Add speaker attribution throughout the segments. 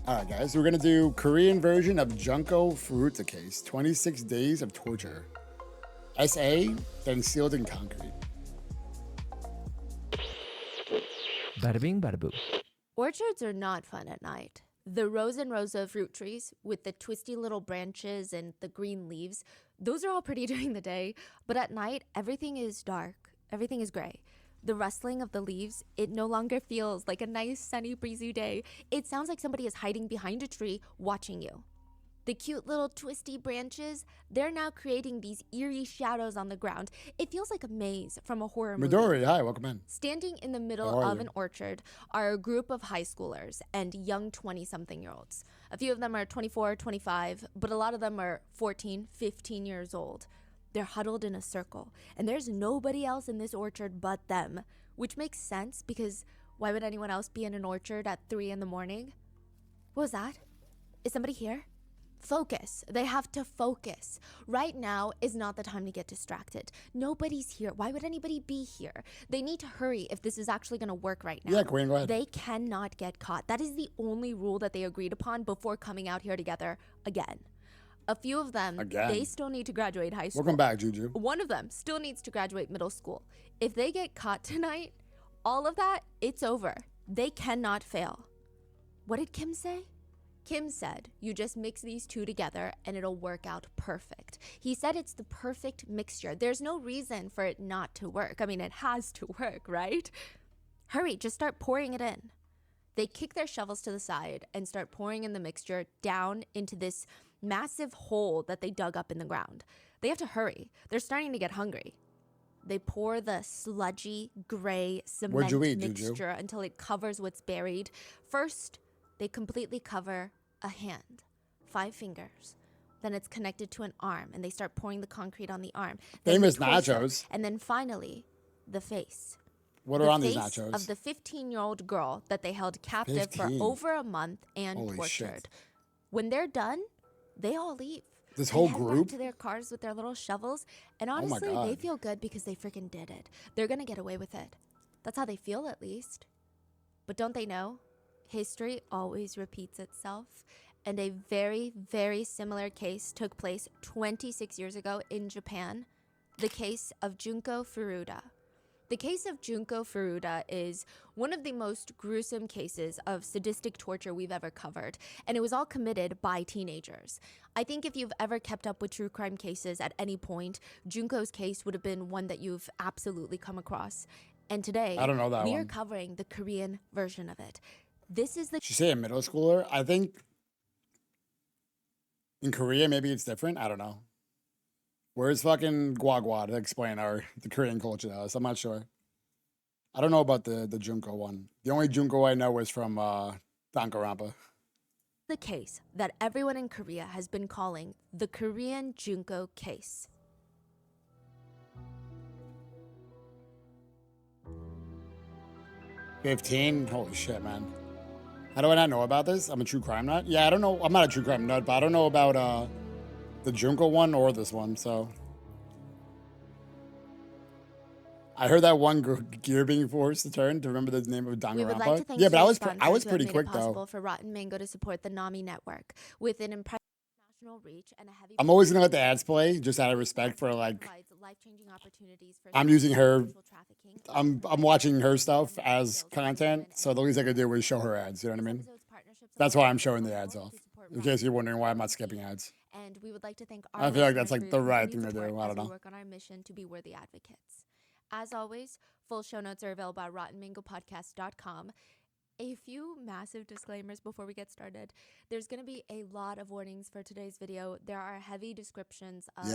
Speaker 1: All right, guys, we're gonna do Korean version of Junko Furuta case, 26 days of torture. SA, then sealed in concrete.
Speaker 2: Bada bing, bada boo.
Speaker 3: Orchards are not fun at night. The rows and rows of fruit trees with the twisty little branches and the green leaves, those are all pretty during the day, but at night, everything is dark. Everything is gray. The rustling of the leaves, it no longer feels like a nice, sunny, breezy day. It sounds like somebody is hiding behind a tree watching you. The cute little twisty branches, they're now creating these eerie shadows on the ground. It feels like a maze from a horror movie.
Speaker 1: Midori, hi, welcome in.
Speaker 3: Standing in the middle
Speaker 1: How are
Speaker 3: of
Speaker 1: you?
Speaker 3: an orchard are a group of high schoolers and young 20-something-year-olds. A few of them are 24, 25, but a lot of them are 14, 15 years old. They're huddled in a circle, and there's nobody else in this orchard but them, which makes sense because why would anyone else be in an orchard at 3 in the morning? What was that? Is somebody here? Focus. They have to focus. Right now is not the time to get distracted. Nobody's here. Why would anybody be here? They need to hurry if this is actually going to work right now.
Speaker 1: Yeah, Queen, go ahead.
Speaker 3: They cannot get caught. That is the only rule that they agreed upon before coming out here together again. A few of them, they still need to graduate high school.
Speaker 1: Welcome back, Juju.
Speaker 3: One of them still needs to graduate middle school. If they get caught tonight, all of that, it's over. They cannot fail. What did Kim say? Kim said, you just mix these two together and it'll work out perfect. He said it's the perfect mixture. There's no reason for it not to work. I mean, it has to work, right? Hurry, just start pouring it in. They kick their shovels to the side and start pouring in the mixture down into this massive hole that they dug up in the ground. They have to hurry. They're starting to get hungry. They pour the sludgy, gray cement mixture until it covers what's buried. First, they completely cover a hand, 5 fingers. Then it's connected to an arm, and they start pouring the concrete on the arm.
Speaker 1: Famous nachos.
Speaker 3: And then finally, the face.
Speaker 1: What are on these nachos?
Speaker 3: The face of the 15-year-old girl that they held captive for over a month and tortured.
Speaker 1: Shit.
Speaker 3: When they're done, they all leave.
Speaker 1: This whole
Speaker 3: head
Speaker 1: group?
Speaker 3: back to their cars with their little shovels, and honestly, they feel good because they freaking did it. They're gonna get away with it. That's how they feel, at least. But don't they know? History always repeats itself, and a very, very similar case took place 26 years ago in Japan, the case of Junko Furuta. The case of Junko Furuta is one of the most gruesome cases of sadistic torture we've ever covered, and it was all committed by teenagers. I think if you've ever kept up with true crime cases at any point, Junko's case would have been one that you've absolutely come across. And today,
Speaker 1: I don't know that
Speaker 3: we
Speaker 1: one.
Speaker 3: are covering the Korean version of it. This is the...
Speaker 1: She say a middle schooler? I think in Korea, maybe it's different. I don't know. Where's fucking Guagua to explain the Korean culture to us? I'm not sure. I don't know about the Junko one. The only Junko I know is from Danganronpa.
Speaker 3: The case that everyone in Korea has been calling the Korean Junko case.
Speaker 1: $15? Holy shit, man. How do I not know about this? I'm a true crime nut? Yeah, I don't know. I'm not a true crime nut, but I don't know about the Junko one or this one, so. I heard that one gear being forced to turn. To remember the name of Danganronpa?
Speaker 3: We would like to thank
Speaker 1: yeah, but I was
Speaker 3: who
Speaker 1: pretty
Speaker 3: have made
Speaker 1: quick,
Speaker 3: it possible
Speaker 1: though.
Speaker 3: for Rotten Mango to support the NAMI network with an impressive national reach and a heavy...
Speaker 1: I'm always going to let the ads play, just out of respect for, like, I'm using her, I'm watching her stuff as content, so the least I could do is show her ads, you know what I mean? That's why I'm showing the ads off, in case you're wondering why I'm not skipping ads.
Speaker 3: And we would like to thank
Speaker 1: I feel like that's like the right thing to do. I don't know.
Speaker 3: We work on our mission to be worthy advocates. As always, full show notes are available at rottenmangopodcast.com. A few massive disclaimers before we get started. There's going to be a lot of warnings for today's video. There are heavy descriptions of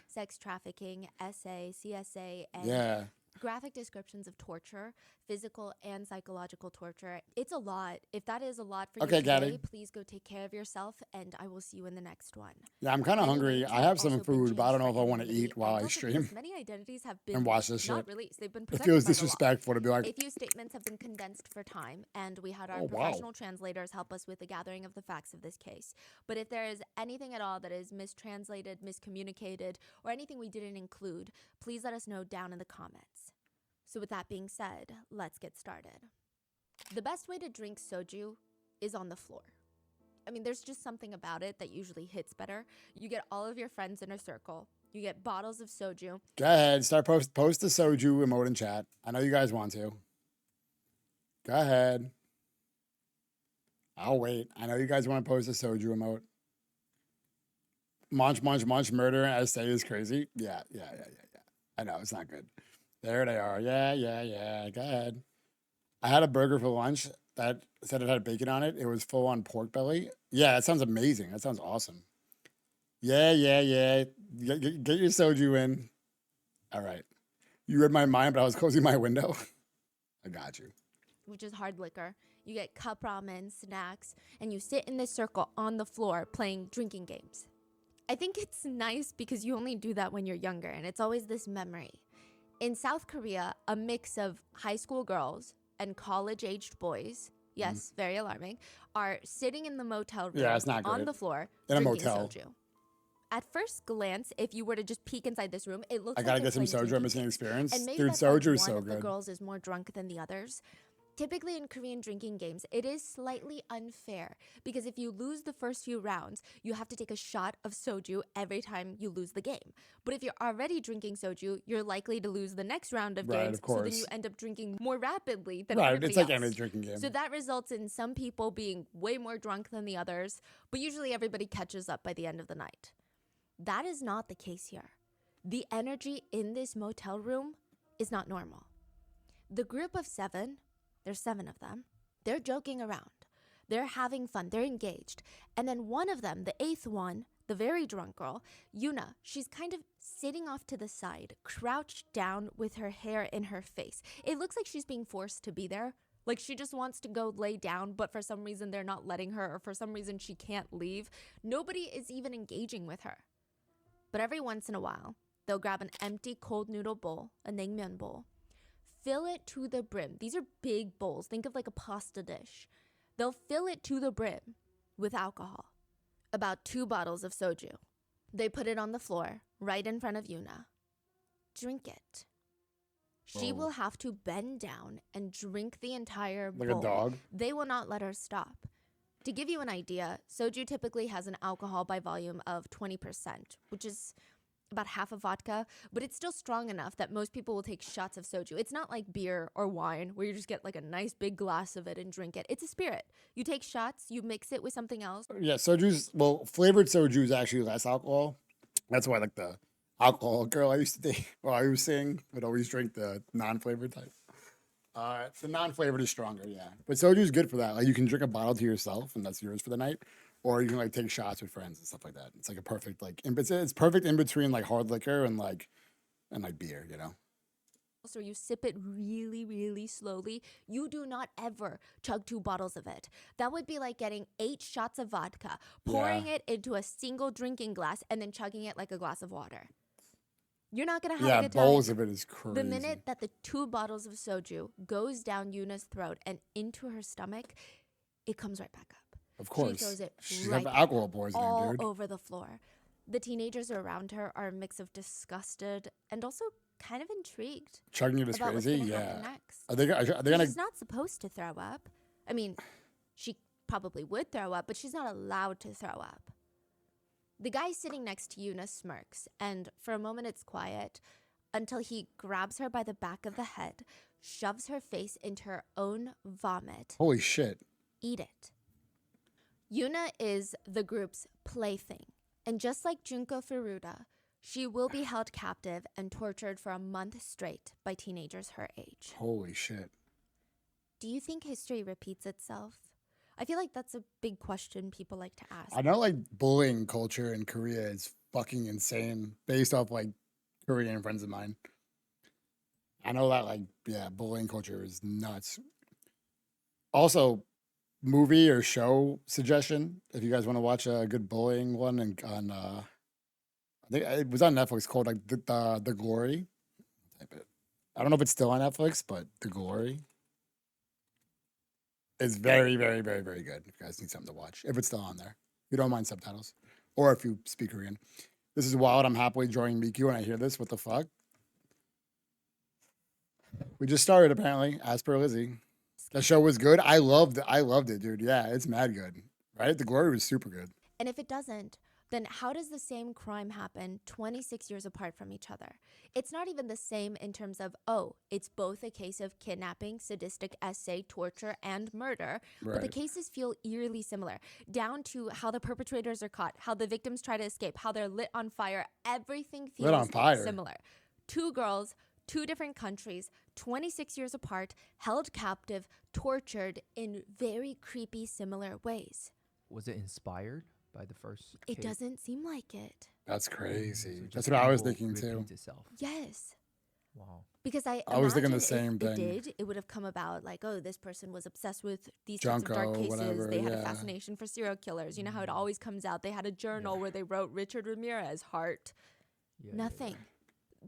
Speaker 3: sex trafficking, SA, CSA, and graphic descriptions of torture, physical and psychological torture. It's a lot. If that is a lot for you today, please go take care of yourself, and I will see you in the next one.
Speaker 1: Yeah, I'm kind of hungry. I have some food, but I don't know if I want to eat while I stream
Speaker 3: Many identities have been
Speaker 1: and watch this shit.
Speaker 3: Released. They've been
Speaker 1: it feels disrespectful to be like...
Speaker 3: A few statements have been condensed for time, and we had our professional translators help us with the gathering of the facts of this case. But if there is anything at all that is mistranslated, miscommunicated, or anything we didn't include, please let us know down in the comments. So with that being said, let's get started. The best way to drink soju is on the floor. I mean, there's just something about it that usually hits better. You get all of your friends in a circle. You get bottles of soju.
Speaker 1: Go ahead. Start post the soju emote in chat. I know you guys want to. Go ahead. I'll wait. I know you guys want to post a soju emote. Munch, munch, munch, murder and essay is crazy. Yeah. I know, it's not good. There they are. Yeah. Go ahead. I had a burger for lunch that said it had bacon on it. It was full on pork belly. Yeah, that sounds amazing. That sounds awesome. Yeah. Get your soju in. All right. You read my mind, but I was closing my window. I got you.
Speaker 3: Which is hard liquor. You get cup ramen, snacks, and you sit in this circle on the floor playing drinking games. I think it's nice because you only do that when you're younger, and it's always this memory. In South Korea, a mix of high school girls and college-aged boys, yes, very alarming, are sitting in the motel room
Speaker 1: Yeah, it's not
Speaker 3: on
Speaker 1: great.
Speaker 3: the floor
Speaker 1: In a
Speaker 3: drinking
Speaker 1: motel.
Speaker 3: soju. At first glance, if you were to just peek inside this room, it looks
Speaker 1: I
Speaker 3: like
Speaker 1: gotta
Speaker 3: they're
Speaker 1: get some
Speaker 3: playing
Speaker 1: soju. I'm
Speaker 3: drinking
Speaker 1: missing
Speaker 3: games.
Speaker 1: experience.
Speaker 3: And maybe
Speaker 1: Dude,
Speaker 3: that's like
Speaker 1: soju is
Speaker 3: one
Speaker 1: so
Speaker 3: of the
Speaker 1: good.
Speaker 3: girls is more drunk than the others. Typically in Korean drinking games, it is slightly unfair because if you lose the first few rounds, you have to take a shot of soju every time you lose the game. But if you're already drinking soju, you're likely to lose the next round of
Speaker 1: Right,
Speaker 3: games,
Speaker 1: of
Speaker 3: so then
Speaker 1: course.
Speaker 3: you end up drinking more rapidly than
Speaker 1: Right,
Speaker 3: everybody
Speaker 1: it's like
Speaker 3: else.
Speaker 1: any drinking game.
Speaker 3: So that results in some people being way more drunk than the others, but usually everybody catches up by the end of the night. That is not the case here. The energy in this motel room is not normal. The group of 7, there's 7 of them, they're joking around. They're having fun. They're engaged. And then one of them, the 8th one, the very drunk girl, Yuna, she's kind of sitting off to the side, crouched down with her hair in her face. It looks like she's being forced to be there. Like she just wants to go lay down, but for some reason they're not letting her, or for some reason she can't leave. Nobody is even engaging with her. But every once in a while, they'll grab an empty cold noodle bowl, a naengmyeon bowl, fill it to the brim. These are big bowls. Think of like a pasta dish. They'll fill it to the brim with alcohol. About 2 bottles of soju. They put it on the floor right in front of Yuna. Drink it. She
Speaker 1: Whoa.
Speaker 3: will have to bend down and drink the entire
Speaker 1: Like
Speaker 3: bowl.
Speaker 1: a dog?
Speaker 3: They will not let her stop. To give you an idea, soju typically has an alcohol by volume of 20%, which is about half a vodka, but it's still strong enough that most people will take shots of soju. It's not like beer or wine where you just get like a nice big glass of it and drink it. It's a spirit. You take shots, you mix it with something else.
Speaker 1: Yeah, flavored soju is actually less alcohol. That's why like the alcohol girl I used to date while I was singing would always drink the non-flavored type. The non-flavored is stronger, yeah. But soju is good for that. Like you can drink a bottle to yourself and that's yours for the night. Or you can like take shots with friends and stuff like that. It's like a perfect it's perfect in between like hard liquor and like beer, you know.
Speaker 3: So you sip it really, really slowly. You do not ever chug 2 bottles of it. That would be like getting 8 shots of vodka, pouring it into a single drinking glass, and then chugging it like a glass of water. You're not gonna have a good time.
Speaker 1: Bowls of it is crazy.
Speaker 3: The minute that the 2 bottles of soju goes down Yuna's throat and into her stomach, it comes right back up.
Speaker 1: Of course.
Speaker 3: She throws it
Speaker 1: She's
Speaker 3: right
Speaker 1: got alcohol poisoning,
Speaker 3: all
Speaker 1: dude.
Speaker 3: over the floor. The teenagers around her are a mix of disgusted and also kind of intrigued.
Speaker 1: Chugging it is
Speaker 3: about what's
Speaker 1: crazy,
Speaker 3: gonna
Speaker 1: yeah.
Speaker 3: happen next.
Speaker 1: Are they gonna?
Speaker 3: She's not supposed to throw up. I mean, she probably would throw up, but she's not allowed to throw up. The guy sitting next to Yuna smirks, and for a moment it's quiet until he grabs her by the back of the head, shoves her face into her own vomit.
Speaker 1: Holy shit!
Speaker 3: Eat it. Yuna is the group's plaything, and just like Junko Furuta, she will be held captive and tortured for a month straight by teenagers her age.
Speaker 1: Holy shit!
Speaker 3: Do you think history repeats itself? I feel like that's a big question people like to ask.
Speaker 1: I know like bullying culture in Korea is fucking insane, based off like Korean friends of mine. I know that bullying culture is nuts. Also, movie or show suggestion if you guys want to watch a good bullying one on I think it was on Netflix called like the Glory. Type it. I don't know if it's still on Netflix, but The Glory is very, very, very, very good. If you guys need something to watch, if it's still on there, if you don't mind subtitles, or if you speak Korean. This is wild. I'm happily enjoying Miku when I hear this. What the fuck? We just started apparently, as per Lizzie. The show was good. I loved it, dude. Yeah, it's mad good. Right? The Glory was super good.
Speaker 3: And if it doesn't, then how does the same crime happen 26 years apart from each other? It's not even the same in terms of, oh, it's both a case of kidnapping, sadistic essay, torture, and murder, but the
Speaker 1: Right.
Speaker 3: cases feel eerily similar, down to how the perpetrators are caught, how the victims try to escape, how they're lit on fire. Everything
Speaker 1: Lit on
Speaker 3: feels
Speaker 1: fire.
Speaker 3: similar. Two girls, two different countries, 26 years apart, held captive, tortured in very creepy, similar ways.
Speaker 2: Was it inspired by the first
Speaker 3: It
Speaker 2: case?
Speaker 3: doesn't seem like it.
Speaker 1: That's
Speaker 2: So
Speaker 1: crazy.
Speaker 2: just
Speaker 1: That's what I was
Speaker 2: evil
Speaker 1: thinking too.
Speaker 2: repeats itself.
Speaker 3: Yes.
Speaker 2: Wow.
Speaker 3: Because I
Speaker 1: was thinking
Speaker 3: imagine
Speaker 1: the same
Speaker 3: if it
Speaker 1: thing.
Speaker 3: did, it would have come about like, oh, this person was obsessed with these types of dark
Speaker 1: Junko,
Speaker 3: cases.
Speaker 1: whatever,
Speaker 3: They had a
Speaker 1: yeah.
Speaker 3: fascination for serial killers. You know how it always comes out. They had a journal where they wrote Richard Ramirez, heart.
Speaker 2: Yeah,
Speaker 3: Nothing.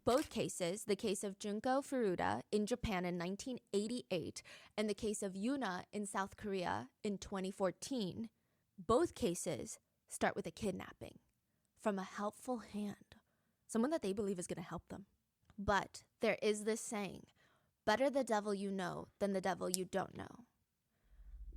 Speaker 3: Both cases, the case of Junko Furuta in Japan in 1988 and the case of Yuna in South Korea in 2014, both cases start with a kidnapping from a helpful hand, someone that they believe is going to help them. But there is this saying, better the devil you know than the devil you don't know.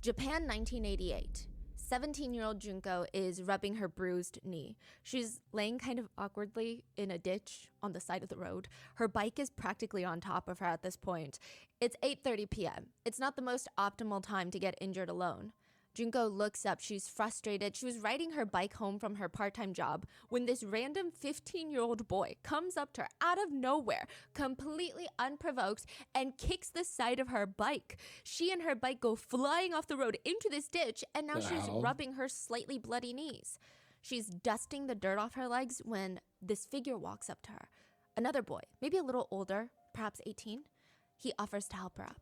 Speaker 3: Japan 1988. 17-year-old Junko is rubbing her bruised knee. She's laying kind of awkwardly in a ditch on the side of the road. Her bike is practically on top of her at this point. It's 8:30 p.m. It's not the most optimal time to get injured alone. Junko looks up. She's frustrated. She was riding her bike home from her part-time job when this random 15-year-old boy comes up to her out of nowhere, completely unprovoked, and kicks the side of her bike. She and her bike go flying off the road into this ditch, and now
Speaker 1: The
Speaker 3: she's
Speaker 1: hell?
Speaker 3: rubbing her slightly bloody knees. She's dusting the dirt off her legs when this figure walks up to her. Another boy, maybe a little older, perhaps 18. He offers to help her up.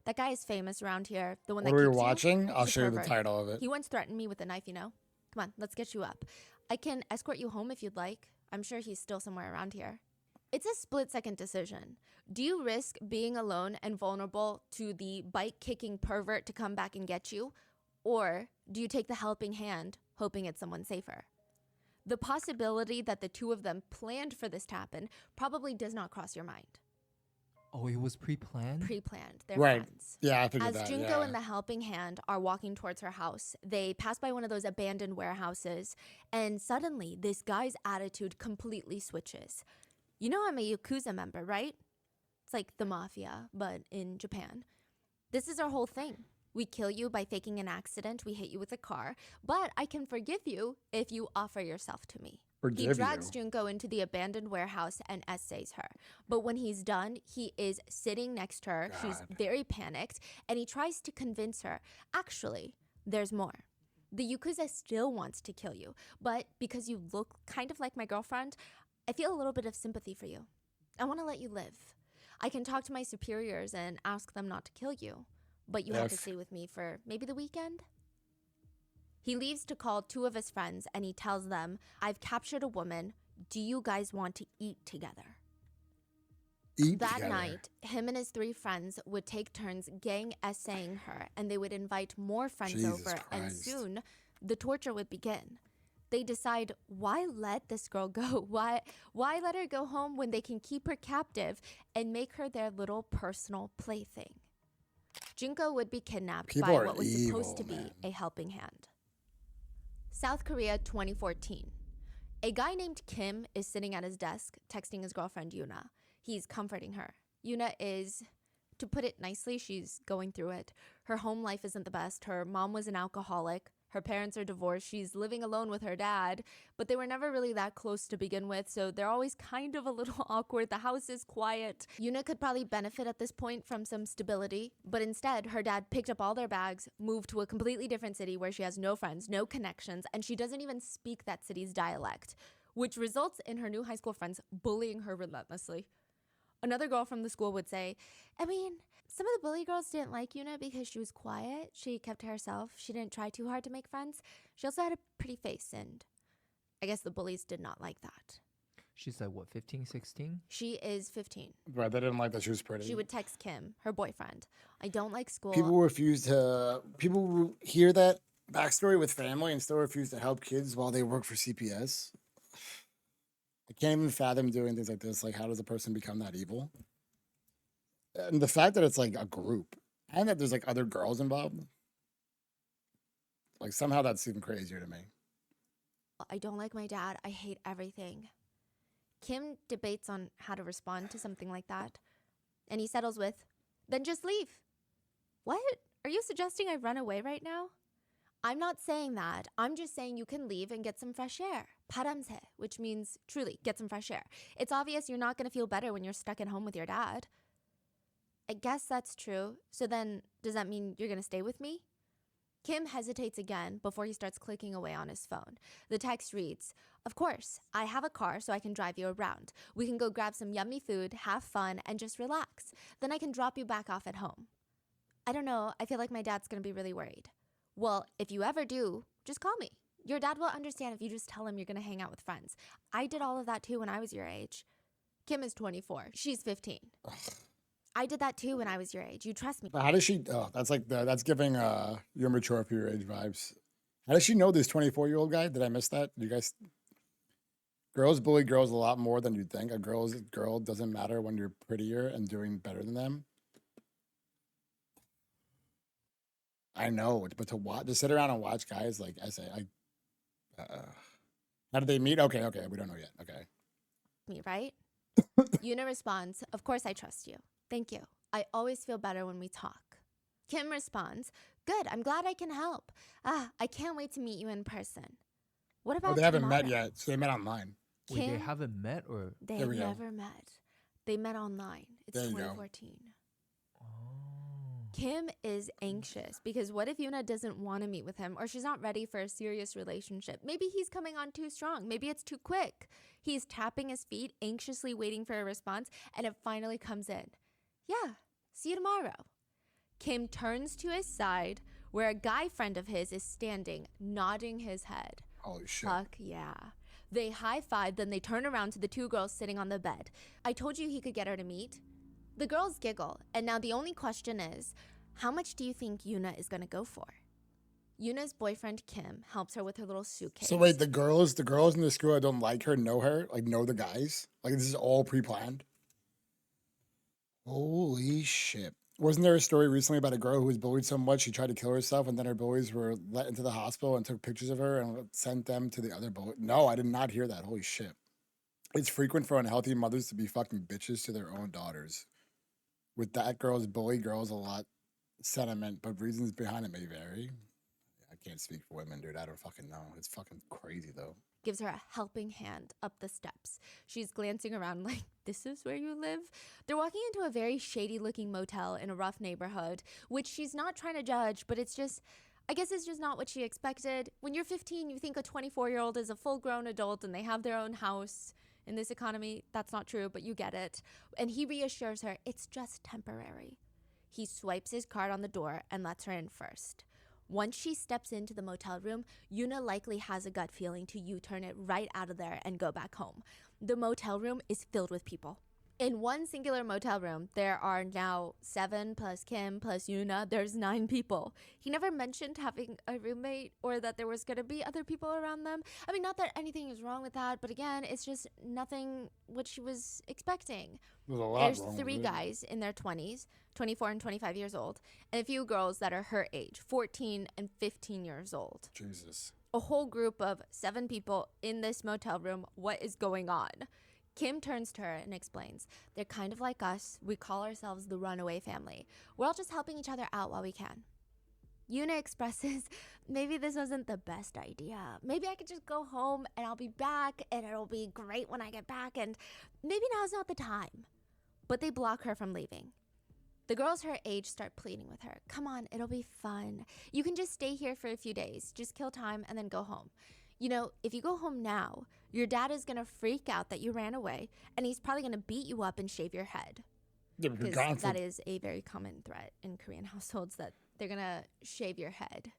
Speaker 3: That guy is famous around here. The one
Speaker 1: What
Speaker 3: that
Speaker 1: are we
Speaker 3: kicks you,
Speaker 1: watching? I'll
Speaker 3: he's a
Speaker 1: show you the
Speaker 3: pervert.
Speaker 1: title of it.
Speaker 3: He once threatened me with a knife, you know? Come on, let's get you up. I can escort you home if you'd like. I'm sure he's still somewhere around here. It's a split-second decision. Do you risk being alone and vulnerable to the bike-kicking pervert to come back and get you? Or do you take the helping hand, hoping it's someone safer? The possibility that the two of them planned for this to happen probably does not cross your mind.
Speaker 2: Oh, it was pre-planned?
Speaker 3: Pre-planned. They're
Speaker 1: Right.
Speaker 3: friends.
Speaker 1: Yeah, I figured
Speaker 3: As
Speaker 1: that.
Speaker 3: Junko
Speaker 1: Yeah.
Speaker 3: and the helping hand are walking towards her house, they pass by one of those abandoned warehouses, and suddenly this guy's attitude completely switches. You know I'm a Yakuza member, right? It's like the mafia, but in Japan. This is our whole thing. We kill you by faking an accident, we hit you with a car, but I can forgive you if you offer yourself to me. He
Speaker 1: Forgive
Speaker 3: drags
Speaker 1: you.
Speaker 3: Junko into the abandoned warehouse and essays her. But when he's done, he is sitting next to her. She's
Speaker 1: God.
Speaker 3: very panicked, and he tries to convince her, actually, there's more. The Yakuza still wants to kill you, but because you look kind of like my girlfriend, I feel a little bit of sympathy for you. I want to let you live. I can talk to my superiors and ask them not to kill you, but you have to
Speaker 1: Yes.
Speaker 3: stay with me for maybe the weekend? He leaves to call two of his friends and he tells them, I've captured a woman. Do you guys want to eat together?
Speaker 1: Eat
Speaker 3: That
Speaker 1: together.
Speaker 3: night, him and his three friends would take turns gang essaying her and they would invite more friends
Speaker 1: Jesus
Speaker 3: over and
Speaker 1: Christ.
Speaker 3: soon the torture would begin. They decide, why let this girl go? Why let her go home when they can keep her captive and make her their little personal plaything? Junko would be kidnapped
Speaker 1: People
Speaker 3: by
Speaker 1: are
Speaker 3: what was supposed to
Speaker 1: evil,
Speaker 3: be
Speaker 1: man.
Speaker 3: a helping hand. South Korea 2014. A guy named Kim is sitting at his desk texting his girlfriend Yuna. He's comforting her. Yuna is, to put it nicely, she's going through it. Her home life isn't the best. Her mom was an alcoholic. Her parents are divorced. She's living alone with her dad, but they were never really that close to begin with, so they're always kind of a little awkward. The house is quiet. Yuna could probably benefit at this point from some stability, but instead, her dad picked up all their bags, moved to a completely different city where she has no friends, no connections, and she doesn't even speak that city's dialect, which results in her new high school friends bullying her relentlessly. Another girl from the school would say, I mean, some of the bully girls didn't like Yuna because she was quiet. She kept to herself. She didn't try too hard to make friends. She also had a pretty face, and I guess the bullies did not like that.
Speaker 2: She's like, what, 15, 16?
Speaker 3: She is 15.
Speaker 1: Right, they didn't like that she was pretty.
Speaker 3: She would text Kim, her boyfriend, I don't like school.
Speaker 1: People refuse to. People hear that backstory with family and still refuse to help kids while they work for CPS. I can't even fathom doing things like this. Like, how does a person become that evil? And the fact that it's like a group and that there's like other girls involved. Like somehow that's even crazier to me.
Speaker 3: I don't like my dad. I hate everything. Kim debates on how to respond to something like that. And he settles with, then just leave. What? Are you suggesting I run away right now? I'm not saying that. I'm just saying you can leave and get some fresh air. 바람새, which means truly get some fresh air. It's obvious you're not going to feel better when you're stuck at home with your dad. I guess that's true. So then, does that mean you're going to stay with me? Kim hesitates again before he starts clicking away on his phone. The text reads, of course, I have a car so I can drive you around. We can go grab some yummy food, have fun, and just relax. Then I can drop you back off at home. I don't know, I feel like my dad's going to be really worried. Well, if you ever do, just call me. Your dad will understand if you just tell him you're going to hang out with friends. I did all of that too when I was your age. Kim is 24. She's 15. I did that too when I was your age. You trust me.
Speaker 1: But how does she? Oh, that's like that's giving you're mature for your age vibes. How does she know this 24-year-old guy? Did I miss that? You guys, girls bully girls a lot more than you'd think. A girl doesn't matter when you're prettier and doing better than them. I know, but to sit around and watch guys like I say, how did they meet? Okay, we don't know yet. Okay.
Speaker 3: Me, right? Yuna responds, of course I trust you. Thank you. I always feel better when we talk. Kim responds, good, I'm glad I can help. I can't wait to meet you in person. What about
Speaker 1: they haven't met
Speaker 3: tomorrow?
Speaker 1: yet, so they met online.
Speaker 2: Wait, they
Speaker 3: Kim,
Speaker 2: haven't met or?
Speaker 3: They
Speaker 1: There we go.
Speaker 3: never met. They met online. It's
Speaker 1: There you go.
Speaker 3: 2014.
Speaker 2: Oh.
Speaker 3: Kim is anxious because what if Yuna doesn't want to meet with him or she's not ready for a serious relationship? Maybe he's coming on too strong. Maybe it's too quick. He's tapping his feet, anxiously waiting for a response, and it finally comes in. Yeah, see you tomorrow. Kim turns to his side where a guy friend of his is standing, nodding his head.
Speaker 1: Holy shit.
Speaker 3: Fuck yeah. They high-five, then they turn around to the two girls sitting on the bed. I told you he could get her to meet. The girls giggle, and now the only question is, how much do you think Yuna is gonna go for? Yuna's boyfriend Kim helps her with her little suitcase.
Speaker 1: So wait, the girls in the school that don't like her know her, like know the guys? Like this is all pre-planned? Holy shit. Wasn't there a story recently about a girl who was bullied so much she tried to kill herself and then her bullies were let into the hospital and took pictures of her and sent them to the other bully? No, I did not hear that. Holy shit. It's frequent for unhealthy mothers to be fucking bitches to their own daughters. With that girl's bully girls a lot sentiment, but reasons behind it may vary. I can't speak for women, dude. I don't fucking know. It's fucking crazy though.
Speaker 3: Gives her a helping hand up the steps. She's glancing around like, this is where you live? They're walking into a very shady looking motel in a rough neighborhood, which she's not trying to judge, but it's just, I guess it's just not what she expected. When you're 15, you think a 24-year-old is a full-grown adult and they have their own house. In this economy, that's not true, but you get it. And he reassures her it's just temporary. He swipes his card on the door and lets her in first. Once she steps into the motel room, Yuna likely has a gut feeling to U-turn it right out of there and go back home. The motel room is filled with people. In one singular motel room, there are now 7 plus Kim plus Yuna. There's 9 people. He never mentioned having a roommate or that there was going to be other people around them. I mean, not that anything is wrong with that, but again, it's just nothing what she was expecting.
Speaker 1: There's a lot
Speaker 3: There's
Speaker 1: wrong
Speaker 3: 3
Speaker 1: with it.
Speaker 3: guys in their 20s, 24 and 25 years old, and a few girls that are her age, 14 and 15 years old.
Speaker 1: Jesus.
Speaker 3: A whole group of 7 people in this motel room. What is going on? Kim turns to her and explains, they're kind of like us. We call ourselves the runaway family. We're all just helping each other out while we can. Yuna expresses, maybe this wasn't the best idea. Maybe I could just go home and I'll be back and it'll be great when I get back and maybe now's not the time. But they block her from leaving. The girls her age start pleading with her. Come on, it'll be fun. You can just stay here for a few days. Just kill time and then go home. You know, if you go home now, your dad is going to freak out that you ran away, and he's probably going to beat you up and shave your head.
Speaker 1: Yeah, but you're
Speaker 3: Because
Speaker 1: gone for
Speaker 3: that is a very common threat in Korean households, that they're going to shave your head.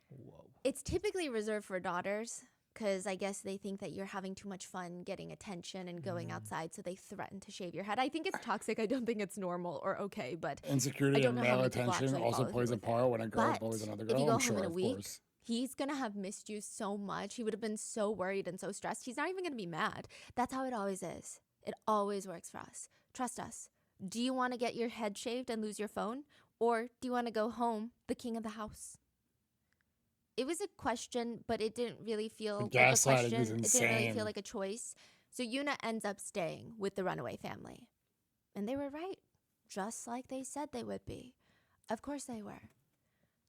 Speaker 2: Whoa.
Speaker 3: It's typically reserved for daughters, because I guess they think that you're having too much fun getting attention and going outside, so they threaten to shave your head. I think it's toxic. I don't think it's normal or okay, but
Speaker 1: insecurity
Speaker 3: I don't
Speaker 1: and
Speaker 3: know how
Speaker 1: male
Speaker 3: many people
Speaker 1: attention
Speaker 3: actually
Speaker 1: also
Speaker 3: follow
Speaker 1: plays
Speaker 3: through
Speaker 1: a
Speaker 3: with
Speaker 1: part
Speaker 3: it.
Speaker 1: when a girl
Speaker 3: But
Speaker 1: bullies another
Speaker 3: if
Speaker 1: girl.
Speaker 3: you go
Speaker 1: I'm
Speaker 3: home
Speaker 1: sure,
Speaker 3: in a
Speaker 1: of
Speaker 3: week,
Speaker 1: course.
Speaker 3: he's going to have missed you so much. He would have been so worried and so stressed. He's not even going to be mad. That's how it always is. It always works for us. Trust us. Do you want to get your head shaved and lose your phone? Or do you want to go home, the king of the house? It was a question, but it didn't really feel like a
Speaker 1: gaslighting
Speaker 3: question.
Speaker 1: is
Speaker 3: It didn't really
Speaker 1: insane.
Speaker 3: feel like a choice. So Yuna ends up staying with the runaway family. And they were right, just like they said they would be. Of course they were.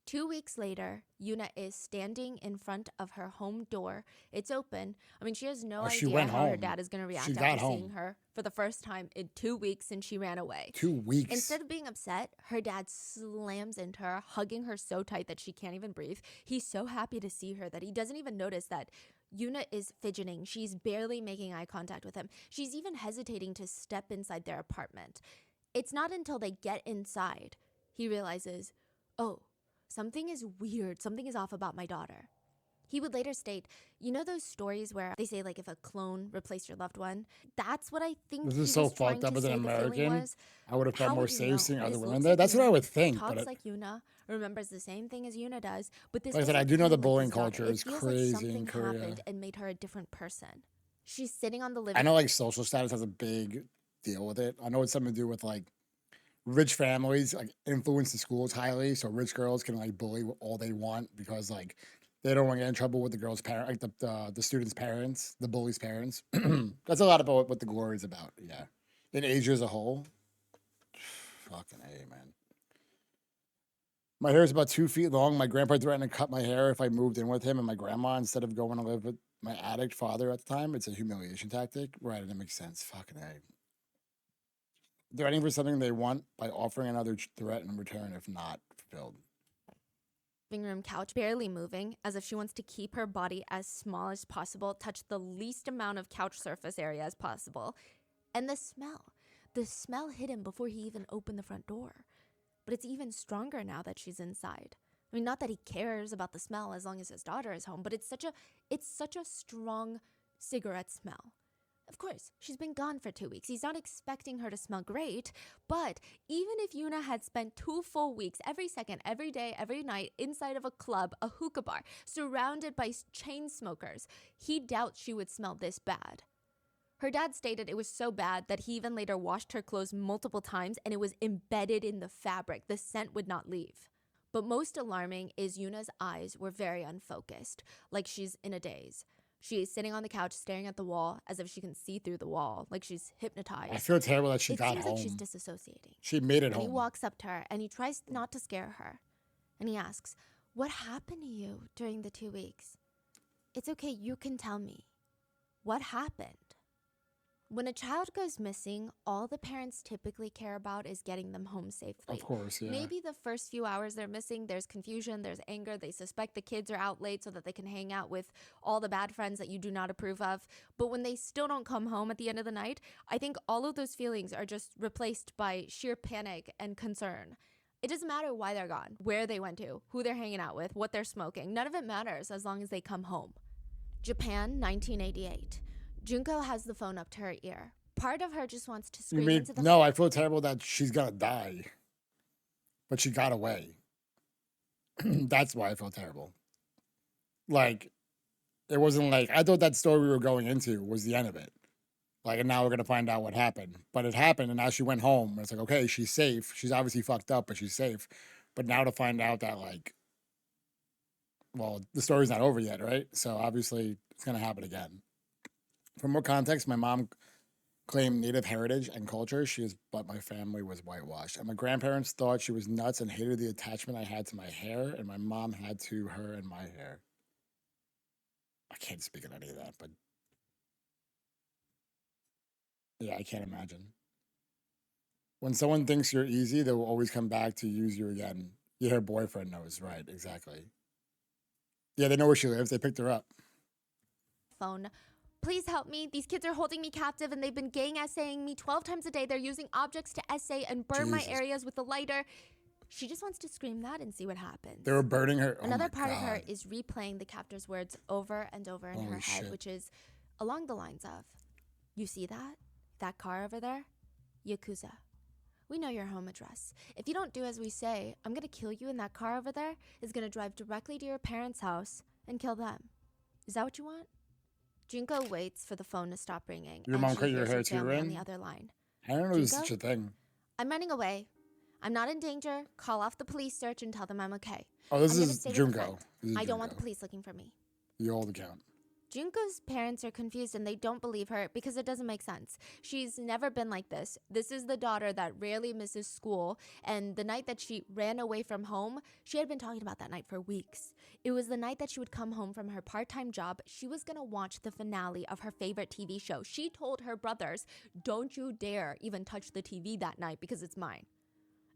Speaker 3: 2 weeks later, Yuna is standing in front of her home door. It's open. I mean, she has no
Speaker 1: Oh, she
Speaker 3: idea
Speaker 1: went
Speaker 3: how her
Speaker 1: home.
Speaker 3: dad is going to react
Speaker 1: She
Speaker 3: after
Speaker 1: got
Speaker 3: seeing
Speaker 1: home.
Speaker 3: her for the first time in 2 weeks since she ran away.
Speaker 1: 2 weeks.
Speaker 3: Instead of being upset, her dad slams into her, hugging her so tight that she can't even breathe. He's so happy to see her that he doesn't even notice that Yuna is fidgeting. She's barely making eye contact with him. She's even hesitating to step inside their apartment. It's not until they get inside he realizes, oh, something is weird. Something is off about my daughter. He would later state, you know those stories where they say, like, if a clone replaced your loved one? That's what I think
Speaker 1: This
Speaker 3: he
Speaker 1: is so
Speaker 3: was trying
Speaker 1: fucked up
Speaker 3: to
Speaker 1: as an
Speaker 3: say the feeling
Speaker 1: American.
Speaker 3: was.
Speaker 1: I would have felt
Speaker 3: How
Speaker 1: more
Speaker 3: would you
Speaker 1: safe
Speaker 3: know?
Speaker 1: seeing other
Speaker 3: This
Speaker 1: women
Speaker 3: looks
Speaker 1: there.
Speaker 3: like
Speaker 1: That's what I
Speaker 3: Yuna,
Speaker 1: would think.
Speaker 3: talks
Speaker 1: But
Speaker 3: like Yuna, remembers the same thing as Yuna does, but this
Speaker 1: like I said, I
Speaker 3: doesn't
Speaker 1: do know
Speaker 3: feel
Speaker 1: the
Speaker 3: like
Speaker 1: bullying
Speaker 3: his daughter.
Speaker 1: culture
Speaker 3: It
Speaker 1: is
Speaker 3: feels
Speaker 1: crazy
Speaker 3: like something
Speaker 1: in Korea.
Speaker 3: happened and made her a different person. She's sitting on the living
Speaker 1: I know like social status has a big deal with it. I know it's something to do with like rich families like influence the schools highly, so rich girls can like bully all they want because like they don't want to get in trouble with the girl's parent, like the student's parents, the bully's parents. That's a lot about what the glory is about. Yeah, in Asia as a whole. Fucking A, man. My hair is about 2 feet long. My grandpa threatened to cut my hair if I moved in with him and my grandma instead of going to live with my addict father at the time. It's a humiliation tactic. Right, and it makes sense. Fucking A. Threatening for something they want by offering another threat in return if not fulfilled.
Speaker 3: room couch, barely moving, as if she wants to keep her body as small as possible, touch the least amount of couch surface area as possible. And the smell hit him before he even opened the front door. But it's even stronger now that she's inside. I mean, not that he cares about the smell as long as his daughter is home, but it's such a strong cigarette smell. Of course, she's been gone for 2 weeks. He's not expecting her to smell great, but even if Yuna had spent 2 full weeks, every second, every day, every night, inside of a club, a hookah bar, surrounded by chain smokers, he doubts she would smell this bad. Her dad stated it was so bad that he even later washed her clothes multiple times and it was embedded in the fabric. The scent would not leave. But most alarming is Yuna's eyes were very unfocused, like she's in a daze. She is sitting on the couch staring at the wall as if she can see through the wall, like she's hypnotized.
Speaker 1: I feel terrible that she
Speaker 3: It
Speaker 1: got
Speaker 3: seems
Speaker 1: home.
Speaker 3: like she's disassociating.
Speaker 1: She made it
Speaker 3: And he
Speaker 1: home.
Speaker 3: walks up to her and he tries not to scare her. And he asks, "What happened to you during the 2 weeks?" "It's okay, you can tell me. What happened?" When a child goes missing, all the parents typically care about is getting them home safely.
Speaker 1: Of course, yeah.
Speaker 3: Maybe the first few hours they're missing, there's confusion, there's anger, they suspect the kids are out late so that they can hang out with all the bad friends that you do not approve of. But when they still don't come home at the end of the night, I think all of those feelings are just replaced by sheer panic and concern. It doesn't matter why they're gone, where they went to, who they're hanging out with, what they're smoking. None of it matters as long as they come home. Japan, 1988. Junko has the phone up to her ear. Part of her just wants to
Speaker 1: You
Speaker 3: scream
Speaker 1: mean,
Speaker 3: into the
Speaker 1: no, I feel terrible that she's gonna die. But she got away. That's why I feel terrible. Like, it wasn't like, I thought that story we were going into was the end of it. Like, and now we're gonna find out what happened. But it happened, and now she went home. And it's like, okay, she's safe. She's obviously fucked up, but she's safe. But now to find out that, like, well, the story's not over yet, right? So obviously it's gonna happen again. For more context, my mom claimed native heritage and culture. But my family was whitewashed. And my grandparents thought she was nuts and hated the attachment I had to my hair, and my mom had to her and my hair. I can't speak on any of that, but yeah, I can't imagine. When someone thinks you're easy, they will always come back to use you again. Yeah, her boyfriend knows, right? Exactly. Yeah, they know where she lives. They picked her up.
Speaker 3: phone. "Please help me. These kids are holding me captive and they've been gang essaying me 12 times a day. They're using objects to essay and burn my
Speaker 1: Jesus.
Speaker 3: areas with a lighter." She just wants to scream that and see what happens.
Speaker 1: They were burning her. Oh
Speaker 3: Another
Speaker 1: my
Speaker 3: part of her
Speaker 1: God.
Speaker 3: is replaying the captor's words over and over in her
Speaker 1: Holy
Speaker 3: head,
Speaker 1: shit.
Speaker 3: which is along the lines of, "You see that? That car over there? Yakuza. We know your home address. If you don't do as we say, I'm going to kill you, and that car over there is going to drive directly to your parents' house and kill them. Is that what you want?" Junko waits for the phone to stop ringing.
Speaker 1: Your
Speaker 3: and
Speaker 1: mom
Speaker 3: she
Speaker 1: cut your
Speaker 3: hears
Speaker 1: hair
Speaker 3: her
Speaker 1: too,
Speaker 3: family on
Speaker 1: Rin?
Speaker 3: the other line.
Speaker 1: I don't know there's
Speaker 3: Junko?
Speaker 1: such a thing.
Speaker 3: "I'm running away. I'm not in danger. Call off the police search and tell them I'm okay.
Speaker 1: Oh, this
Speaker 3: I'm gonna
Speaker 1: is
Speaker 3: stay with a
Speaker 1: Junko.
Speaker 3: friend.
Speaker 1: This is
Speaker 3: I don't want the
Speaker 1: Junko.
Speaker 3: police looking for me.
Speaker 1: The old account.
Speaker 3: Junko's parents are confused and they don't believe her because it doesn't make sense. She's never been like this. This is the daughter that rarely misses school, and the night that she ran away from home, she had been talking about that night for weeks. It was the night that she would come home from her part-time job. She was gonna watch the finale of her favorite TV show. She told her brothers, "Don't you dare even touch the TV that night because it's mine."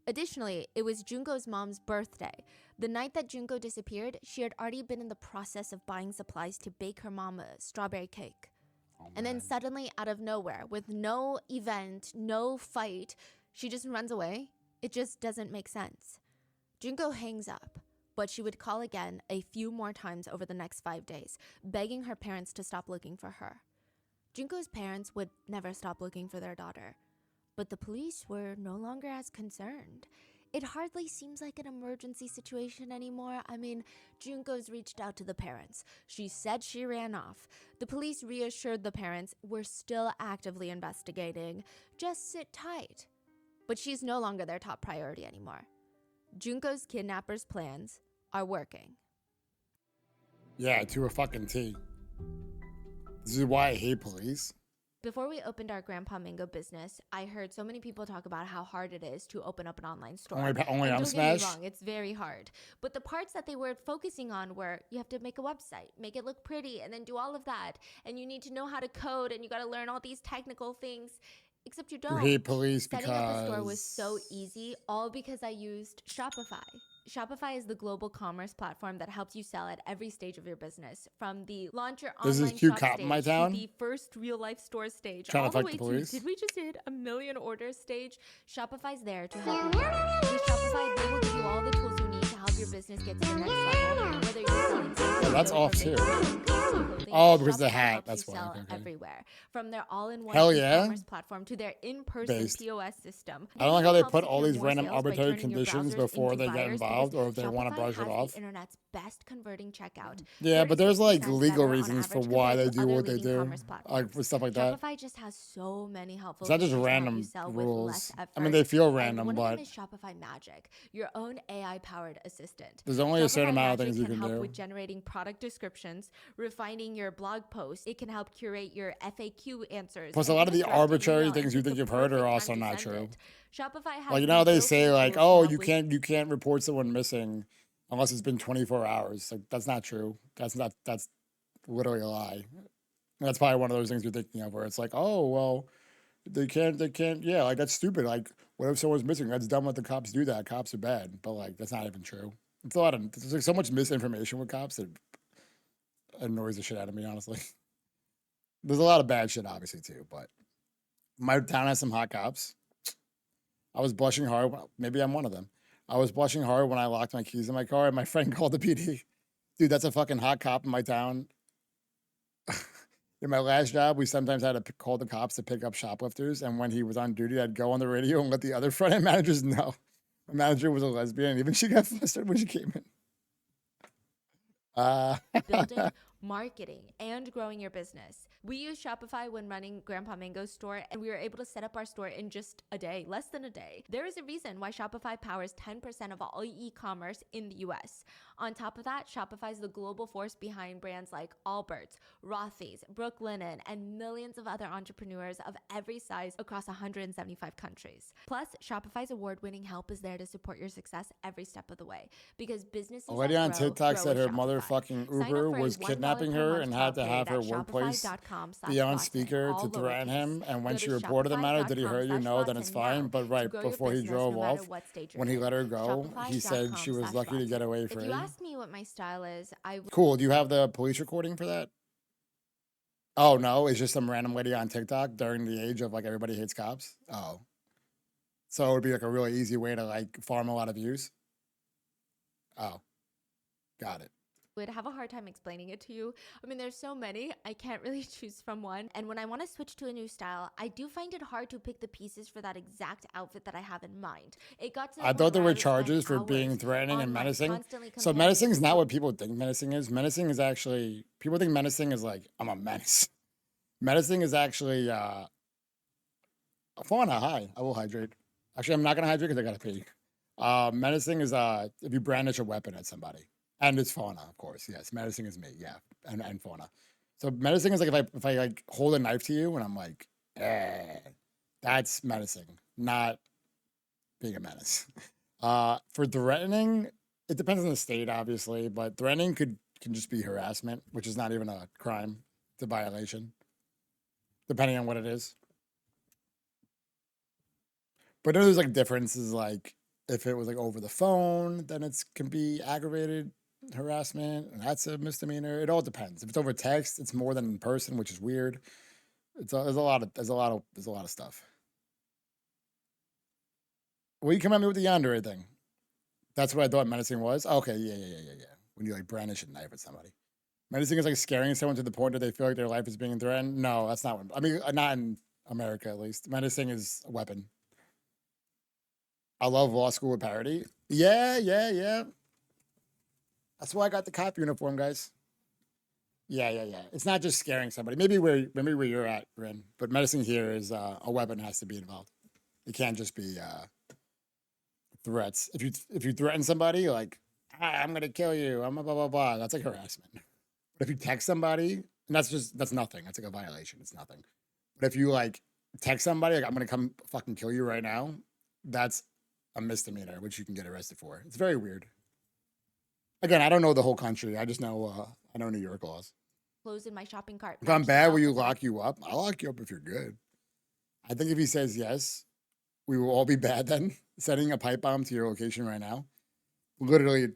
Speaker 3: Additionally, it was Junko's mom's birthday. The night that Junko disappeared, she had already been in the process of buying supplies to bake her mom a strawberry cake. And then suddenly, out of nowhere, with no event, no fight, she just runs away. It just doesn't make sense. Junko hangs up, but she would call again a few more times over the next 5 days, begging her parents to stop looking for her. Junko's parents would never stop looking for their daughter. But the police were no longer as concerned. It hardly seems like an emergency situation anymore. I mean, Junko's reached out to the parents. She said she ran off. The police reassured the parents, "We're still actively investigating. Just sit tight." But she's no longer their top priority anymore. Junko's kidnappers' plans are working.
Speaker 1: Yeah, to a fucking T. This is why I hate police.
Speaker 3: Before we opened our Grandpa Mango business, I heard so many people talk about how hard it is to open up an online store.
Speaker 1: Only
Speaker 3: And
Speaker 1: on
Speaker 3: don't get me
Speaker 1: Smash?
Speaker 3: wrong, it's very hard. But the parts that they were focusing on were you have to make a website, make it look pretty, and then do all of that. And you need to know how to code, and you got to learn all these technical things. Except you
Speaker 1: You
Speaker 3: don't.
Speaker 1: hate police
Speaker 3: Setting
Speaker 1: because...
Speaker 3: up a store was so easy, all because I used Shopify. Shopify is the global commerce platform that helps you sell at every stage of your business, from the launch your
Speaker 1: There's this
Speaker 3: online
Speaker 1: cute
Speaker 3: shop
Speaker 1: cop in
Speaker 3: stage
Speaker 1: my town
Speaker 3: to the first real life store stage,
Speaker 1: trying to
Speaker 3: all the
Speaker 1: fight
Speaker 3: way
Speaker 1: the
Speaker 3: to
Speaker 1: police.
Speaker 3: did we just hit 1 million orders stage? Shopify's there to help you. With Shopify, they will give you all the tools you need to help your business get to the next level. Whether you're selling
Speaker 1: Yeah, that's
Speaker 3: clothes or
Speaker 1: off too.
Speaker 3: making custom clothing,
Speaker 1: Oh, because of the
Speaker 3: Shopify
Speaker 1: hat.
Speaker 3: helps
Speaker 1: That's
Speaker 3: you
Speaker 1: why.
Speaker 3: sell
Speaker 1: Okay.
Speaker 3: everywhere. From their all-in-one
Speaker 1: Hell yeah.
Speaker 3: e-commerce platform to their in-person
Speaker 1: Based.
Speaker 3: POS system.
Speaker 1: I don't like how they
Speaker 3: Help
Speaker 1: put all
Speaker 3: secure
Speaker 1: these
Speaker 3: more
Speaker 1: random
Speaker 3: sales by
Speaker 1: arbitrary
Speaker 3: turning your
Speaker 1: conditions
Speaker 3: browsers
Speaker 1: before
Speaker 3: into
Speaker 1: they get
Speaker 3: buyers
Speaker 1: involved,
Speaker 3: because
Speaker 1: or if they want to
Speaker 3: Shopify
Speaker 1: brush it
Speaker 3: has
Speaker 1: off.
Speaker 3: the internet's best converting checkout.
Speaker 1: Yeah, but there's like
Speaker 3: 36%
Speaker 1: legal
Speaker 3: better on
Speaker 1: reasons for
Speaker 3: average
Speaker 1: why
Speaker 3: compared
Speaker 1: they
Speaker 3: to
Speaker 1: do
Speaker 3: other
Speaker 1: what they
Speaker 3: leading
Speaker 1: do,
Speaker 3: commerce
Speaker 1: like
Speaker 3: platforms.
Speaker 1: for stuff like that.
Speaker 3: Shopify just has so many helpful
Speaker 1: It's not just
Speaker 3: features to help you
Speaker 1: random
Speaker 3: sell with less
Speaker 1: rules.
Speaker 3: effort.
Speaker 1: I mean, they feel
Speaker 3: And
Speaker 1: random,
Speaker 3: one of them
Speaker 1: but
Speaker 3: is Shopify Magic, your own AI-powered assistant.
Speaker 1: there's only a certain
Speaker 3: Shopify
Speaker 1: amount of
Speaker 3: Magic
Speaker 1: things you
Speaker 3: can
Speaker 1: can
Speaker 3: help
Speaker 1: do.
Speaker 3: with generating product descriptions, refining your blog posts. It can help curate your FAQ answers.
Speaker 1: Plus, a
Speaker 3: and
Speaker 1: lot of
Speaker 3: even
Speaker 1: the
Speaker 3: draft your
Speaker 1: arbitrary
Speaker 3: email and
Speaker 1: things you
Speaker 3: pick
Speaker 1: think
Speaker 3: the
Speaker 1: you've heard are
Speaker 3: perfect
Speaker 1: also
Speaker 3: time to
Speaker 1: not
Speaker 3: send
Speaker 1: true.
Speaker 3: it. Shopify has
Speaker 1: Like, you know how they
Speaker 3: built-in
Speaker 1: say like,
Speaker 3: tools to
Speaker 1: oh,
Speaker 3: help
Speaker 1: you
Speaker 3: with
Speaker 1: can't report someone missing unless it's been 24 hours. Like, that's not true. That's literally a lie. And that's probably one of those things you're thinking of where it's like, oh, well, they can't, yeah, like that's stupid. Like, what if someone's missing? That's dumb that the cops do that. Cops are bad. But like, that's not even true. It's a lot of, there's like so much misinformation with cops that annoys the shit out of me, honestly. There's a lot of bad shit, obviously, too, but my town has some hot cops. I was blushing hard. Maybe I'm one of them. I was blushing hard when I locked my keys in my car and my friend called the PD. Dude, that's a fucking hot cop in my town. In my last job, we sometimes had to call the cops to pick up shoplifters. And when he was on duty, I'd go on the radio and let the other front end managers know. My manager was a lesbian. And even she got flustered when she came in.
Speaker 3: building, marketing, and growing your business. We use Shopify when running Grandpa Mango's store, and we were able to set up our store in just a day, less than a day. There is a reason why Shopify powers 10% of all e-commerce in the US. On top of that, Shopify is the global force behind brands like Allbirds, Rothy's, Brooklinen, and millions of other entrepreneurs of every size across 175 countries. Plus, Shopify's award-winning help is there to support your success every step of the way, because businesses
Speaker 1: A lady
Speaker 3: that
Speaker 1: on
Speaker 3: grow,
Speaker 1: TikTok
Speaker 3: grow
Speaker 1: said
Speaker 3: with
Speaker 1: her
Speaker 3: Shopify.
Speaker 1: motherfucking
Speaker 3: Sign up
Speaker 1: Uber
Speaker 3: for a
Speaker 1: was
Speaker 3: $1
Speaker 1: kidnapping
Speaker 3: per
Speaker 1: her
Speaker 3: month
Speaker 1: and
Speaker 3: trial
Speaker 1: had to have her
Speaker 3: period at
Speaker 1: workplace be on
Speaker 3: shopify.com/Boston,
Speaker 1: speaker to
Speaker 3: all
Speaker 1: threaten
Speaker 3: lowercase.
Speaker 1: him. And when
Speaker 3: Go
Speaker 1: she
Speaker 3: to
Speaker 1: reported the matter, did he hurt you? No, then it's
Speaker 3: shopify.com/Boston
Speaker 1: fine.
Speaker 3: now
Speaker 1: But
Speaker 3: to
Speaker 1: right
Speaker 3: grow your
Speaker 1: before he
Speaker 3: business
Speaker 1: drove
Speaker 3: no matter
Speaker 1: off,
Speaker 3: what stage you're
Speaker 1: when he
Speaker 3: in.
Speaker 1: let her go, he said she was lucky to get away
Speaker 3: If
Speaker 1: free.
Speaker 3: you ask me what my style is,
Speaker 1: Cool. Do you have the police recording for that? Oh, no. It's just some random lady on TikTok during the age of like everybody hates cops. Oh. So it would be like a really easy way to like farm a lot of views. Oh. Got it.
Speaker 3: would have a hard time explaining it to you. I mean, there's so many, I can't really choose from one. And when I want to switch to a new style, I do find it hard to pick the pieces for that exact outfit that I have in mind. It got to the
Speaker 1: I
Speaker 3: point
Speaker 1: thought there
Speaker 3: where I
Speaker 1: were
Speaker 3: would spend
Speaker 1: charges for being
Speaker 3: hours
Speaker 1: threatening and
Speaker 3: online
Speaker 1: menacing.
Speaker 3: constantly
Speaker 1: So
Speaker 3: comparing
Speaker 1: menacing is not
Speaker 3: different
Speaker 1: what people think menacing is. Menacing is actually, people think menacing is like, I'm a menace. Menacing is actually, Fauna, hi. I will hydrate. Actually, I'm not gonna hydrate because I gotta pee. Menacing is if you brandish a weapon at somebody, and it's fauna, of course. Yes, menacing is me. Yeah, and fauna. So menacing is like if I like hold a knife to you and I'm like, eh, that's menacing, not being a menace. For threatening, it depends on the state, obviously, but threatening can just be harassment, which is not even a crime. It's a violation, depending on what it is. But then there's like differences, like if it was like over the phone, then it's can be aggravated harassment, and that's a misdemeanor. It all depends. If it's over text, it's more than in person, which is weird. There's a lot of stuff. Well, you come at me with the yandere thing. That's what I thought menacing was. Okay, yeah. When you like brandish a knife at somebody. Menacing is like scaring someone to the point that they feel like their life is being threatened. No, that's not what I mean. Not in America, at least. Menacing is a weapon. I love law school with Parody. Yeah. That's why I got the cop uniform, guys. Yeah. It's not just scaring somebody. Maybe where you're at, Ren. But menacing here is a weapon has to be involved. It can't just be threats. If you threaten somebody like I'm gonna kill you, I'm a blah blah blah. That's like harassment. But if you text somebody, and that's nothing. That's like a violation. It's nothing. But if you like text somebody like I'm gonna come fucking kill you right now, that's a misdemeanor, which you can get arrested for. It's very weird. Again, I don't know the whole country. I just know I know New York laws.
Speaker 3: Clothes in my shopping cart.
Speaker 1: If I'm
Speaker 3: match the
Speaker 1: bad, will you
Speaker 3: outfit that I-
Speaker 1: lock you up? I'll lock you up if you're good. I think if he says yes, we will all be bad then. Setting a pipe bomb to your location right now. Literally,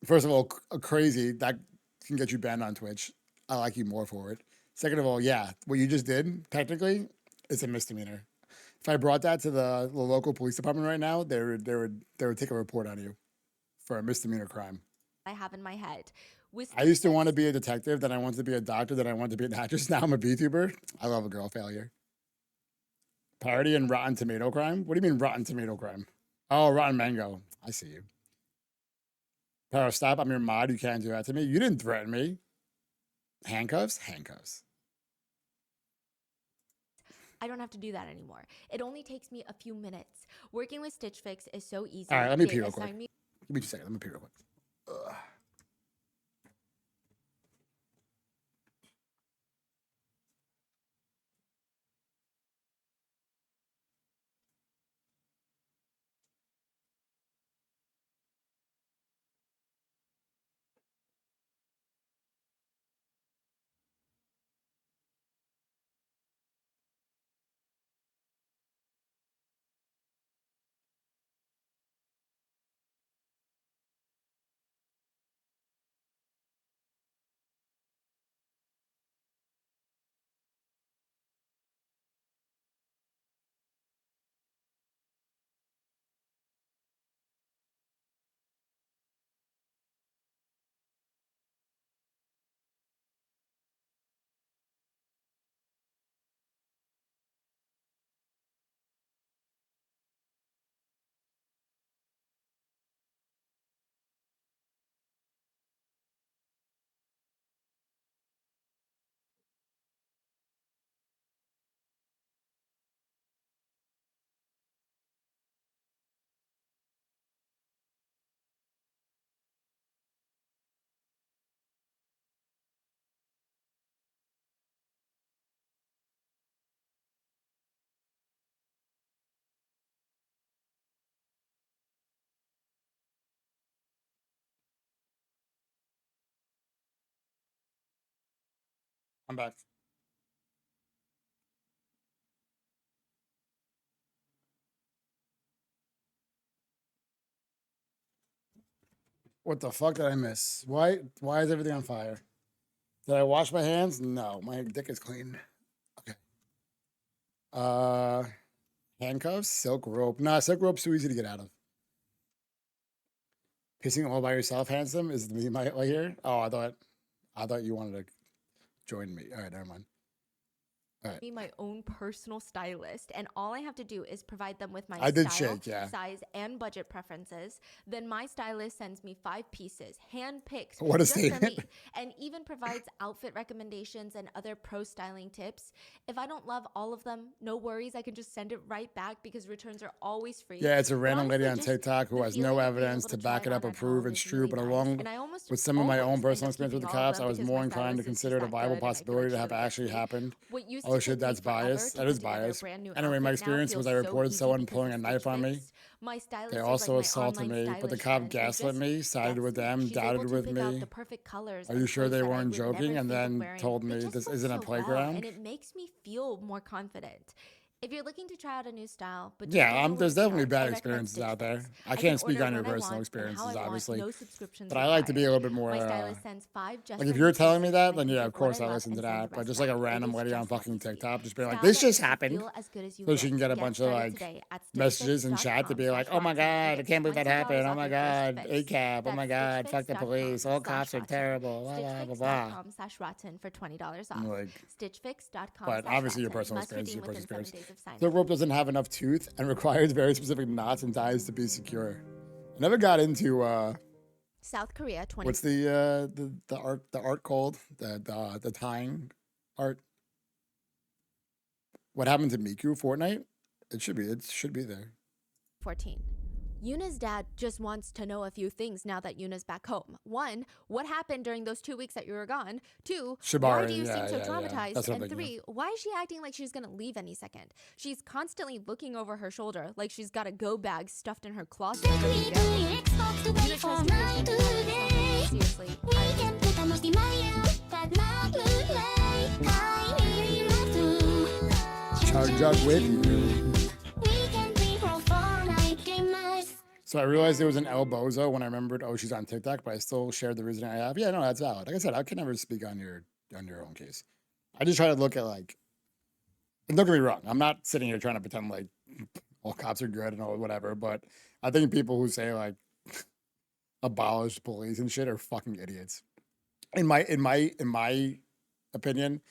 Speaker 1: first of all, crazy. That can get you banned on Twitch. I like you more for it. Second of all, yeah, what you just did, technically, is a misdemeanor. If I brought that to the local police department right now, they would take a report on you for a misdemeanor crime.
Speaker 3: I have in my head. With
Speaker 1: I used to want to be a detective, then I wanted to be a doctor, then I wanted to be an actress. Now I'm a VTuber. I love a girl failure. Parody and Rotten Tomato crime? What do you mean Rotten Tomato crime? Oh, Rotten Mango. I see you. Paro, stop. I'm your mod. You can't do that to me. You didn't threaten me. Handcuffs? Handcuffs.
Speaker 3: I don't have to do that anymore. It only takes me a few minutes. Working with Stitch Fix is so easy.
Speaker 1: All right, let me
Speaker 3: They
Speaker 1: pee real quick.
Speaker 3: assign me-
Speaker 1: Give me just a second. Let me pee real quick. Ugh. I'm back. What the fuck did I miss? Why is everything on fire? Did I wash my hands? No, my dick is clean. Okay. Uh handcuffs, silk rope. Nah, silk rope's too easy to get out of. Pissing all by yourself, handsome, is me right here. Oh, I thought you wanted to join me. All right, never mind. Right.
Speaker 3: Be my own personal stylist, and all I have to do is provide them with my
Speaker 1: I did
Speaker 3: style,
Speaker 1: shake, yeah.
Speaker 3: size, and budget preferences. Then my stylist sends me 5 pieces, hand-picked
Speaker 1: What a
Speaker 3: just for
Speaker 1: statement.
Speaker 3: me, and even provides outfit recommendations and other pro styling tips. If I don't love all of them, no worries, I can just send it right back because returns are always free.
Speaker 1: Yeah, it's a
Speaker 3: But
Speaker 1: random lady
Speaker 3: honestly,
Speaker 1: on
Speaker 3: just
Speaker 1: TikTok who
Speaker 3: the
Speaker 1: has no
Speaker 3: feeling of being
Speaker 1: evidence
Speaker 3: able
Speaker 1: to
Speaker 3: try
Speaker 1: back it up or
Speaker 3: on at
Speaker 1: prove
Speaker 3: home
Speaker 1: it's
Speaker 3: is
Speaker 1: true,
Speaker 3: really
Speaker 1: but
Speaker 3: nice.
Speaker 1: along
Speaker 3: And I almost
Speaker 1: with some of my own
Speaker 3: always end
Speaker 1: personal
Speaker 3: up
Speaker 1: experience with the
Speaker 3: keeping all of
Speaker 1: cops,
Speaker 3: them
Speaker 1: I was
Speaker 3: because
Speaker 1: more
Speaker 3: my
Speaker 1: inclined to
Speaker 3: stylist is
Speaker 1: consider
Speaker 3: just
Speaker 1: it a
Speaker 3: that
Speaker 1: viable
Speaker 3: good, and I feel like
Speaker 1: possibility to
Speaker 3: she
Speaker 1: have
Speaker 3: really gets
Speaker 1: actually
Speaker 3: me.
Speaker 1: happened.
Speaker 3: What used
Speaker 1: Oh
Speaker 3: to
Speaker 1: shit,
Speaker 3: take me
Speaker 1: that's
Speaker 3: forever
Speaker 1: bias.
Speaker 3: to
Speaker 1: That is
Speaker 3: put together a
Speaker 1: bias.
Speaker 3: brand new
Speaker 1: Anyway, my
Speaker 3: outfit now
Speaker 1: experience was
Speaker 3: feels
Speaker 1: I
Speaker 3: so
Speaker 1: reported
Speaker 3: easy
Speaker 1: someone
Speaker 3: because
Speaker 1: pulling
Speaker 3: of
Speaker 1: a
Speaker 3: Stitch
Speaker 1: knife on me.
Speaker 3: Fix. My
Speaker 1: They
Speaker 3: stylist is like
Speaker 1: also
Speaker 3: my
Speaker 1: assaulted
Speaker 3: online
Speaker 1: me, but the
Speaker 3: stylish
Speaker 1: cop
Speaker 3: friend who
Speaker 1: gaslit
Speaker 3: just
Speaker 1: me, sided
Speaker 3: gets
Speaker 1: with
Speaker 3: me.
Speaker 1: them,
Speaker 3: She's able
Speaker 1: doubted
Speaker 3: to
Speaker 1: with
Speaker 3: pick out the
Speaker 1: me.
Speaker 3: perfect colors
Speaker 1: Are
Speaker 3: and
Speaker 1: you sure
Speaker 3: clothes
Speaker 1: they
Speaker 3: that I
Speaker 1: weren't
Speaker 3: would never
Speaker 1: joking? And
Speaker 3: think of
Speaker 1: then
Speaker 3: wearing.
Speaker 1: told
Speaker 3: They
Speaker 1: me
Speaker 3: just
Speaker 1: this
Speaker 3: look
Speaker 1: isn't a
Speaker 3: so well, and
Speaker 1: playground.
Speaker 3: it makes me feel more confident. If you're looking to try out a new style but just
Speaker 1: Yeah,
Speaker 3: don't know where
Speaker 1: there's
Speaker 3: to
Speaker 1: definitely
Speaker 3: start, I
Speaker 1: bad
Speaker 3: recommend
Speaker 1: experiences
Speaker 3: Stitch
Speaker 1: out there.
Speaker 3: Fix.
Speaker 1: I
Speaker 3: I can
Speaker 1: can't speak
Speaker 3: order
Speaker 1: on your
Speaker 3: when I
Speaker 1: personal
Speaker 3: want and how
Speaker 1: experiences,
Speaker 3: I want,
Speaker 1: obviously,
Speaker 3: no subscriptions
Speaker 1: but I like to be a
Speaker 3: required.
Speaker 1: little bit more.
Speaker 3: My stylist sends 5 just
Speaker 1: Like if
Speaker 3: for
Speaker 1: you're
Speaker 3: me
Speaker 1: telling me
Speaker 3: pieces,
Speaker 1: that,
Speaker 3: and I
Speaker 1: then
Speaker 3: can
Speaker 1: yeah,
Speaker 3: pick
Speaker 1: of
Speaker 3: what
Speaker 1: course
Speaker 3: I
Speaker 1: I
Speaker 3: love
Speaker 1: listen to
Speaker 3: and send the
Speaker 1: that. But
Speaker 3: rest
Speaker 1: just like a
Speaker 3: back. It
Speaker 1: random
Speaker 3: is
Speaker 1: lady on
Speaker 3: just that
Speaker 1: fucking
Speaker 3: easy.
Speaker 1: TikTok, just being like,
Speaker 3: Style
Speaker 1: this
Speaker 3: that
Speaker 1: just
Speaker 3: makes you
Speaker 1: happened,
Speaker 3: feel as good as you
Speaker 1: so she
Speaker 3: look.
Speaker 1: can get a
Speaker 3: Get
Speaker 1: bunch of
Speaker 3: started
Speaker 1: like
Speaker 3: today at
Speaker 1: messages in chat to be like, oh my god, I
Speaker 3: stitchfix.com/rotten.
Speaker 1: can't believe
Speaker 3: Get
Speaker 1: that
Speaker 3: $20
Speaker 1: happened. Oh
Speaker 3: off
Speaker 1: my
Speaker 3: your first
Speaker 1: god,
Speaker 3: fix.
Speaker 1: ACAB. Oh
Speaker 3: That's
Speaker 1: my god, fuck the police. All cops are
Speaker 3: stitchfix.com/rotten.
Speaker 1: terrible. Blah blah blah blah.
Speaker 3: stitchfix.com/rotten for $20
Speaker 1: I'm
Speaker 3: off.
Speaker 1: like, but obviously your
Speaker 3: stitchfix.com/rotten.
Speaker 1: personal
Speaker 3: Must
Speaker 1: experience is
Speaker 3: redeem
Speaker 1: your personal
Speaker 3: within 7
Speaker 1: experience.
Speaker 3: days of sign
Speaker 1: The
Speaker 3: up.
Speaker 1: rope doesn't have enough tooth and requires very specific knots and ties to be secure. I never got into
Speaker 3: South Korea 20.
Speaker 1: what's the art called the tying art. What happened to Miku Fortnite? It should be there.
Speaker 3: 14. Yuna's dad just wants to know a few things now that Yuna's back home. 1, what happened during those 2 weeks that you were gone? 2, why do
Speaker 1: Shibari,
Speaker 3: you seem
Speaker 1: yeah,
Speaker 3: so
Speaker 1: yeah, yeah.
Speaker 3: traumatized?
Speaker 1: That's what I'm
Speaker 3: And
Speaker 1: thinking
Speaker 3: 3, why is she acting like she's gonna leave any second? She's constantly looking over her shoulder like she's got a go bag stuffed in her closet ready to go. Yuna tries to reassure her, seriously,
Speaker 1: Chug with you. So I realized there was an El Bozo when I remembered, oh, she's on TikTok, but I still shared the reason I have. Yeah, no, that's valid. Like I said, I can never speak on your own case. I just try to look at like, and don't get me wrong, I'm not sitting here trying to pretend like all cops are good and all whatever, but I think people who say like abolish police and shit are fucking idiots. In my opinion,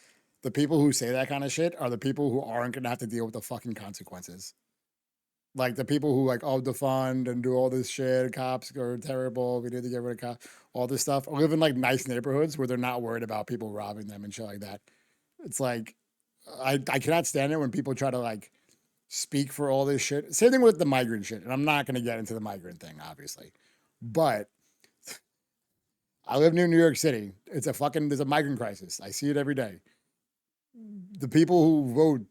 Speaker 1: the people who say that kind of shit are the people who aren't gonna have to deal with the fucking consequences. Like the people who like, oh, defund and do all this shit, cops are terrible, we need to get rid of cops, all this stuff, or live in like nice neighborhoods where they're not worried about people robbing them and shit like that. It's like I cannot stand it when people try to like speak for all this shit. Same thing with the migrant shit. And I'm not gonna get into the migrant thing, obviously. But I live near New York City. There's a migrant crisis. I see it every day. The people who vote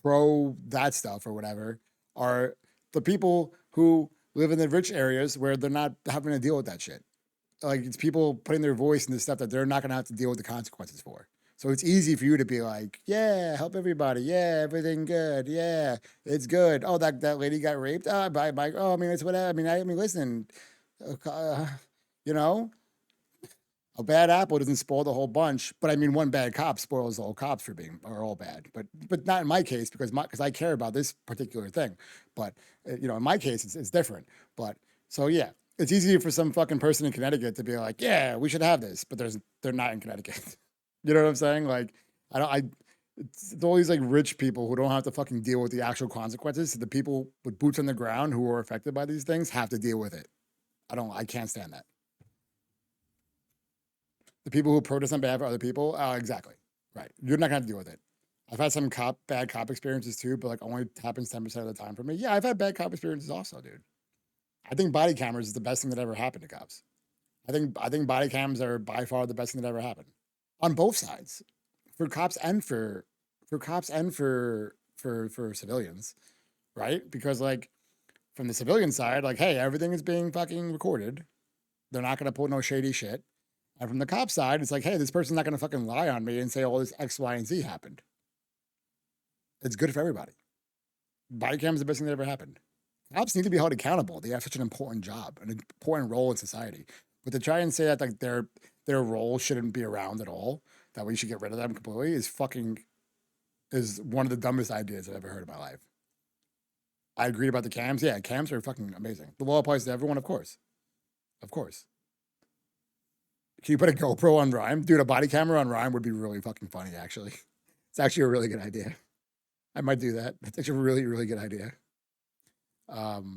Speaker 1: pro that stuff or whatever are the people who live in the rich areas where they're not having to deal with that shit. Like it's people putting their voice into stuff that they're not going to have to deal with the consequences for. So it's easy for you to be like, yeah, help everybody. Yeah, everything good. Yeah, it's good. Oh, that lady got raped. Oh, oh, I mean, it's whatever. I mean, listen, you know, a bad apple doesn't spoil the whole bunch, but I mean, one bad cop spoils the whole cops for being are all bad. But not in my case because I care about this particular thing. But you know, in my case, it's different. But so yeah, it's easy for some fucking person in Connecticut to be like, yeah, we should have this, but they're not in Connecticut. You know what I'm saying? Like it's all these like rich people who don't have to fucking deal with the actual consequences. So the people with boots on the ground who are affected by these things have to deal with it. I can't stand that. The people who protest on behalf of other people, exactly. Right. You're not gonna have to deal with it. I've had some bad cop experiences too, but like only happens 10% of the time for me. Yeah, I've had bad cop experiences also, dude. I think body cameras is the best thing that ever happened to cops. I think body cams are by far the best thing that ever happened. On both sides. For cops and for civilians, right? Because like from the civilian side, like, hey, everything is being fucking recorded. They're not gonna pull no shady shit. And from the cop side, it's like, hey, this person's not going to fucking lie on me and say all this X, Y, and Z happened. It's good for everybody. Body cam is the best thing that ever happened. Cops need to be held accountable. They have such an important job, an important role in society. But to try and say that like their role shouldn't be around at all, that we should get rid of them completely, is one of the dumbest ideas I've ever heard in my life. I agreed about the cams. Yeah, cams are fucking amazing. The law applies to everyone, of course. Of course. Can you put a GoPro on Rhyme? Dude, a body camera on Rhyme would be really fucking funny, actually. It's actually a really good idea. I might do that. It's actually a really, really good idea. Power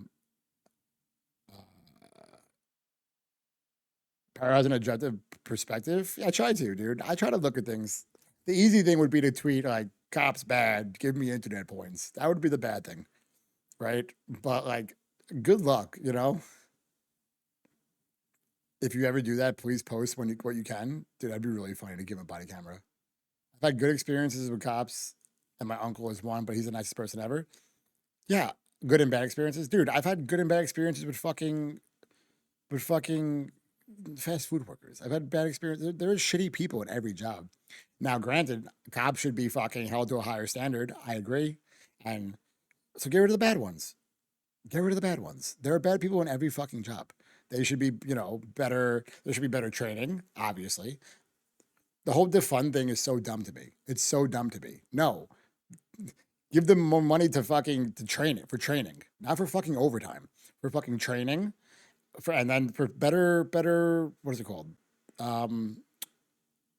Speaker 1: has an objective perspective. Yeah, I try to, dude. I try to look at things. The easy thing would be to tweet like "cops bad, give me internet points." That would be the bad thing, right? But like, good luck, you know. If you ever do that, please post what you can. Dude, that'd be really funny to give a body camera. I've had good experiences with cops, and my uncle is one, but he's the nicest person ever. Yeah, good and bad experiences, dude. I've had good and bad experiences with fucking fast food workers. I've had bad experiences. There are shitty people in every job. Now, granted, cops should be fucking held to a higher standard. I agree, and so get rid of the bad ones. Get rid of the bad ones. There are bad people in every fucking job. They should be, better. There should be better training, obviously. The whole defund thing is so dumb to me. It's so dumb to me. No, give them more money to training, not for fucking overtime, for fucking training, and then for better. What is it called?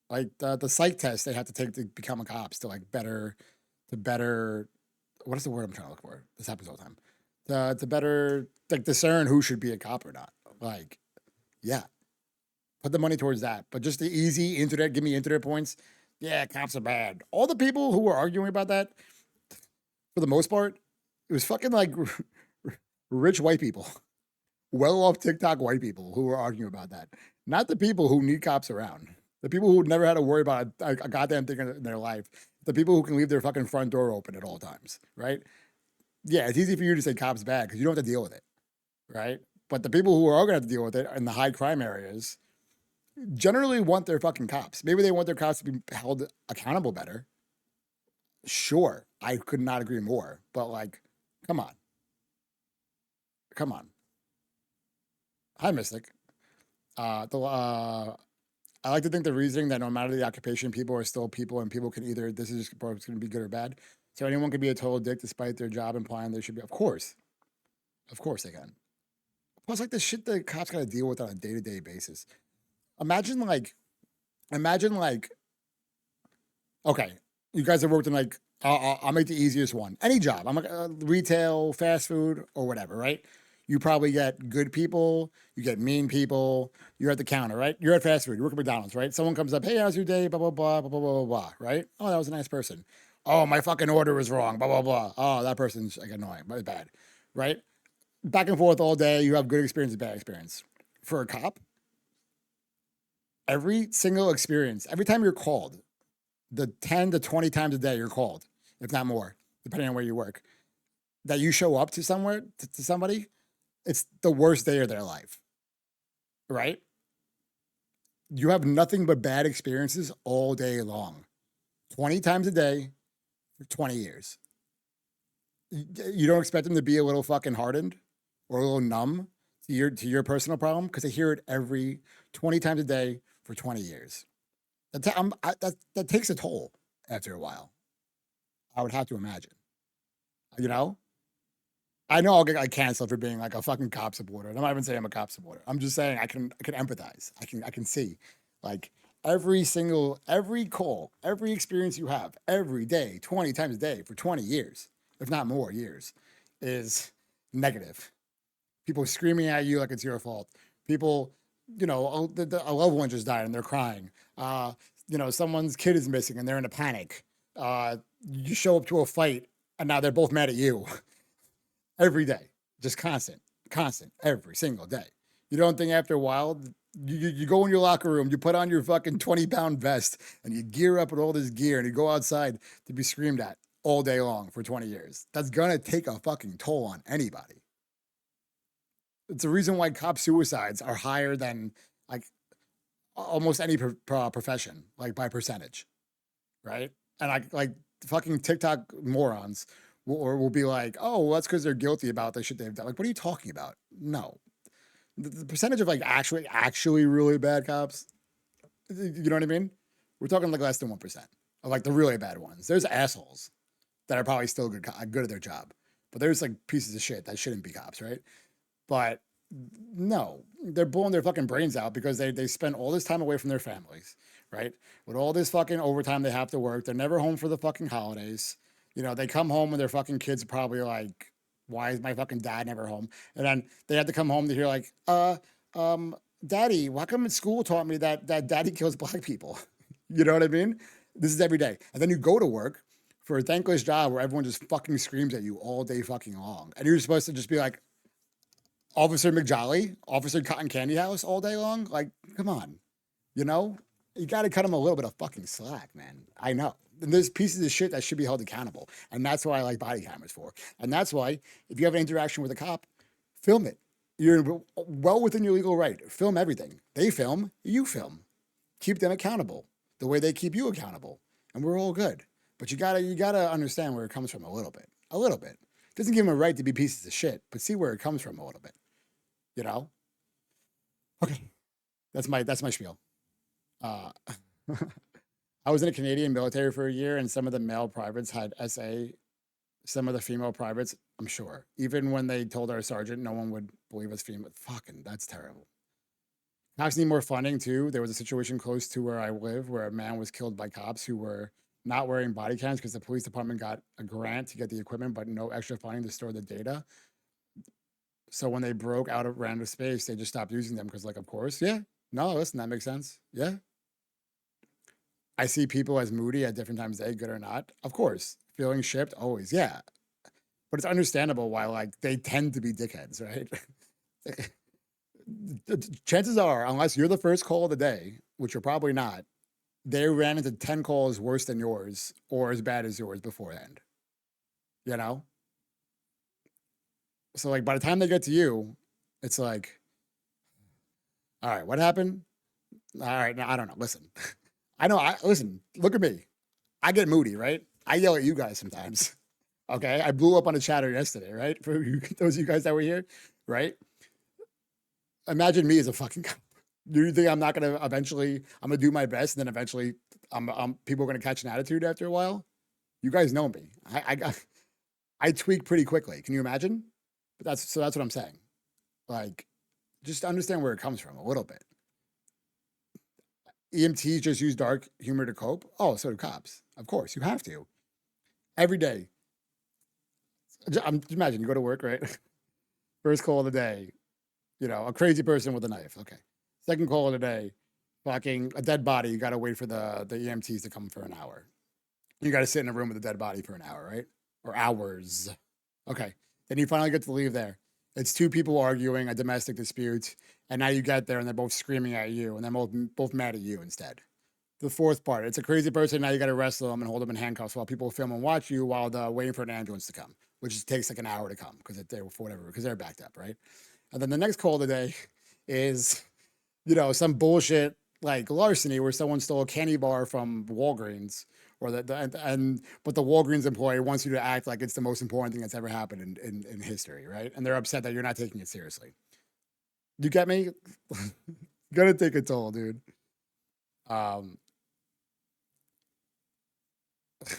Speaker 1: Like the psych test they have to take to become a cops to better. What is the word I'm trying to look for? This happens all the time. To better like discern who should be a cop or not. Like, yeah, put the money towards that. But just the easy internet, give me internet points. Yeah, cops are bad. All the people who were arguing about that, for the most part, it was fucking like rich white people, well off TikTok white people who were arguing about that. Not the people who need cops around. The people who never had to worry about a goddamn thing in their life. The people who can leave their fucking front door open at all times, right? Yeah, it's easy for you to say cops bad because you don't have to deal with it, right? But the people who are going to have to deal with it in the high crime areas generally want their fucking cops. Maybe they want their cops to be held accountable better. Sure, I could not agree more. But like, come on. Come on. Hi, Mystic. I like to think the reasoning that no matter the occupation, people are still people and people can either, this is going to be good or bad. So anyone can be a total dick despite their job implying they should be. Of course they can. Plus, like the shit the cops got to deal with on a day-to-day basis. Imagine like, okay, you guys have worked in like, I'll make the easiest one. Any job. I'm like retail, fast food, or whatever, right? You probably get good people, you get mean people. You're at the counter, right? You're at fast food, you work at McDonald's, right? Someone comes up, hey, how's your day? Blah, blah, blah, blah, blah, blah, blah, right? Oh, that was a nice person. Oh, my fucking order was wrong, blah, blah, blah. Oh, that person's like annoying, but bad, right? Back and forth all day. You have good experience and bad experience. For a cop, every single experience, every time you're called, the 10 to 20 times a day you're called, if not more, depending on where you work, that you show up to somewhere, to somebody, it's the worst day of their life, right? You have nothing but bad experiences all day long, 20 times a day for 20 years. You don't expect them to be a little fucking hardened or a little numb to your personal problem because they hear it every 20 times a day for 20 years. That takes a toll after a while. I would have to imagine. You know? I know I'll get like canceled for being like a fucking cop supporter. I'm not even saying I'm a cop supporter. I'm just saying I can empathize. I can see like every call, every experience you have every day, 20 times a day for 20 years, if not more years, is negative. People screaming at you like it's your fault. People, a loved one just died and they're crying. Someone's kid is missing and they're in a panic. You show up to a fight and now they're both mad at you. Every day, just constant, every single day. You don't think after a while, you go in your locker room, you put on your fucking 20-pound vest and you gear up with all this gear and you go outside to be screamed at all day long for 20 years. That's gonna take a fucking toll on anybody. It's the reason why cop suicides are higher than like almost any profession, like by percentage, right? And like fucking TikTok morons will be like, oh, well, that's because they're guilty about the shit they've done. Like, what are you talking about? No. The percentage of like actually really bad cops, you know what I mean? We're talking like less than 1% of like the really bad ones. There's assholes that are probably still good at their job, but there's like pieces of shit that shouldn't be cops, right? But No, they're blowing their fucking brains out because they spend all this time away from their families, right? With all this fucking overtime they have to work. They're never home for the fucking holidays. You know, they come home and their fucking kids are probably like, why is my fucking dad never home? And then they have to come home to hear like, daddy, why come school taught me that daddy kills black people? You know what I mean? This is every day. And then you go to work for a thankless job where everyone just fucking screams at you all day fucking long. And you're supposed to just be like, Officer McJolly, Officer Cotton Candy House all day long? Like, come on. You know? You got to cut them a little bit of fucking slack, man. I know. And there's pieces of shit that should be held accountable. And that's why I like body cameras for. And that's why, if you have an interaction with a cop, film it. You're well within your legal right. Film everything. They film, you film. Keep them accountable the way they keep you accountable. And we're all good. But you gotta understand where it comes from a little bit. A little bit. Doesn't give them a right to be pieces of shit, but see where it comes from a little bit. You know? Okay. That's my spiel. Uh, I was in a Canadian military for a year, and some of the male privates had SA. Some of the female privates, I'm sure. Even when they told our sergeant, no one would believe us female. Fucking, that's terrible. Cops need more funding too. There was a situation close to where I live where a man was killed by cops who were not wearing body cams because the police department got a grant to get the equipment, but no extra funding to store the data. So when they broke out of random space, they just stopped using them because, like, of course, yeah. No, listen, that makes sense. Yeah. I see people as moody at different times of day, good or not. Of course. Feeling shipped, always, yeah. But it's understandable why, like, they tend to be dickheads, right? Chances are, unless you're the first call of the day, which you're probably not, they ran into 10 calls worse than yours or as bad as yours beforehand. You know? So, like, by the time they get to you, it's like, all right, what happened? All right, now I don't know. Listen, listen, look at me. I get moody, right? I yell at you guys sometimes. Okay. I blew up on a chatter yesterday, right? For those of you guys that were here, right? Imagine me as a fucking cop. Do you think I'm not gonna eventually? I'm gonna do my best, and then eventually, people are gonna catch an attitude after a while. You guys know me. I tweak pretty quickly. Can you imagine? But that's what I'm saying. Like, just understand where it comes from a little bit. EMTs just use dark humor to cope. Oh, so do cops. Of course, you have to. Every day. Imagine you go to work, right? First call of the day, you know, a crazy person with a knife. Okay. Second call of the day, fucking a dead body. You got to wait for the EMTs to come for an hour. You got to sit in a room with a dead body for an hour, right? Or hours. Okay. Then you finally get to leave there. It's two people arguing a domestic dispute, and now you get there and they're both screaming at you, and they're both mad at you instead. The fourth part, it's a crazy person. Now you got to wrestle them and hold them in handcuffs while people film and watch you while they're waiting for an ambulance to come, which takes like an hour to come because they're backed up, right? And then the next call of the day is, you know, some bullshit like larceny where someone stole a candy bar from Walgreens, or but the Walgreens employee wants you to act like it's the most important thing that's ever happened in history, right? And they're upset that you're not taking it seriously. You get me? Gonna take a toll, dude.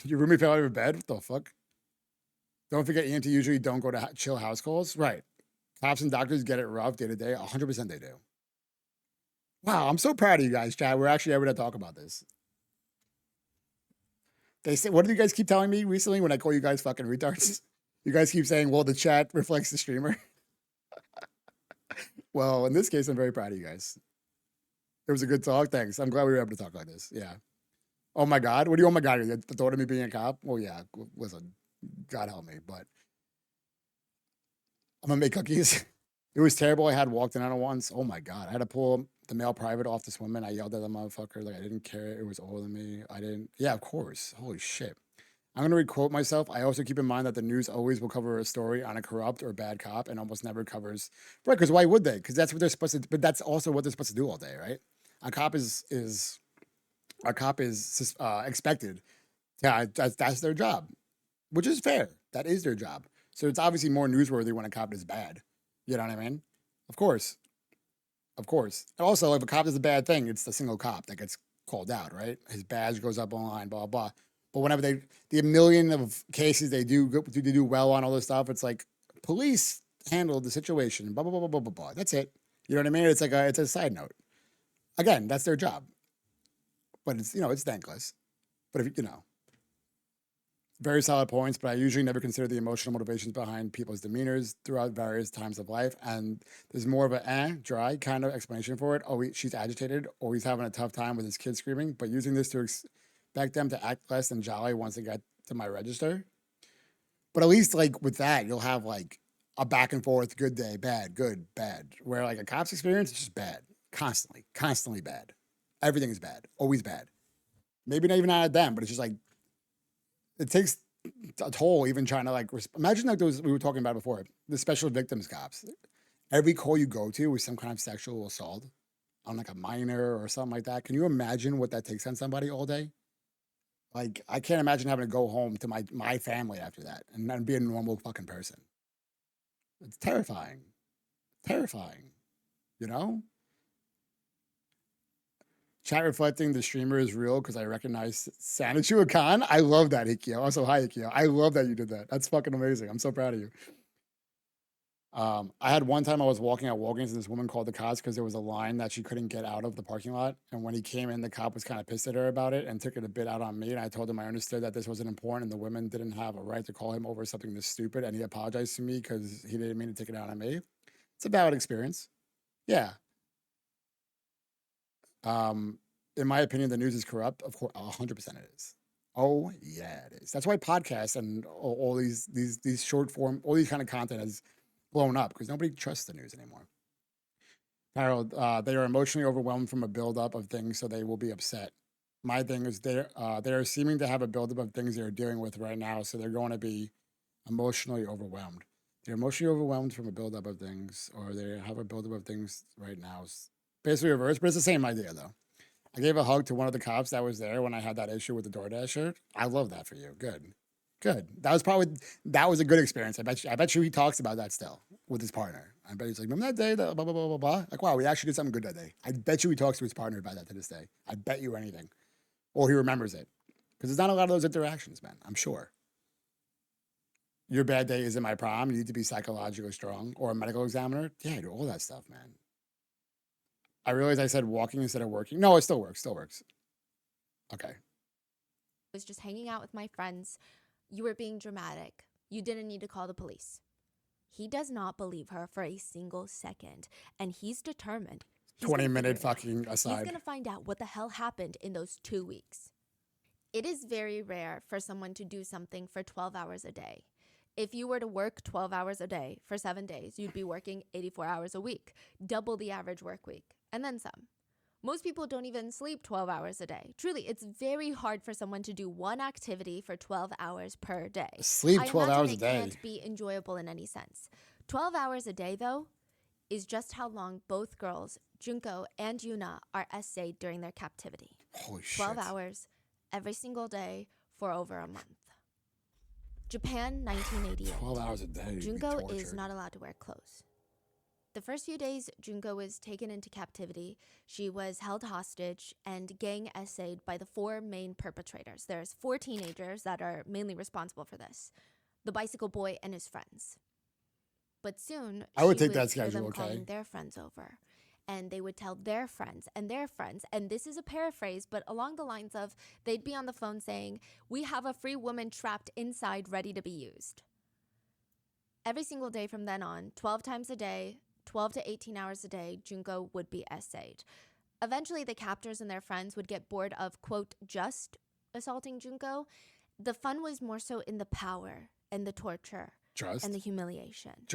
Speaker 1: Your roommate fell out of your bed? What the fuck? Don't forget, EMT usually don't go to chill house calls. Right. Cops and doctors get it rough day to day. 100% they do. Wow, I'm so proud of you guys, Chad. We're actually able to talk about this. They say, what do you guys keep telling me recently when I call you guys fucking retards? You guys keep saying, well, the chat reflects the streamer. Well, in this case, I'm very proud of you guys. It was a good talk. Thanks. I'm glad we were able to talk like this. Yeah. Oh my God. What do you, oh my God? The thought of me being a cop? Well, yeah. Listen, God help me, but I'm gonna make cookies. It was terrible. I had walked in on it once. Oh my God. I had to pull the male private off this woman. I yelled at the motherfucker. Like, I didn't care. It was older than me. I didn't. Yeah, of course. Holy shit. I'm going to requote myself. I also keep in mind that the news always will cover a story on a corrupt or bad cop and almost never covers. Right. Because why would they? Because that's what they're supposed to, but that's also what they're supposed to do all day. Right. A cop is expected. Yeah. That's their job, which is fair. That is their job. So it's obviously more newsworthy when a cop is bad. You know what I mean? Of course. Of course. And also, if a cop does a bad thing, it's the single cop that gets called out, right? His badge goes up online, blah, blah. But whenever the million of cases they do well on all this stuff, it's like police handled the situation. Blah blah blah blah blah blah blah. That's it. You know what I mean? It's like it's a side note. Again, that's their job, but it's it's thankless. But if very solid points. But I usually never consider the emotional motivations behind people's demeanors throughout various times of life, and there's more of a dry kind of explanation for it. Oh, she's agitated, or he's having a tough time with his kids screaming. But using this to expect them to act less than jolly once they get to my register. But at least like with that, you'll have like a back and forth, good day, bad, good, bad. Where like a cop's experience is just bad, constantly bad. Everything is bad, always bad. Maybe not even at them, but it's just like it takes a toll even trying to like imagine like those we were talking about before, the special victims cops. Every call you go to is some kind of sexual assault on like a minor or something like that. Can you imagine what that takes on somebody all day? Like I can't imagine having to go home to my family after that and then be a normal fucking person. It's terrifying. Terrifying. You know? Chat reflecting the streamer is real because I recognize Sanichu Khan. I love that, Hikio. Also, hi, Hikio. I love that you did that. That's fucking amazing. I'm so proud of you. I had one time I was walking at Walgreens and this woman called the cops because there was a line that she couldn't get out of the parking lot. And when he came in, the cop was kind of pissed at her about it and took it a bit out on me. And I told him I understood that this wasn't important and the women didn't have a right to call him over something this stupid. And he apologized to me because he didn't mean to take it out on me. It's a valid experience. Yeah. In my opinion, the news is corrupt. Of course, 100% it is. Oh yeah, it is. That's why podcasts and all these short form, all these kind of content has blown up because nobody trusts the news anymore. Harold, they are emotionally overwhelmed from a buildup of things, so they will be upset. My thing is they are seeming to have a buildup of things they're dealing with right now, so they're going to be emotionally overwhelmed. They're emotionally overwhelmed from a buildup of things, or they have a buildup of things right now. Basically reverse, but it's the same idea though. I gave a hug to one of the cops that was there when I had that issue with the DoorDash shirt. I love that for you. Good. Good. That was a good experience. I bet you he talks about that still with his partner. I bet he's like, remember that day, blah, blah, blah, blah, blah. Like, wow, we actually did something good that day. I bet you he talks to his partner about that to this day. I bet you anything. Or he remembers it. Because there's not a lot of those interactions, man. I'm sure. Your bad day isn't my problem. You need to be psychologically strong. Or a medical examiner. Yeah, do all that stuff, man. I realized I said walking instead of working. No, it still works. Still works. Okay.
Speaker 3: Was just hanging out with my friends. You were being dramatic. You didn't need to call the police. He does not believe her for a single second, and he's determined.
Speaker 1: 20-minute fucking aside.
Speaker 3: He's going to find out what the hell happened in those 2 weeks. It is very rare for someone to do something for 12 hours a day. If you were to work 12 hours a day for 7 days, you'd be working 84 hours a week, double the average work week, and then some. Most people don't even sleep 12 hours a day. Truly, it's very hard for someone to do one activity for 12 hours per day.
Speaker 1: Sleep 12 hours a day.
Speaker 3: It can't be enjoyable in any sense. 12 hours a day, though, is just how long both girls, Junko and Yuna, are essayed during their captivity.
Speaker 1: Holy shit.
Speaker 3: 12 hours every single day for over a month. Japan, 1988.
Speaker 1: 12 hours a day.
Speaker 3: Junko is not allowed to wear clothes. The first few days, Junko was taken into captivity. She was held hostage and gang essayed by the 4 main perpetrators. There's 4 teenagers that are mainly responsible for this. The bicycle boy and his friends. But soon,
Speaker 1: I would
Speaker 3: she
Speaker 1: take that
Speaker 3: hear
Speaker 1: schedule,
Speaker 3: them
Speaker 1: okay.
Speaker 3: calling their friends over. And they would tell their friends and their friends, and this is a paraphrase, but along the lines of, they'd be on the phone saying, "We have a free woman trapped inside ready to be used." Every single day from then on, 12 times a day, 12 to 18 hours a day, Junko would be essayed. Eventually, the captors and their friends would get bored of, quote, just assaulting Junko. The fun was more so in the power and the torture and the humiliation.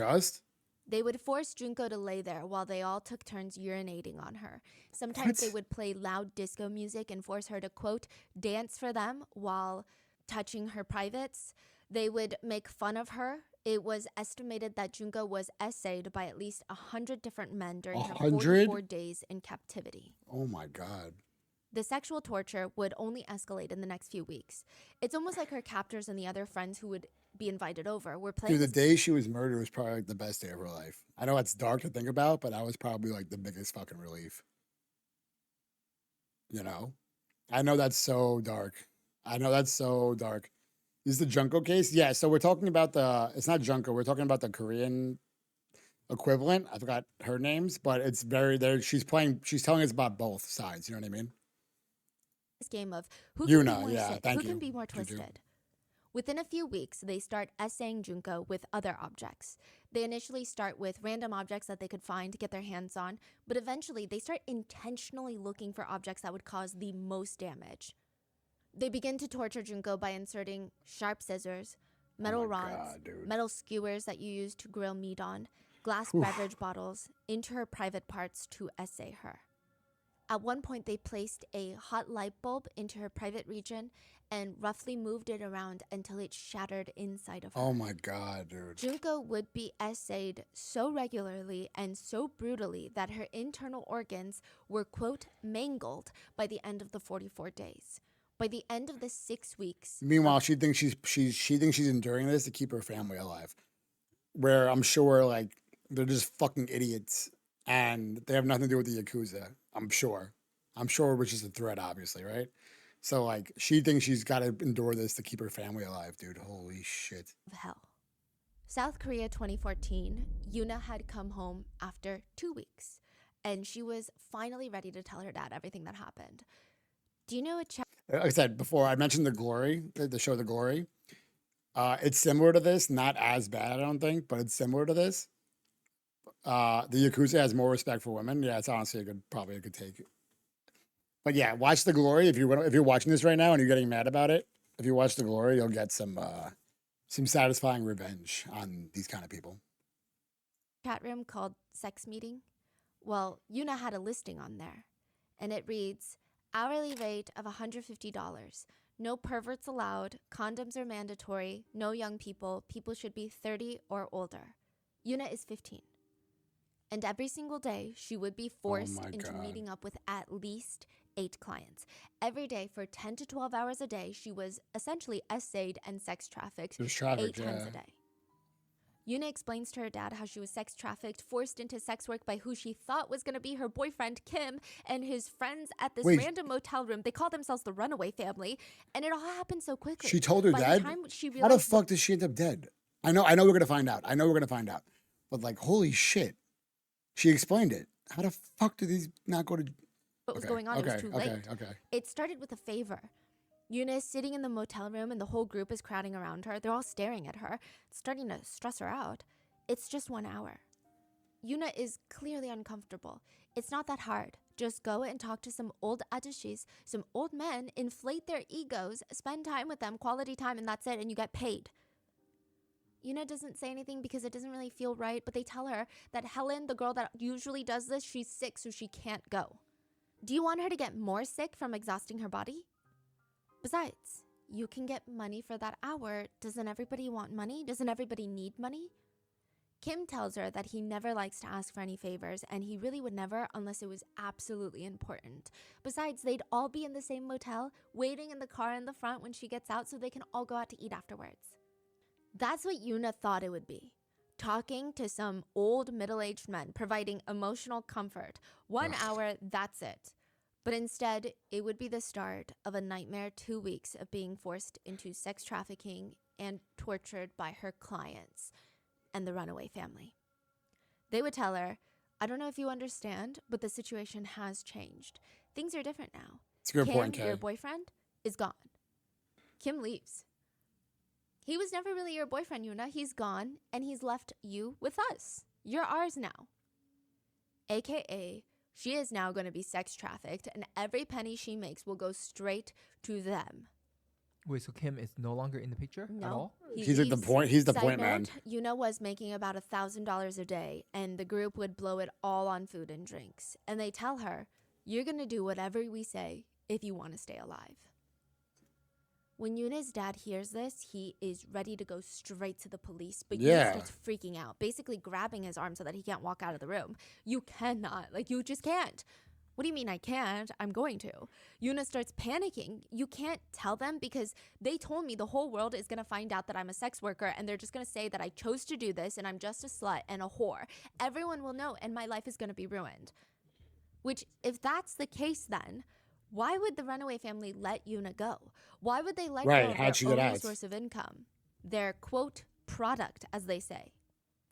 Speaker 3: They would force Junko to lay there while they all took turns urinating on her. Sometimes they would play loud disco music and force her to, quote, dance for them while touching her privates. They would make fun of her. It was estimated that Junko was essayed by at least 100 different men during her 44 days in captivity.
Speaker 1: Oh my God.
Speaker 3: The sexual torture would only escalate in the next few weeks. It's almost like her captors and the other friends who would be invited over were playing.
Speaker 1: Dude, the day she was murdered was probably like the best day of her life. I know it's dark to think about, but that was probably like the biggest fucking relief. You know? I know that's so dark. Is the Junko case? Yeah, so we're talking about it's not Junko, we're talking about the Korean equivalent. I forgot her names, but it's very there. She's telling us about both sides. You know what I mean?
Speaker 3: This game of who can be
Speaker 1: Yuna,
Speaker 3: more
Speaker 1: yeah,
Speaker 3: sick,
Speaker 1: thank
Speaker 3: who can
Speaker 1: you.
Speaker 3: be more
Speaker 1: Juju.
Speaker 3: twisted. Within a few weeks, they start essaying Junko with other objects. They initially start with random objects that they could find to get their hands on, but eventually they start intentionally looking for objects that would cause the most damage. They begin to torture Junko by inserting sharp scissors, metal
Speaker 1: Oh my
Speaker 3: rods,
Speaker 1: God, dude.
Speaker 3: metal skewers that you use to grill meat on, glass
Speaker 1: Oof.
Speaker 3: beverage bottles into her private parts to essay her. At one point, they placed a hot light bulb into her private region and roughly moved it around until it shattered inside of her.
Speaker 1: Oh my God, dude.
Speaker 3: Junko would be essayed so regularly and so brutally that her internal organs were, quote, mangled by the end of the 44 days. By the end of the 6 weeks.
Speaker 1: Meanwhile, she thinks she's enduring this to keep her family alive. Where I'm sure like they're just fucking idiots and they have nothing to do with the Yakuza. I'm sure, which is a threat, obviously, right? So like she thinks she's got to endure this to keep her family alive, dude. Holy shit.
Speaker 3: Of hell. South Korea 2014, Yuna had come home after 2 weeks, and she was finally ready to tell her dad everything that happened. Do you know
Speaker 1: Like I said before, I mentioned the show The Glory. It's similar to this, not as bad, I don't think, but it's similar to this. The Yakuza has more respect for women. Yeah, it's honestly probably a good take. But yeah, watch The Glory if you're watching this right now and you're getting mad about it. If you watch The Glory, you'll get some satisfying revenge on these kind of people.
Speaker 3: chat room called Sex Meeting? Well, Yuna had a listing on there, and it reads, hourly rate of $150. No perverts allowed. Condoms are mandatory. No young people. People should be 30 or older. Yuna is 15. And every single day, she would be forced into meeting up with at least 8 clients. Every day for 10 to 12 hours a day, she was essentially essayed and sex trafficked 8 times a day. Yuna explains to her dad how she was sex trafficked, forced into sex work by who she thought was going to be her boyfriend, Kim, and his friends at this random motel room. They call themselves the Runaway Family, and it all happened so quickly.
Speaker 1: She told her dad? How the fuck did she end up dead? I know we're going to find out. But like, holy shit. She explained it. How the fuck did these not go to...
Speaker 3: What was going on? It was too late.
Speaker 1: Okay.
Speaker 3: It started with a favor. Yuna is sitting in the motel room and the whole group is crowding around her. They're all staring at her. It's starting to stress her out. It's just 1 hour. Yuna is clearly uncomfortable. It's not that hard. Just go and talk to some old attachis, some old men, inflate their egos, spend time with them, quality time, and that's it, and you get paid. Yuna doesn't say anything because it doesn't really feel right, but they tell her that Helen, the girl that usually does this, she's sick, so she can't go. Do you want her to get more sick from exhausting her body? Besides, you can get money for that hour. Doesn't everybody want money? Doesn't everybody need money? Kim tells her that he never likes to ask for any favors, and he really would never unless it was absolutely important. Besides, they'd all be in the same motel, waiting in the car in the front when she gets out so they can all go out to eat afterwards. That's what Yuna thought it would be. Talking to some old middle-aged men, providing emotional comfort. 1 hour, that's it. But instead, it would be the start of a nightmare 2 weeks of being forced into sex trafficking and tortured by her clients and the Runaway Family. They would tell her, I don't know if you understand, but the situation has changed. Things are different now.
Speaker 1: It's a good point,
Speaker 3: Kim,
Speaker 1: Kay.
Speaker 3: your boyfriend, is gone. Kim leaves. He was never really your boyfriend, Yuna. He's gone, and he's left you with us. You're ours now. AKA, she is now going to be sex trafficked, and every penny she makes will go straight to them.
Speaker 2: Wait, so Kim is no longer in the picture at all?
Speaker 1: He's like the point. He's the
Speaker 3: Side
Speaker 1: point
Speaker 3: note,
Speaker 1: man.
Speaker 3: Yuna was making about $1,000 a day, and the group would blow it all on food and drinks. And they tell her, you're going to do whatever we say if you want to stay alive. When Yuna's dad hears this, he is ready to go straight to the police, but Yuna starts freaking out, basically grabbing his arm so that he can't walk out of the room. You cannot. Like, you just can't. What do you mean I can't? I'm going to. Yuna starts panicking. You can't tell them because they told me the whole world is going to find out that I'm a sex worker and they're just going to say that I chose to do this and I'm just a slut and a whore. Everyone will know and my life is going to be ruined. Which, if that's the case then, why would the Runaway Family let Yuna go? Why would they let go of their only source of income? Their, quote, product, as they say.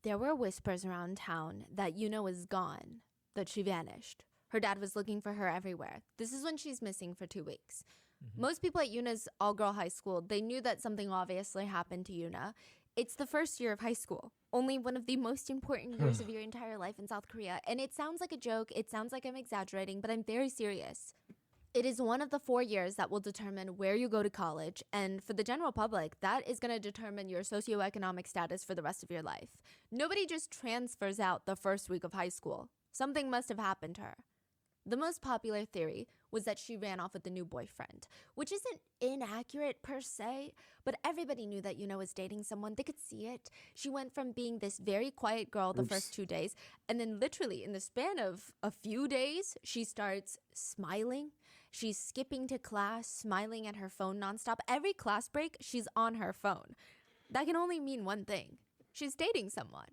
Speaker 3: There were whispers around town that Yuna was gone, that she vanished. Her dad was looking for her everywhere. This is when she's missing for 2 weeks. Most people at Yuna's all-girl high school, they knew that something obviously happened to Yuna. It's the first year of high school, only one of the most important years of your entire life in South Korea. And it sounds like a joke, it sounds like I'm exaggerating, but I'm very serious. It is one of the 4 years that will determine where you go to college, and for the general public, that is going to determine your socioeconomic status for the rest of your life. Nobody just transfers out the first week of high school. Something must have happened to her. The most popular theory was that she ran off with a new boyfriend, which isn't inaccurate per se, but everybody knew that Yuna was dating someone. They could see it. She went from being this very quiet girl the first 2 days, and then literally in the span of a few days, she starts smiling. She's skipping to class, smiling at her phone nonstop. Every class break, she's on her phone. That can only mean one thing. She's dating someone.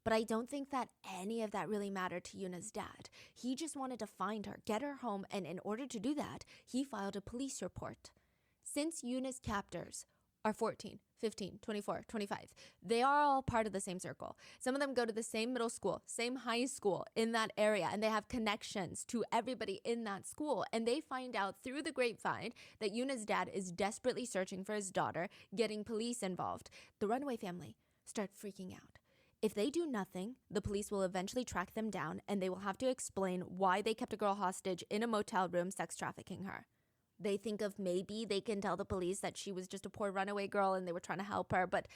Speaker 3: But I don't think that any of that really mattered to Yuna's dad. He just wanted to find her, get her home, and in order to do that, he filed a police report. Since Yuna's captors are 14, 15, 24, 25, they are all part of the same circle. Some of them go to the same middle school, same high school in that area, and they have connections to everybody in that school. And they find out through the grapevine that Yuna's dad is desperately searching for his daughter, getting police involved. The runaway family start freaking out. If they do nothing, the police will eventually track them down, and they will have to explain why they kept a girl hostage in a motel room sex trafficking her. They think of maybe they can tell the police that she was just a poor runaway girl and they were trying to help her, but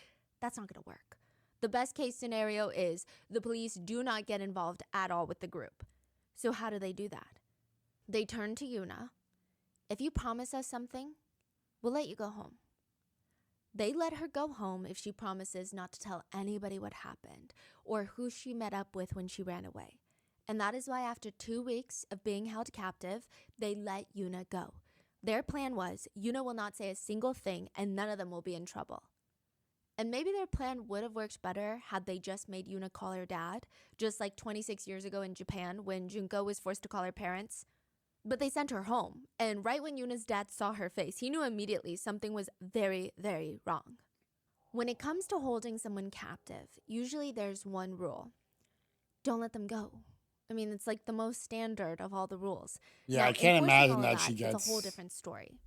Speaker 3: that's not going to work. The best case scenario is the police do not get involved at all with the group. So how do they do that? They turn to Yuna. If you promise us something, we'll let you go home. They let her go home if she promises not to tell anybody what happened or who she met up with when she ran away. And that is why after 2 weeks of being held captive, they let Yuna go. Their plan was Yuna will not say a single thing and none of them will be in trouble. And maybe their plan would have worked better had they just made Yuna call her dad, just like 26 years ago in Japan when Junko was forced to call her parents. But they sent her home, and right when Yuna's dad saw her face, he knew immediately something was very, very wrong. When it comes to holding someone captive, usually there's one rule. Don't let them go. I mean, it's like the most standard of all the rules.
Speaker 1: Yeah,
Speaker 3: Now,
Speaker 1: I can't
Speaker 3: enforcing
Speaker 1: imagine
Speaker 3: all of
Speaker 1: that she gets...
Speaker 3: It's a whole different story.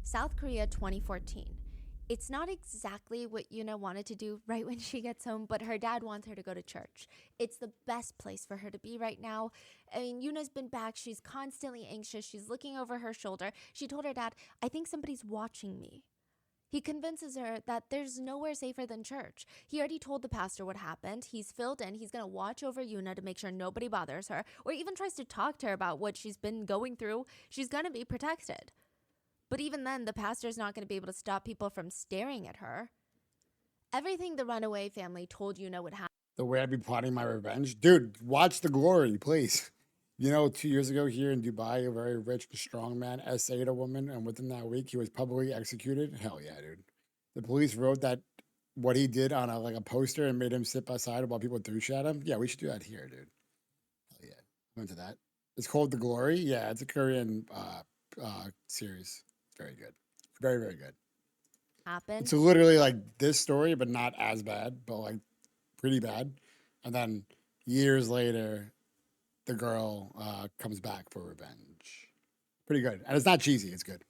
Speaker 3: South Korea 2014. It's not exactly what Yuna wanted to do right when she gets home, but her dad wants her to go to church. It's the best place for her to be right now. I mean, Yuna's been back. She's constantly anxious. She's looking over her shoulder. She told her dad, I think somebody's watching me. He convinces her that there's nowhere safer than church. He already told the pastor what happened. He's filled in. He's going to watch over Yuna to make sure nobody bothers her or even tries to talk to her about what she's been going through. She's going to be protected. But even then, the pastor's not going to be able to stop people from staring at her. Everything the runaway family told Yuna would happen.
Speaker 1: The way I'd be plotting my revenge? Dude, watch The Glory, please. You know, 2 years ago here in Dubai, a very rich and strong man essayed a woman, and within that week, he was publicly executed. Hell yeah, dude. The police wrote that what he did on a poster and made him sit beside while people threw shit at him. Yeah, we should do that here, dude. Hell yeah. I'm into that. It's called The Glory. Yeah, it's a Korean series. Very good. Very, very good. It's literally like this story, but not as bad, but like pretty bad. And then years later, the girl comes back for revenge. Pretty good. And it's not cheesy. It's good.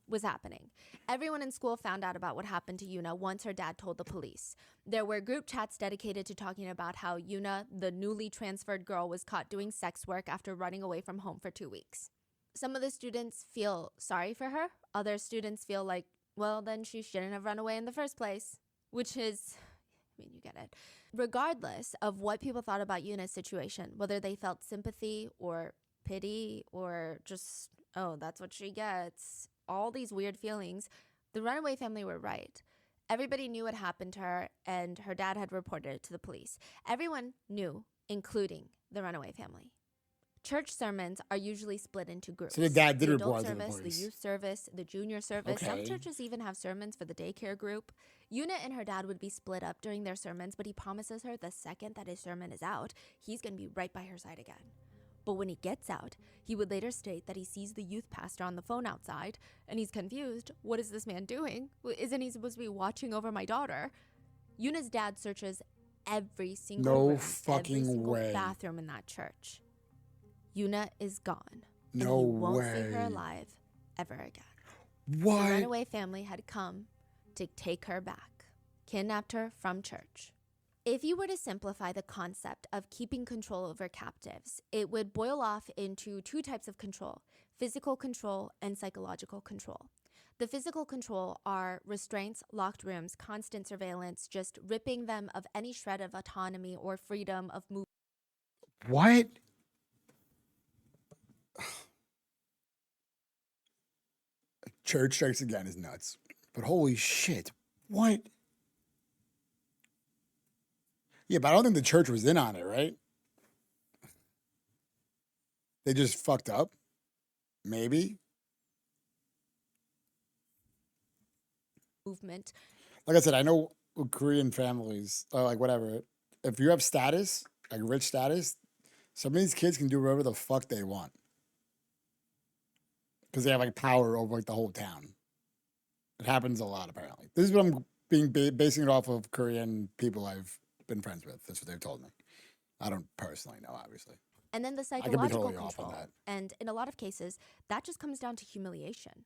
Speaker 3: Was happening. Everyone in school found out about what happened to Yuna once her dad told the police. There were group chats dedicated to talking about how Yuna, the newly transferred girl, was caught doing sex work after running away from home for 2 weeks. Some of the students feel sorry for her. Other students feel like, well, then she shouldn't have run away in the first place, which is, I mean, you get it. Regardless of what people thought about Yuna's situation, whether they felt sympathy or pity or just, oh, that's what she gets, all these weird feelings, the runaway family were right. Everybody knew what happened to her, and her dad had reported it to the police. Everyone knew, including the runaway family. Church sermons are usually split into groups.
Speaker 1: So the dad did report
Speaker 3: adult
Speaker 1: to the
Speaker 3: service,
Speaker 1: police.
Speaker 3: the youth service, the junior service.
Speaker 1: Okay.
Speaker 3: Some churches even have sermons for the daycare group. Yuna and her dad would be split up during their sermons, but he promises her the second that his sermon is out, he's going to be right by her side again. But when he gets out, he would later state that he sees the youth pastor on the phone outside, and he's confused. What is this man doing? Isn't he supposed to be watching over my daughter? Yuna's dad searches every single
Speaker 1: No
Speaker 3: room,
Speaker 1: fucking
Speaker 3: every single
Speaker 1: way.
Speaker 3: bathroom in that church. Yuna is gone.
Speaker 1: No
Speaker 3: and he won't
Speaker 1: way.
Speaker 3: see her alive ever again.
Speaker 1: What?
Speaker 3: The runaway family had come to take her back, kidnapped her from church. If you were to simplify the concept of keeping control over captives, it would boil off into two types of control: physical control and psychological control. The physical control are restraints, locked rooms, constant surveillance, just ripping them of any shred of autonomy or freedom of movement.
Speaker 1: What? Church Strikes Again is nuts. But holy shit. What? Yeah, but I don't think the church was in on it, right? They just fucked up? Maybe?
Speaker 3: Movement.
Speaker 1: Like I said, I know with Korean families, like whatever, if you have status, like rich status, some of these kids can do whatever the fuck they want. Because they have like power over like the whole town. It happens a lot, apparently. This is what I'm basing it off of Korean people I've been friends with. That's what they've told me. I don't personally know, obviously.
Speaker 3: And then the
Speaker 1: I could be
Speaker 3: psychological
Speaker 1: totally off on
Speaker 3: control.
Speaker 1: that.
Speaker 3: And in a lot of cases, that just comes down to humiliation.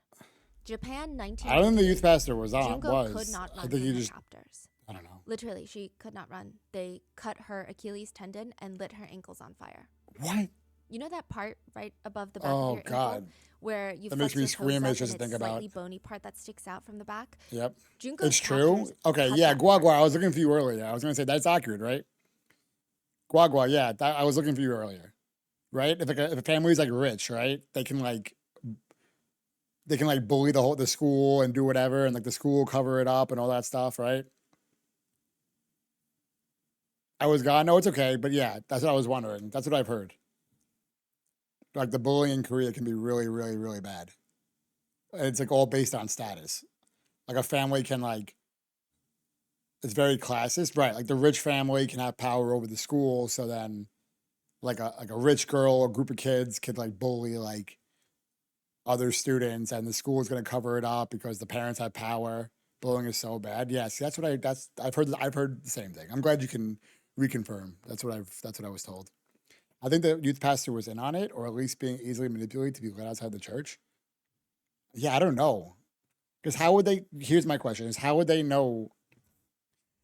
Speaker 3: Japan,
Speaker 1: I don't think the youth
Speaker 3: 1998.
Speaker 1: pastor was on.
Speaker 3: Junko could not
Speaker 1: I
Speaker 3: run
Speaker 1: think
Speaker 3: from
Speaker 1: he
Speaker 3: her
Speaker 1: just.
Speaker 3: captors.
Speaker 1: I don't know.
Speaker 3: Literally, she could not run. They cut her Achilles tendon and lit her ankles on fire.
Speaker 1: What?
Speaker 3: You know that part right above the back of
Speaker 1: Oh
Speaker 3: your
Speaker 1: God.
Speaker 3: ankle where you
Speaker 1: That
Speaker 3: flex
Speaker 1: makes me
Speaker 3: your toes
Speaker 1: squeamish
Speaker 3: up
Speaker 1: just
Speaker 3: and
Speaker 1: to think
Speaker 3: it's
Speaker 1: about.
Speaker 3: slightly bony part that sticks out from the back?
Speaker 1: Yep.
Speaker 3: Junko's
Speaker 1: It's true.
Speaker 3: captors
Speaker 1: Okay.
Speaker 3: cut
Speaker 1: Yeah.
Speaker 3: that part.
Speaker 1: Guagua. I was looking for you earlier. I was gonna say that's accurate, right? Guagua. Yeah. I was looking for you earlier, right? If a family's like rich, right? They can like bully the school and do whatever, and like the school will cover it up and all that stuff, right? I was gone. No, it's okay. But yeah, that's what I was wondering. That's what I've heard. Like the bullying in Korea can be really, really, really bad. It's like all based on status. Like a family can like, it's very classist, right? Like the rich family can have power over the school, so then like a rich girl or group of kids could like bully like other students, and the school is going to cover it up because the parents have power. Bullying is so bad. Yes, I've heard. I've heard the same thing. I'm glad you can reconfirm. That's what I was told. I think the youth pastor was in on it, or at least being easily manipulated to be let outside the church. Yeah, I don't know. Because how would they? Here's my question: Is how would they know?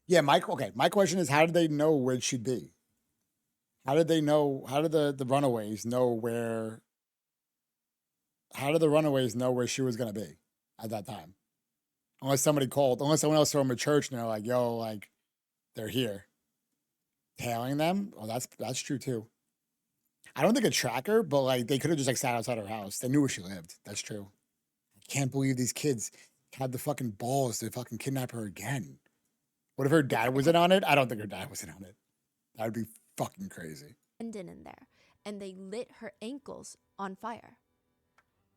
Speaker 1: Yeah, okay. My question is, how did they know where it should be? How did they know? How did the runaways know where? How did the runaways know where she was gonna be at that time? Unless somebody called, unless someone else from a church and they're like, "Yo, like, they're here." Tailing them? Oh, that's true too. I don't think a tracker, but like they could have just like sat outside her house. They knew where she lived. That's true. I can't believe these kids had the fucking balls to fucking kidnap her again. What if her dad was in on it? I don't think her dad was in on it. That would be fucking crazy.
Speaker 3: Tendon in there, and they lit her ankles on fire.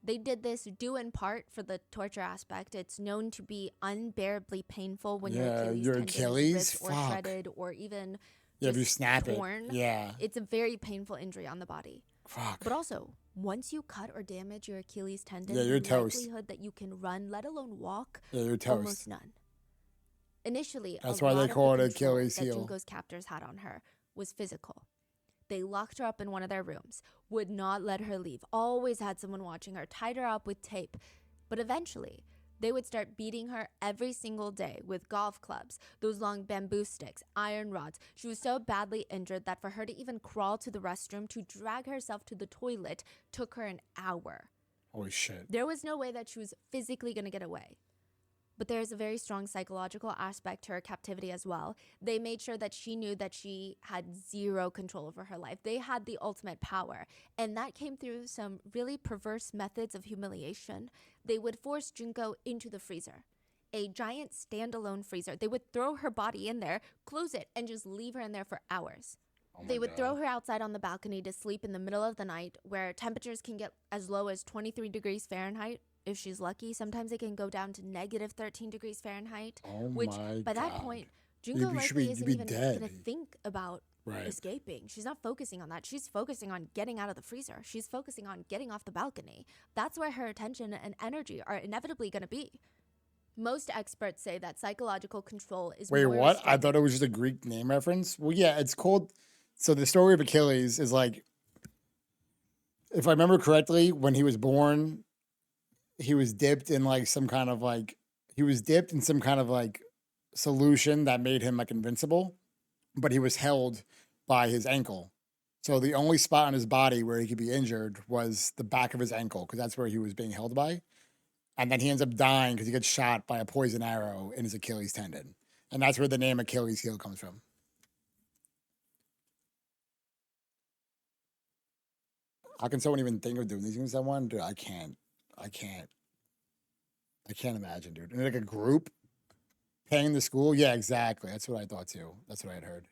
Speaker 3: They did this due in part for the torture aspect. It's known to be unbearably painful when
Speaker 1: Yeah,
Speaker 3: your
Speaker 1: your
Speaker 3: Achilles
Speaker 1: Achilles?
Speaker 3: tendon is ripped or
Speaker 1: Fuck.
Speaker 3: shredded or even
Speaker 1: Yeah, if you
Speaker 3: just
Speaker 1: snap
Speaker 3: torn.
Speaker 1: it. Yeah.
Speaker 3: It's a very painful injury on the body.
Speaker 1: Fuck.
Speaker 3: But also, once you cut or damage your Achilles tendon,
Speaker 1: Yeah, you're
Speaker 3: the
Speaker 1: toast.
Speaker 3: likelihood that you can run, let alone walk,
Speaker 1: Yeah, you're toast.
Speaker 3: almost none. Initially,
Speaker 1: That's
Speaker 3: a
Speaker 1: why they
Speaker 3: lot of
Speaker 1: call
Speaker 3: the
Speaker 1: it
Speaker 3: control
Speaker 1: Achilles
Speaker 3: that
Speaker 1: heel.
Speaker 3: Junko's captors had on her was physical. They locked her up in one of their rooms, would not let her leave, always had someone watching her, tied her up with tape. But eventually, they would start beating her every single day with golf clubs, those long bamboo sticks, iron rods. She was so badly injured that for her to even crawl to the restroom to drag herself to the toilet took her an hour.
Speaker 1: Holy shit.
Speaker 3: There was no way that she was physically going to get away. But there is a very strong psychological aspect to her captivity as well. They made sure that she knew that she had zero control over her life. They had the ultimate power. And that came through some really perverse methods of humiliation. They would force Junko into the freezer, a giant standalone freezer. They would throw her body in there, close it, and just leave her in there for hours.
Speaker 1: Oh my
Speaker 3: They would
Speaker 1: God.
Speaker 3: throw her outside on the balcony to sleep in the middle of the night, where temperatures can get as low as 23 degrees Fahrenheit. If she's lucky, sometimes it can go down to negative 13 degrees Fahrenheit,
Speaker 1: Oh
Speaker 3: which
Speaker 1: my
Speaker 3: by that
Speaker 1: God.
Speaker 3: point, Junko
Speaker 1: You should
Speaker 3: likely
Speaker 1: be-
Speaker 3: isn't
Speaker 1: you'd be
Speaker 3: even
Speaker 1: dead.
Speaker 3: going to think about
Speaker 1: Right.
Speaker 3: escaping. She's not focusing on that. She's focusing on getting out of the freezer. She's focusing on getting off the balcony. That's where her attention and energy are inevitably going to be. Most experts say that psychological control is
Speaker 1: Wait,
Speaker 3: more
Speaker 1: what? I
Speaker 3: restrictive.
Speaker 1: thought it was just a Greek name reference. Well, yeah, it's called. So the story of Achilles is like, if I remember correctly, when he was born, he was dipped in like some kind of like he was dipped in some kind of like solution that made him like invincible, but he was held by his ankle. So the only spot on his body where he could be injured was the back of his ankle because that's where he was being held by. And then he ends up dying because he gets shot by a poison arrow in his Achilles tendon. And that's where the name Achilles heel comes from. How can someone even think of doing these things to someone? Dude, I can't. I can't. I can't imagine, dude. And like a group paying the school? Yeah, exactly. That's what I thought too. That's what I had heard.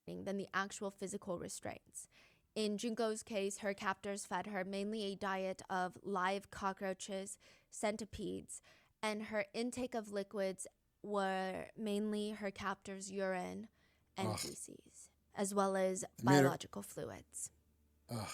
Speaker 3: Than the actual physical restraints. In Junko's case, her captors fed her mainly a diet of live cockroaches, centipedes, and her intake of liquids were mainly her captors' urine and
Speaker 1: Ugh.
Speaker 3: feces, as well as
Speaker 1: They made her-
Speaker 3: biological fluids.
Speaker 1: Ugh.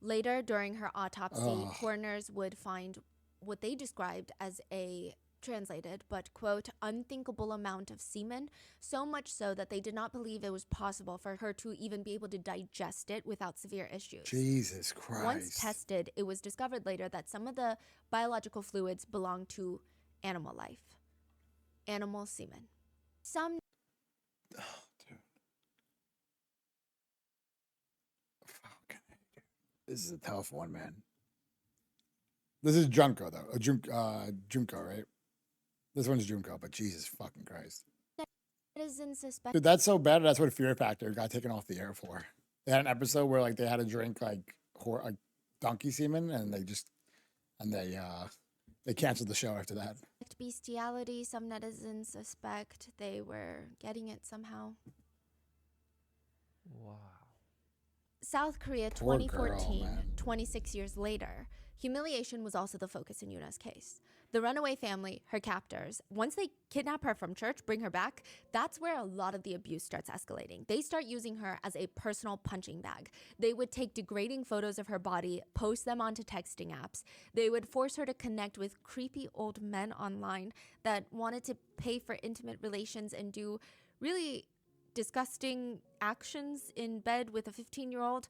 Speaker 3: Later, during her autopsy,
Speaker 1: Ugh.
Speaker 3: coroners would find what they described as a translated, but quote, unthinkable amount of semen, so much so that they did not believe it was possible for her to even be able to digest it without severe issues.
Speaker 1: Jesus Christ.
Speaker 3: Once tested, it was discovered later that some of the biological fluids belong to animal life, animal semen. Some
Speaker 1: Oh, dude. Fuck. This is a tough one, man. This is Junko, though. Junko, right? This one's Junko, but Jesus fucking Christ.
Speaker 3: citizens suspect
Speaker 1: Dude, that's so bad. That's what Fear Factor got taken off the air for. They had an episode where like they had to drink like donkey semen, and they canceled the show after that.
Speaker 3: bestiality. Some netizens suspect they were getting it somehow.
Speaker 2: Wow.
Speaker 3: South Korea,
Speaker 1: Poor girl,
Speaker 3: 2014,
Speaker 1: man.
Speaker 3: 26 years later. Humiliation was also the focus in Yuna's case. The runaway family, her captors, once they kidnap her from church, bring her back, that's where a lot of the abuse starts escalating. They start using her as a personal punching bag. They would take degrading photos of her body, post them onto texting apps. They would force her to connect with creepy old men online that wanted to pay for intimate relations and do really disgusting actions in bed with a 15-year-old.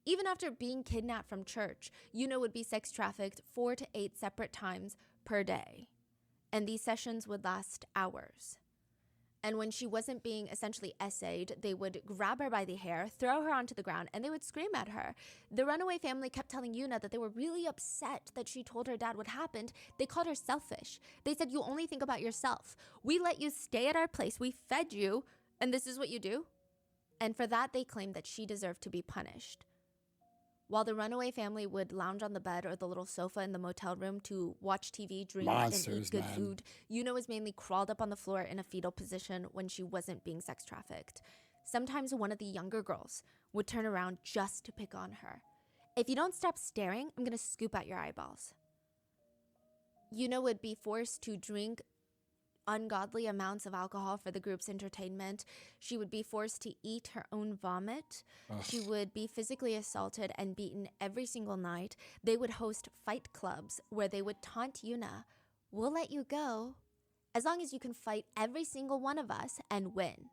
Speaker 3: Even after being kidnapped from church, Yuna would be sex trafficked 4 to 8 separate times per day. And these sessions would last hours. And when she wasn't being essentially essayed, they would grab her by the hair, throw her onto the ground, and they would scream at her. The runaway family kept telling Yuna that they were really upset that she told her dad what happened. They called her selfish. They said, you only think about yourself. We let you stay at our place. We fed you, and this is what you do? And for that, they claimed that she deserved to be punished. While the runaway family would lounge on the bed or the little sofa in the motel room to watch TV, drink, and
Speaker 1: Monsters,
Speaker 3: eat good
Speaker 1: man.
Speaker 3: food, Yuna was mainly crawled up on the floor in a fetal position when she wasn't being sex trafficked. Sometimes one of the younger girls would turn around just to pick on her. If you don't stop staring, I'm gonna scoop out your eyeballs. Yuna would be forced to drink ungodly amounts of alcohol for the group's entertainment. She would be forced to eat her own vomit.
Speaker 1: Ugh.
Speaker 3: She would be physically assaulted and beaten every single night. They would host fight clubs where they would taunt Yuna, we'll let you go as long as you can fight every single one of us and win.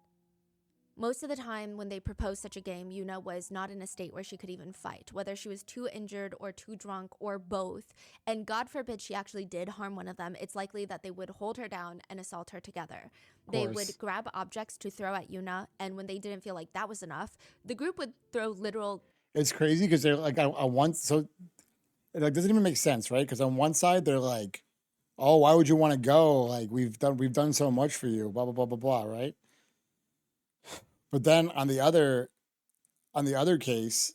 Speaker 3: Most of the time when they proposed such a game, Yuna was not in a state where she could even fight, whether she was too injured or too drunk or both. And God forbid she actually did harm one of them, it's likely that they would hold her down and assault her together. They would grab objects to throw at Yuna, and when they didn't feel like that was enough, the group would throw literal...
Speaker 1: It's crazy because they're like on one, so it like doesn't even make sense, right? Because on one side they're like, oh, why would you want to go? Like we've done so much for you, blah blah blah blah blah, right? But then on the other case,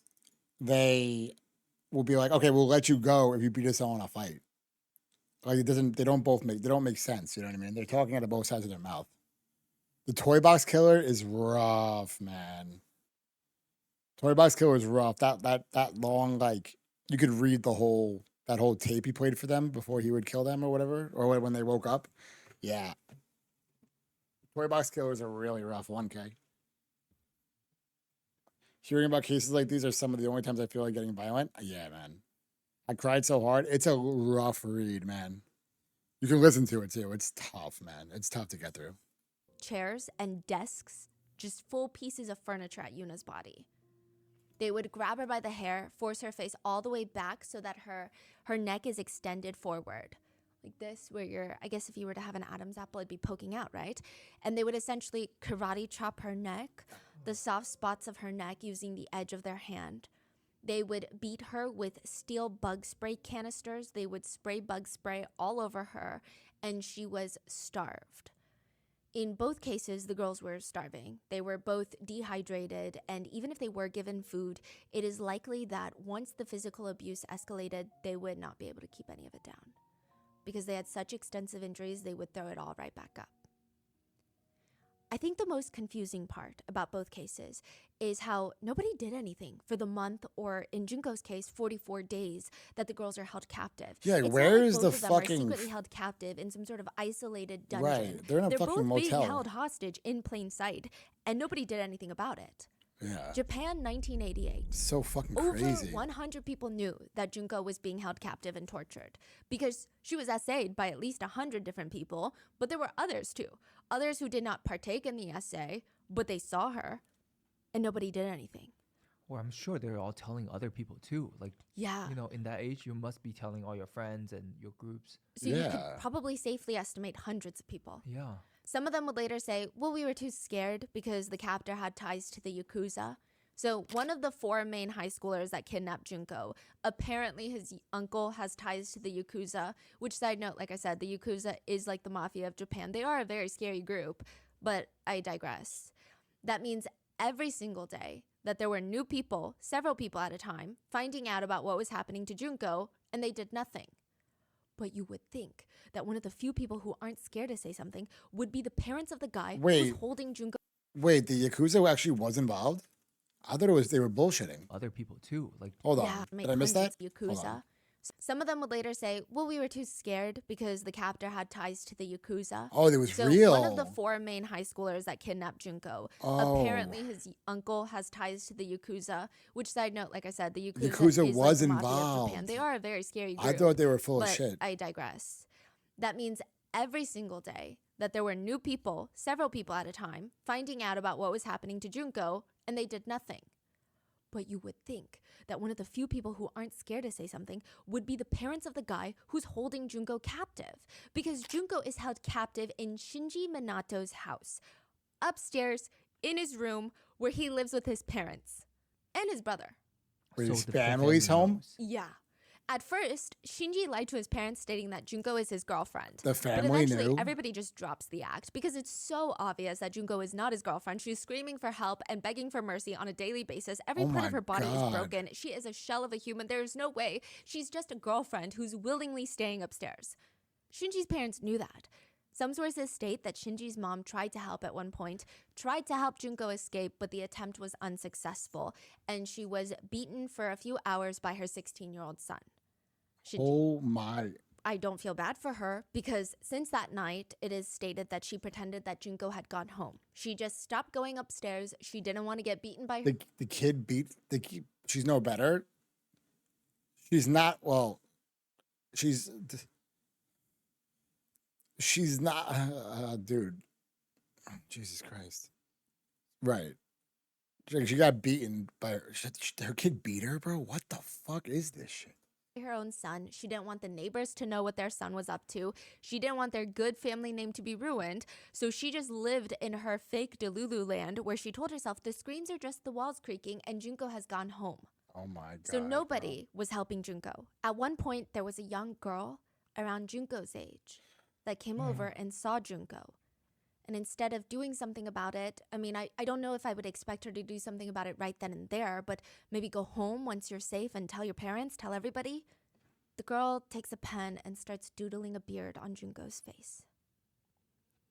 Speaker 1: they will be like, okay, we'll let you go if you beat us all in a fight. Like they don't make sense. You know what I mean? They're talking out of both sides of their mouth. The Toy Box Killer is rough, man. Toy Box Killer is rough. That long, like you could read that whole tape he played for them before he would kill them or whatever, or when they woke up. Yeah. Toy Box Killer is a really rough one, K. Hearing about cases like these are some of the only times I feel like getting violent. Yeah, man. I cried so hard. It's a rough read, man. You can listen to it too. It's tough, man. It's tough to get through.
Speaker 3: Chairs and desks, just full pieces of furniture at Yuna's body. They would grab her by the hair, force her face all the way back so that her neck is extended forward. Like this, where I guess if you were to have an Adam's apple, it'd be poking out, right? And they would essentially karate chop her neck, the soft spots of her neck using the edge of their hand. They would beat her with steel bug spray canisters. They would spray bug spray all over her, and she was starved. In both cases, the girls were starving. They were both dehydrated, and even if they were given food, it is likely that once the physical abuse escalated, they would not be able to keep any of it down. Because they had such extensive injuries, they would throw it all right back up. I think the most confusing part about both cases is how nobody did anything for the month, or in Junko's case, 44 days that the girls are held captive.
Speaker 1: Yeah,
Speaker 3: It's
Speaker 1: where
Speaker 3: not like
Speaker 1: is
Speaker 3: both
Speaker 1: the
Speaker 3: of them are
Speaker 1: fucking
Speaker 3: secretly held captive in some sort of isolated dungeon.
Speaker 1: Right, they're in a
Speaker 3: They're
Speaker 1: fucking
Speaker 3: both
Speaker 1: motel.
Speaker 3: being held hostage in plain sight, and nobody did anything about it.
Speaker 1: Yeah.
Speaker 3: Japan, 1988.
Speaker 1: So fucking
Speaker 3: Over
Speaker 1: crazy.
Speaker 3: 100 people knew that Junko was being held captive and tortured because she was essayed by at least 100 different people, but there were others too. Others who did not partake in the essay, but they saw her, and nobody did anything.
Speaker 2: Or I'm sure they're all telling other people too. Like,
Speaker 3: Yeah.
Speaker 2: you know, in that age, you must be telling all your friends and your groups.
Speaker 3: So you
Speaker 1: Yeah.
Speaker 3: could probably safely estimate hundreds of people.
Speaker 2: Yeah.
Speaker 3: Some of them would later say, well, we were too scared because the captor had ties to the Yakuza. So one of the 4 main high schoolers that kidnapped Junko, apparently his uncle has ties to the Yakuza, which, side note, like I said, the Yakuza is like the mafia of Japan. They are a very scary group, but I digress. That means every single day that there were new people, several people at a time, finding out about what was happening to Junko, and they did nothing. But you would think that one of the few people who aren't scared to say something would be the parents of the guy
Speaker 1: Wait.
Speaker 3: who's holding Junko.
Speaker 1: Wait, the Yakuza actually was involved? I thought they were bullshitting.
Speaker 2: Other people too. Like,
Speaker 1: Hold
Speaker 3: Yeah,
Speaker 1: on.
Speaker 3: made
Speaker 1: Did I miss that?
Speaker 3: hundreds of
Speaker 1: Hold on.
Speaker 3: Yakuza. Some of them would later say, well, we were too scared because the captor had ties to the Yakuza.
Speaker 1: Oh, it was
Speaker 3: So
Speaker 1: real.
Speaker 3: one of the 4 main high schoolers that kidnapped Junko,
Speaker 1: Oh.
Speaker 3: apparently his uncle has ties to the Yakuza, which, side note, like I said, the Yakuza,
Speaker 1: Yakuza
Speaker 3: is
Speaker 1: was
Speaker 3: like the mafia of
Speaker 1: involved.
Speaker 3: Japan. They are a very scary group.
Speaker 1: I thought they were full
Speaker 3: but
Speaker 1: of shit.
Speaker 3: I digress. That means every single day that there were new people, several people at a time, finding out about what was happening to Junko, and they did nothing. But you would think that one of the few people who aren't scared to say something would be the parents of the guy who's holding Junko captive. Because Junko is held captive in Shinji Minato's house, upstairs in his room where he lives with his parents and his brother.
Speaker 1: Wait,
Speaker 2: so
Speaker 1: his
Speaker 2: the
Speaker 1: family's
Speaker 2: family
Speaker 1: home?
Speaker 2: knows.
Speaker 3: Yeah. At first, Shinji lied to his parents, stating that Junko is his girlfriend.
Speaker 1: The
Speaker 3: But
Speaker 1: family
Speaker 3: eventually,
Speaker 1: knew?
Speaker 3: everybody just drops the act because it's so obvious that Junko is not his girlfriend. She's screaming for help and begging for mercy on a daily basis. Every
Speaker 1: Oh
Speaker 3: part
Speaker 1: my
Speaker 3: of her body
Speaker 1: God.
Speaker 3: is broken. She is a shell of a human. There's no way she's just a girlfriend who's willingly staying upstairs. Shinji's parents knew that. Some sources state that Shinji's mom tried to help at one point, tried to help Junko escape, but the attempt was unsuccessful, and she was beaten for a few hours by her 16-year-old son. Shinji.
Speaker 1: Oh my.
Speaker 3: I don't feel bad for her because since that night, it is stated that she pretended that Junko had gone home. She just stopped going upstairs. She didn't want to get beaten by her.
Speaker 1: The kid beat the kid. She's no better. She's not. Well, she's not. Dude. Jesus Christ. Right. She got beaten by her kid beat her, bro. What the fuck is this shit?
Speaker 3: Her own son. She didn't want the neighbors to know what their son was up to. She didn't want their good family name to be ruined. So she just lived in her fake Delulu land where she told herself the screams are just the walls creaking and Junko has gone home.
Speaker 1: Oh my god.
Speaker 3: So nobody was helping Junko. At one point, there was a young girl around Junko's age that came over and saw Junko. And instead of doing something about it, I mean, I don't know if I would expect her to do something about it right then and there, but maybe go home once you're safe and tell your parents, tell everybody. The girl takes a pen and starts doodling a beard on Junko's face.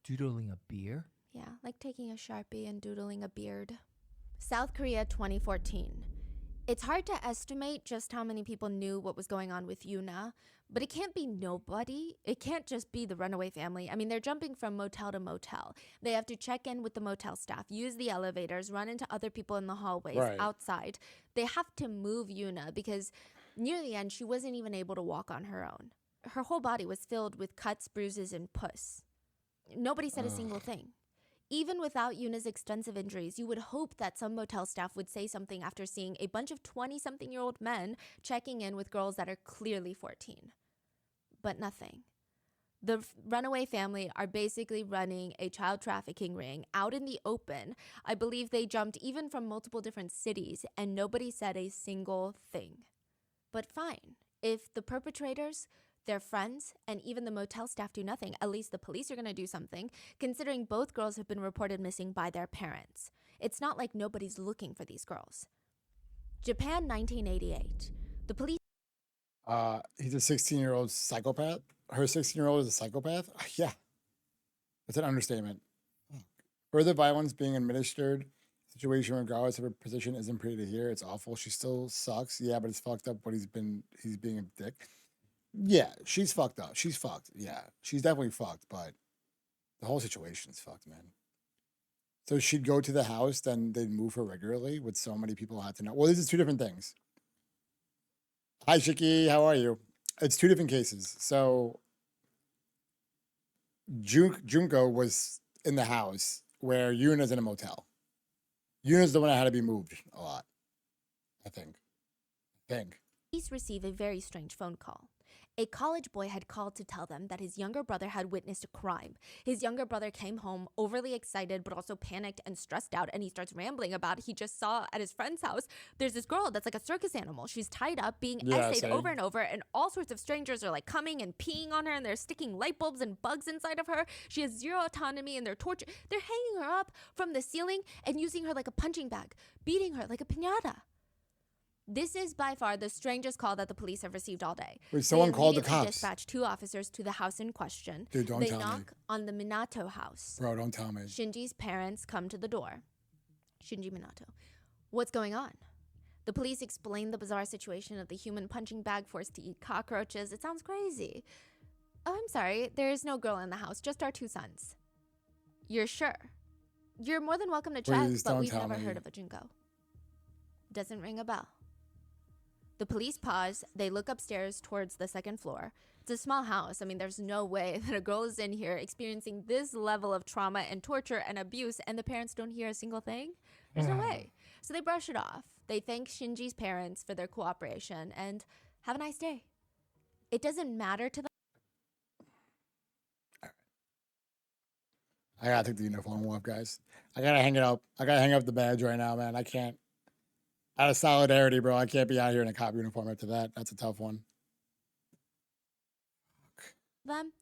Speaker 2: Doodling a beer?
Speaker 3: Yeah, like taking a Sharpie and doodling a beard. South Korea 2014. It's hard to estimate just how many people knew what was going on with Yuna, but it can't be nobody. It can't just be the runaway family. I mean, they're jumping from motel to motel. They have to check in with the motel staff, use the elevators, run into other people in the hallways,
Speaker 1: Right.
Speaker 3: outside. They have to move Yuna because near the end, she wasn't even able to walk on her own. Her whole body was filled with cuts, bruises, and pus. Nobody said a single thing. Even without Yuna's extensive injuries, you would hope that some motel staff would say something after seeing a bunch of 20-something-year-old men checking in with girls that are clearly 14. But nothing. The runaway family are basically running a child trafficking ring out in the open. I believe they jumped even from multiple different cities, and nobody said a single thing. But fine, if the perpetrators, their friends, and even the motel staff do nothing, at least the police are going to do something, considering both girls have been reported missing by their parents. It's not like nobody's looking for these girls. Japan, 1988. The police...
Speaker 1: He's a 16-year-old psychopath. Her 16-year-old is a psychopath? Yeah. That's an understatement. Further violence being administered, situation regardless of her position isn't pretty to hear. It's awful. She still sucks. Yeah, but it's fucked up what he's being a dick. Yeah, she's fucked up. She's fucked. Yeah, she's definitely fucked, but the whole situation's fucked, man. So she'd go to the house, then they'd move her regularly with so many people had to know. Well, these are two different things. Hi, Shiki. How are you? It's two different cases. So Junko was in the house where Yuna's in a motel. Yuna's the one that had to be moved a lot, I think.
Speaker 3: Police receive a very strange phone call. A college boy had called to tell them that his younger brother had witnessed a crime. His younger brother came home overly excited, but also panicked and stressed out, and he starts rambling about he just saw at his friend's house, there's this girl that's like a circus animal. She's tied up, being essayed over and over, and all sorts of strangers are like coming and peeing on her, and they're sticking light bulbs and bugs inside of her. She has zero autonomy, and they're hanging her up from the ceiling and using her like a punching bag, beating her like a piñata. This is by far the strangest call that the police have received all day.
Speaker 1: Wait, someone called the cops.
Speaker 3: They dispatched 2 officers to the house in question.
Speaker 1: Dude, don't tell me.
Speaker 3: They knock on the Minato house.
Speaker 1: Bro, don't tell me.
Speaker 3: Shinji's parents come to the door. Shinji Minato. What's going on? The police explain the bizarre situation of the human punching bag forced to eat cockroaches. It sounds crazy. Oh, I'm sorry. There is no girl in the house, just our 2 sons. You're sure? You're more than welcome to check,
Speaker 1: Please,
Speaker 3: but we've
Speaker 1: tell
Speaker 3: never
Speaker 1: me.
Speaker 3: heard of a Junko. Doesn't ring a bell. The police pause. They look upstairs towards the 2nd floor. It's a small house. I mean, there's no way that a girl is in here experiencing this level of trauma and torture and abuse, and the parents don't hear a single thing. There's no way. So they brush it off. They thank Shinji's parents for their cooperation and have a nice day. It doesn't matter to them.
Speaker 1: I gotta take the uniform off, guys. I gotta hang it up. I gotta hang up the badge right now, man. I can't. Out of solidarity, bro, I can't be out here in a cop uniform after that. That's a tough one.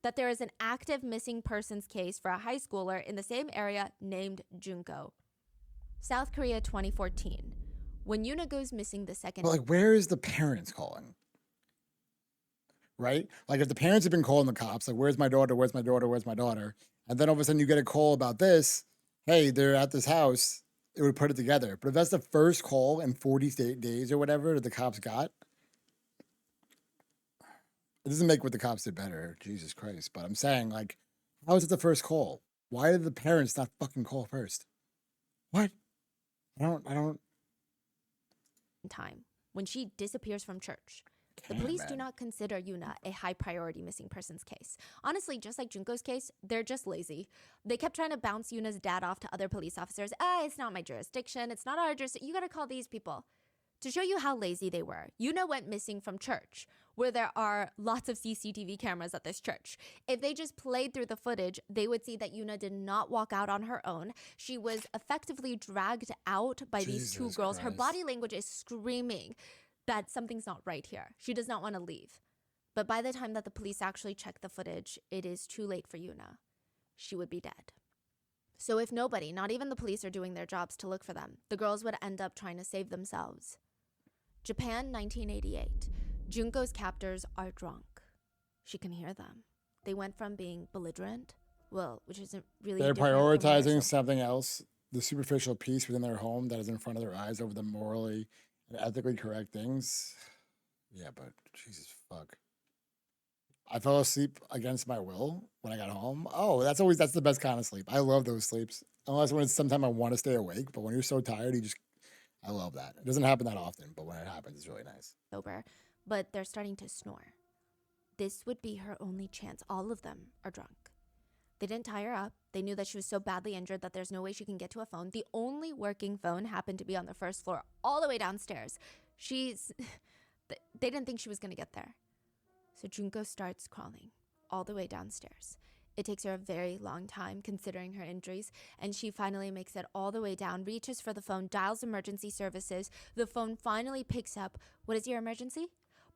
Speaker 3: That there is an active missing persons case for a high schooler in the same area named Junko. South Korea, 2014. When Yuna goes missing the second...
Speaker 1: But, like, where is the parents calling? Right? Like, if the parents have been calling the cops, like, where's my daughter? Where's my daughter? Where's my daughter? And then all of a sudden you get a call about this. Hey, they're at this house. It would put it together. But if that's the first call in 40 days or whatever that the cops got, it doesn't make what the cops did better. Jesus Christ. But I'm saying, like, how is it the first call? Why did the parents not fucking call first? What? I don't.
Speaker 3: Time when she disappears from church. The police do not consider Yuna a high priority missing persons case. Honestly, just like Junko's case, they're just lazy. They kept trying to bounce Yuna's dad off to other police officers. It's not my jurisdiction. It's not our jurisdiction. You gotta call these people. To show you how lazy they were, Yuna went missing from church, where there are lots of CCTV cameras at this church. If they just played through the footage, they would see that Yuna did not walk out on her own. She was effectively dragged out by these 2 girls. Her body language is screaming that something's not right here. She does not want to leave. But by the time that the police actually check the footage, it is too late for Yuna. She would be dead. So if nobody, not even the police, are doing their jobs to look for them, the girls would end up trying to save themselves. Japan, 1988. Junko's captors are drunk. She can hear them. They went from being belligerent, well, which isn't really...
Speaker 1: They're prioritizing something else, the superficial peace within their home that is in front of their eyes over the morally and ethically correct things. Yeah, but Jesus fuck. I fell asleep against my will when I got home. Oh, that's the best kind of sleep. I love those sleeps. Unless when it's sometime I want to stay awake, but when you're so tired, I love that. It doesn't happen that often, but when it happens, it's really nice.
Speaker 3: Sober, but they're starting to snore. This would be her only chance. All of them are drunk. They didn't tie her up. They knew that she was so badly injured that there's no way she can get to a phone. The only working phone happened to be on the first floor, all the way downstairs. They didn't think she was going to get there. So Junko starts crawling all the way downstairs. It takes her a very long time considering her injuries, and she finally makes it all the way down, reaches for the phone, dials emergency services. The phone finally picks up. What is your emergency?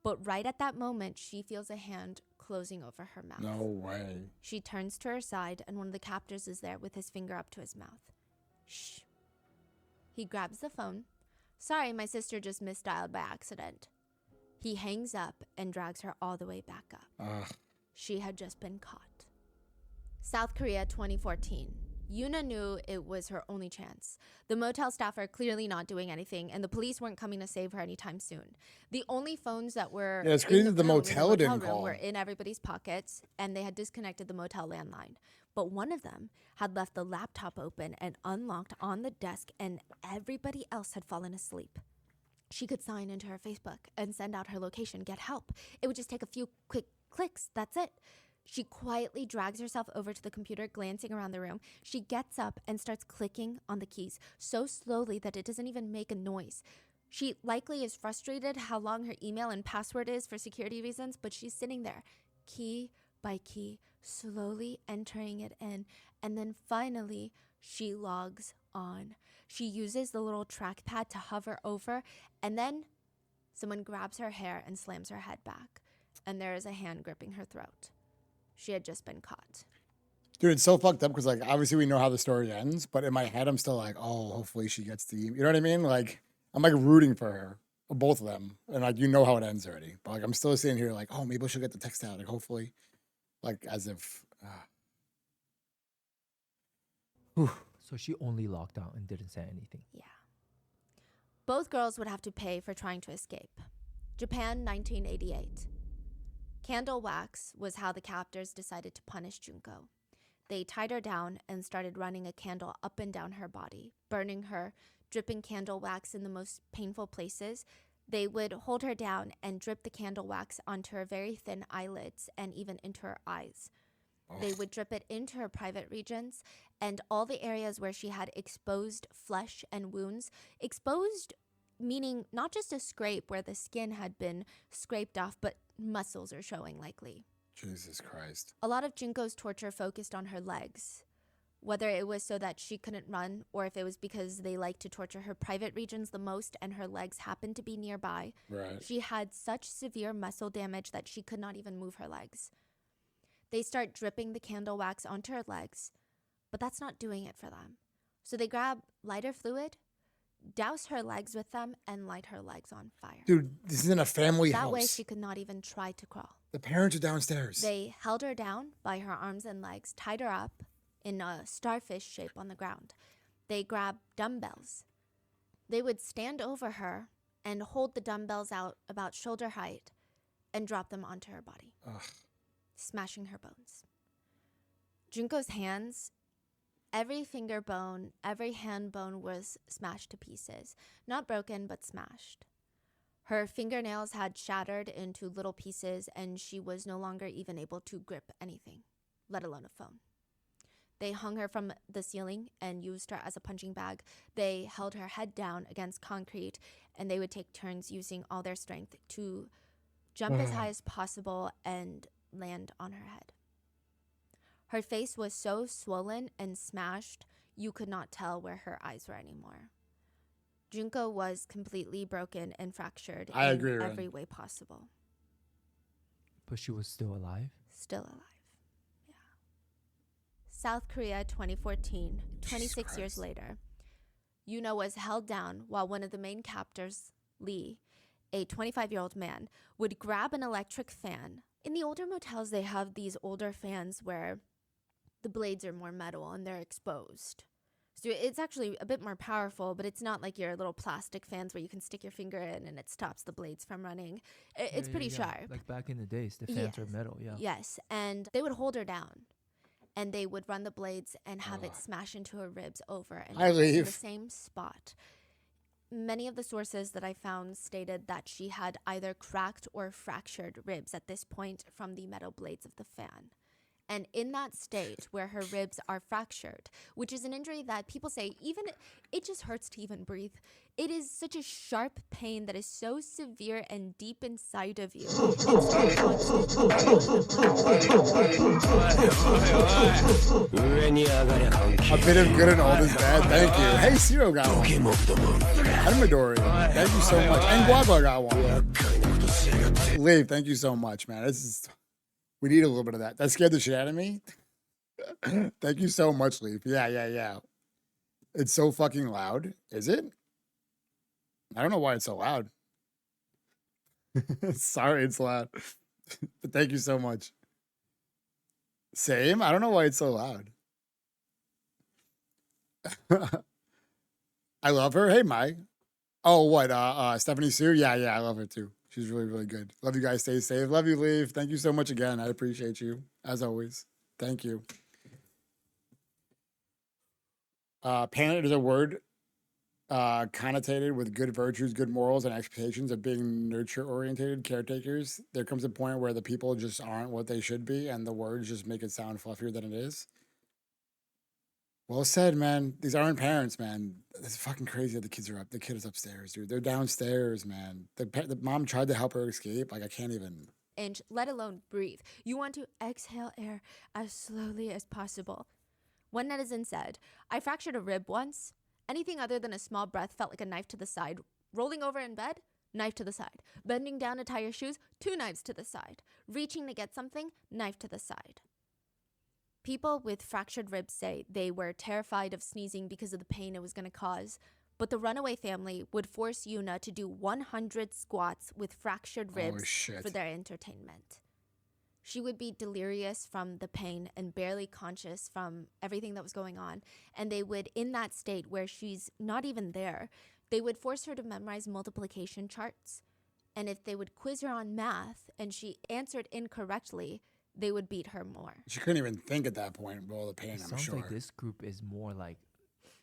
Speaker 3: But right at that moment, she feels a hand closing over her mouth.
Speaker 1: No way.
Speaker 3: She turns to her side, and one of the captors is there with his finger up to his mouth. Shh. He grabs the phone. Sorry, my sister just misdialed by accident. He hangs up and drags her all the way back up.
Speaker 1: Ugh.
Speaker 3: She had just been caught. South Korea 2014. Yuna knew it was her only chance. The motel staff are clearly not doing anything, and the police weren't coming to save her anytime soon. The only phones that were
Speaker 1: Yeah, it's crazy that the
Speaker 3: in
Speaker 1: motel didn't
Speaker 3: room
Speaker 1: call.
Speaker 3: were in everybody's pockets, and they had disconnected the motel landline. But one of them had left the laptop open and unlocked on the desk, and everybody else had fallen asleep. She could sign into her Facebook and send out her location, get help. It would just take a few quick clicks, that's it. She quietly drags herself over to the computer, glancing around the room. She gets up and starts clicking on the keys so slowly that it doesn't even make a noise. She likely is frustrated how long her email and password is for security reasons, but she's sitting there, key by key, slowly entering it in, and then finally she logs on. She uses the little trackpad to hover over, and then someone grabs her hair and slams her head back, and there is a hand gripping her throat. She had just been caught.
Speaker 1: Dude, it's so fucked up because, like, obviously we know how the story ends, but in my head, I'm still like, oh, hopefully she gets the, you know what I mean? Like, I'm like rooting for her, or both of them. And like, you know how it ends already. But like, I'm still sitting here like, oh, maybe she'll get the text out. Like, hopefully, like, as if,
Speaker 2: So she only locked out and didn't say anything.
Speaker 3: Yeah. Both girls would have to pay for trying to escape. Japan, 1988. Candle wax was how the captors decided to punish Junko. They tied her down and started running a candle up and down her body, burning her, dripping candle wax in the most painful places. They would hold her down and drip the candle wax onto her very thin eyelids and even into her eyes. They would drip it into her private regions and all the areas where she had exposed flesh and wounds. Exposed meaning not just a scrape where the skin had been scraped off, but muscles are showing likely.
Speaker 1: Jesus Christ.
Speaker 3: A lot of Junko's torture focused on her legs, whether it was so that she couldn't run or if it was because they liked to torture her private regions the most and her legs happened to be nearby.
Speaker 1: Right.
Speaker 3: She had such severe muscle damage that she could not even move her legs. They start dripping the candle wax onto her legs, but that's not doing it for them. So they grab lighter fluid, douse her legs with them, and light her legs on fire.
Speaker 1: Dude, this isn't a family house.
Speaker 3: That way she could not even try to crawl.
Speaker 1: The parents are downstairs.
Speaker 3: They held her down by her arms and legs, tied her up in a starfish shape on the ground. They grabbed dumbbells. They would stand over her and hold the dumbbells out about shoulder height and drop them onto her body, smashing her bones. Junko's hands, every finger bone, every hand bone was smashed to pieces. Not broken, but smashed. Her fingernails had shattered into little pieces, and she was no longer even able to grip anything, let alone a phone. They hung her from the ceiling and used her as a punching bag. They held her head down against concrete, and they would take turns using all their strength to jump as high as possible and land on her head. Her face was so swollen and smashed, you could not tell where her eyes were anymore. Junko was completely broken and fractured
Speaker 1: I
Speaker 3: in
Speaker 1: agree,
Speaker 3: every way possible.
Speaker 2: But she was still alive?
Speaker 3: Still alive. Yeah. South Korea 2014, 26 years later. Yuna was held down while one of the main captors, Lee, a 25-year-old man, would grab an electric fan. In the older motels, they have these older fans where the blades are more metal and they're exposed. So it's actually a bit more powerful, but it's not like your little plastic fans where you can stick your finger in and it stops the blades from running. It's pretty sharp.
Speaker 2: Like back in the days, the fans were metal,
Speaker 3: Yes, and they would hold her down. And they would run the blades and have it smash into her ribs over and over in the same spot. many of the sources that I found stated that she had either cracked or fractured ribs at this point from the metal blades of the fan. And in that state where her ribs are fractured, which is an injury that people say even it just hurts to even breathe. It is such a sharp pain that is so severe and deep inside of you. It's so
Speaker 1: A bit of good and all is bad. Thank you. Hey, Zero got one. And Midori. Thank you so much. And Guava got one. Leave, thank you so much, man. We need a little bit of that. That scared the shit out of me. Thank you so much, Leaf. Yeah. It's so fucking loud. Is it? I don't know why it's so loud. Sorry, it's loud. But thank you so much. Same. I don't know why it's so loud. I love her. Hey, Mike. Oh, what? Stephanie Sue? Yeah, I love her too. She's really, really good. Love you guys. Stay safe. Love you, Leaf. Thank you so much again. I appreciate you, as always. Thank you. Parent is a word connotated with good virtues, good morals, and expectations of being nurture-oriented caretakers. There comes a point where the people just aren't what they should be, and the words just make it sound fluffier than it is. Well said, man. These aren't parents, man. It's fucking crazy that the kids are up. The kid is upstairs, dude. They're downstairs, man. The mom tried to help her escape. Like, I can't even.
Speaker 3: Inch, let alone breathe. You want to exhale air as slowly as possible. One netizen said, I fractured a rib once. Anything other than a small breath felt like a knife to the side. Rolling over in bed, knife to the side. Bending down to tie your shoes, 2 knives to the side. Reaching to get something, knife to the side. People with fractured ribs say they were terrified of sneezing because of the pain it was going to cause, but the runaway family would force Yuna to do 100 squats with fractured ribs for their entertainment. She would be delirious from the pain and barely conscious from everything that was going on, and they would, in that state where she's not even there, they would force her to memorize multiplication charts, and if they would quiz her on math and she answered incorrectly, they would beat her more.
Speaker 1: She couldn't even think at that point with all the pain, I'm sure.
Speaker 2: Sounds like this group is more like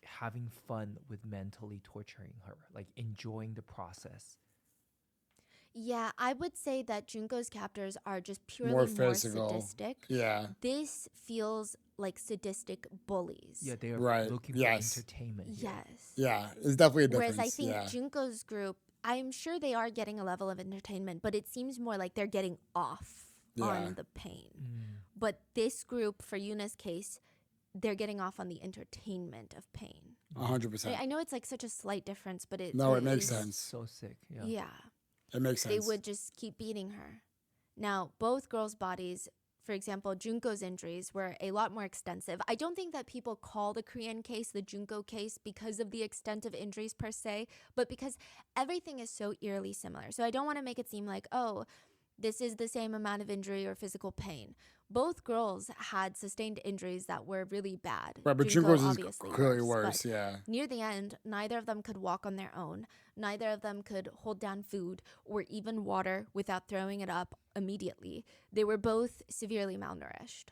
Speaker 2: having fun with mentally torturing her, like enjoying the process.
Speaker 3: Yeah, I would say that Junko's captors are just purely
Speaker 1: more
Speaker 3: more
Speaker 1: physical.
Speaker 3: sadistic.
Speaker 1: Yeah.
Speaker 3: This feels like sadistic bullies.
Speaker 2: Yeah, they are looking for entertainment.
Speaker 3: Yes.
Speaker 1: Yeah, it's definitely a difference.
Speaker 3: Whereas I think Junko's group, I'm sure they are getting a level of entertainment, but it seems more like they're getting off on the pain. But this group, for Yuna's case, they're getting off on the entertainment of pain.
Speaker 1: 100%.
Speaker 3: I know it's like such a slight difference, but it
Speaker 1: makes sense.
Speaker 2: So sick.
Speaker 3: Yeah.
Speaker 1: It makes sense.
Speaker 3: They would just keep beating her. Now, both girls' bodies, for example, Junko's injuries were a lot more extensive. I don't think that people call the Korean case the Junko case because of the extent of injuries per se, but because everything is so eerily similar. So I don't want to make it seem like, oh, this is the same amount of injury or physical pain. Both girls had sustained injuries that were really bad.
Speaker 1: Right, but Junko's is clearly worse,
Speaker 3: Near the end, neither of them could walk on their own. Neither of them could hold down food or even water without throwing it up immediately. They were both severely malnourished.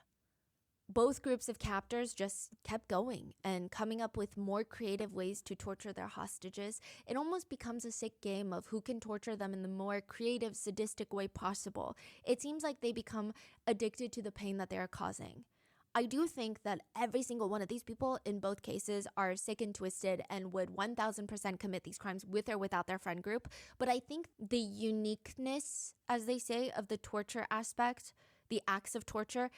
Speaker 3: Both groups of captors just kept going and coming up with more creative ways to torture their hostages. It almost becomes a sick game of who can torture them in the more creative, sadistic way possible. It seems like they become addicted to the pain that they are causing. I do think that every single one of these people in both cases are sick and twisted and would 1000% commit these crimes with or without their friend group. But I think the uniqueness, as they say, of the torture aspect, the acts of torture,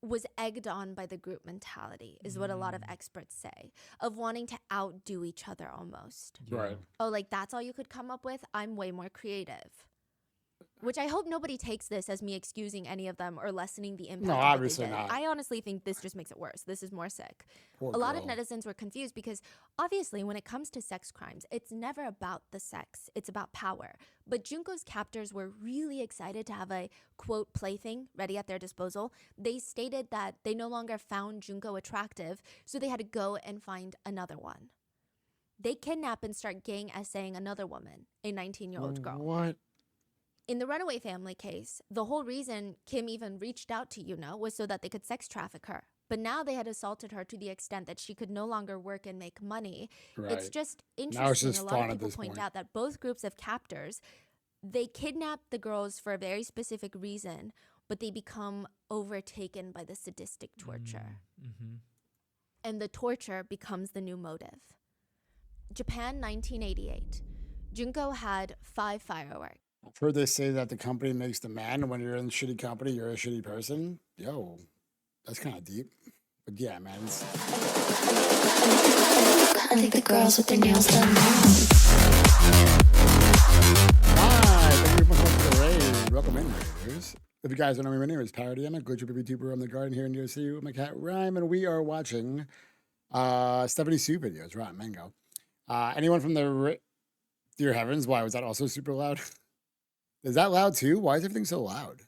Speaker 3: was egged on by the group mentality, is what a lot of experts say, of wanting to outdo each other almost.
Speaker 1: Right.
Speaker 3: Oh, like that's all you could come up with? I'm way more creative. Which I hope nobody takes this as me excusing any of them or lessening the impact.
Speaker 1: No,
Speaker 3: of what
Speaker 1: obviously
Speaker 3: they did.
Speaker 1: not.
Speaker 3: I honestly think this just makes it worse. This is more sick.
Speaker 1: Poor
Speaker 3: a lot of
Speaker 1: girl.
Speaker 3: netizens were confused because obviously when it comes to sex crimes, it's never about the sex. It's about power. But Junko's captors were really excited to have a, quote, plaything ready at their disposal. They stated that they no longer found Junko attractive, so they had to go and find another one. They kidnap and start gang essaying another woman, a 19-year-old girl.
Speaker 1: What?
Speaker 3: In the runaway family case, the whole reason Kim even reached out to Yuna was so that they could sex traffic her. But now they had assaulted her to the extent that she could no longer work and make money.
Speaker 1: Right.
Speaker 3: It's just interesting.
Speaker 1: Now it's just
Speaker 3: a lot
Speaker 1: fun
Speaker 3: of
Speaker 1: at
Speaker 3: people
Speaker 1: this
Speaker 3: point
Speaker 1: point.
Speaker 3: out that both groups of captors, they kidnap the girls for a very specific reason, but they become overtaken by the sadistic torture.
Speaker 2: Mm-hmm.
Speaker 3: And the torture becomes the new motive. Japan, 1988. Junko had 5 fireworks.
Speaker 1: I've heard they say that the company makes the man, and when you're in a shitty company, you're a shitty person. Yo, that's kind of deep. But yeah, man.
Speaker 4: I think the girls with their nails done now.
Speaker 1: Hi, thank you so much for the raid. Welcome in, Raiders. If you guys don't know me, my name is Parody. I'm a glitchy vtuber. I'm the garden here in USC with my cat Rhyme, and we are watching Stephanie Sue videos. Right, Mango. Anyone from the Dear Heavens? Why was that also super loud? Is that loud too? Why is everything so loud?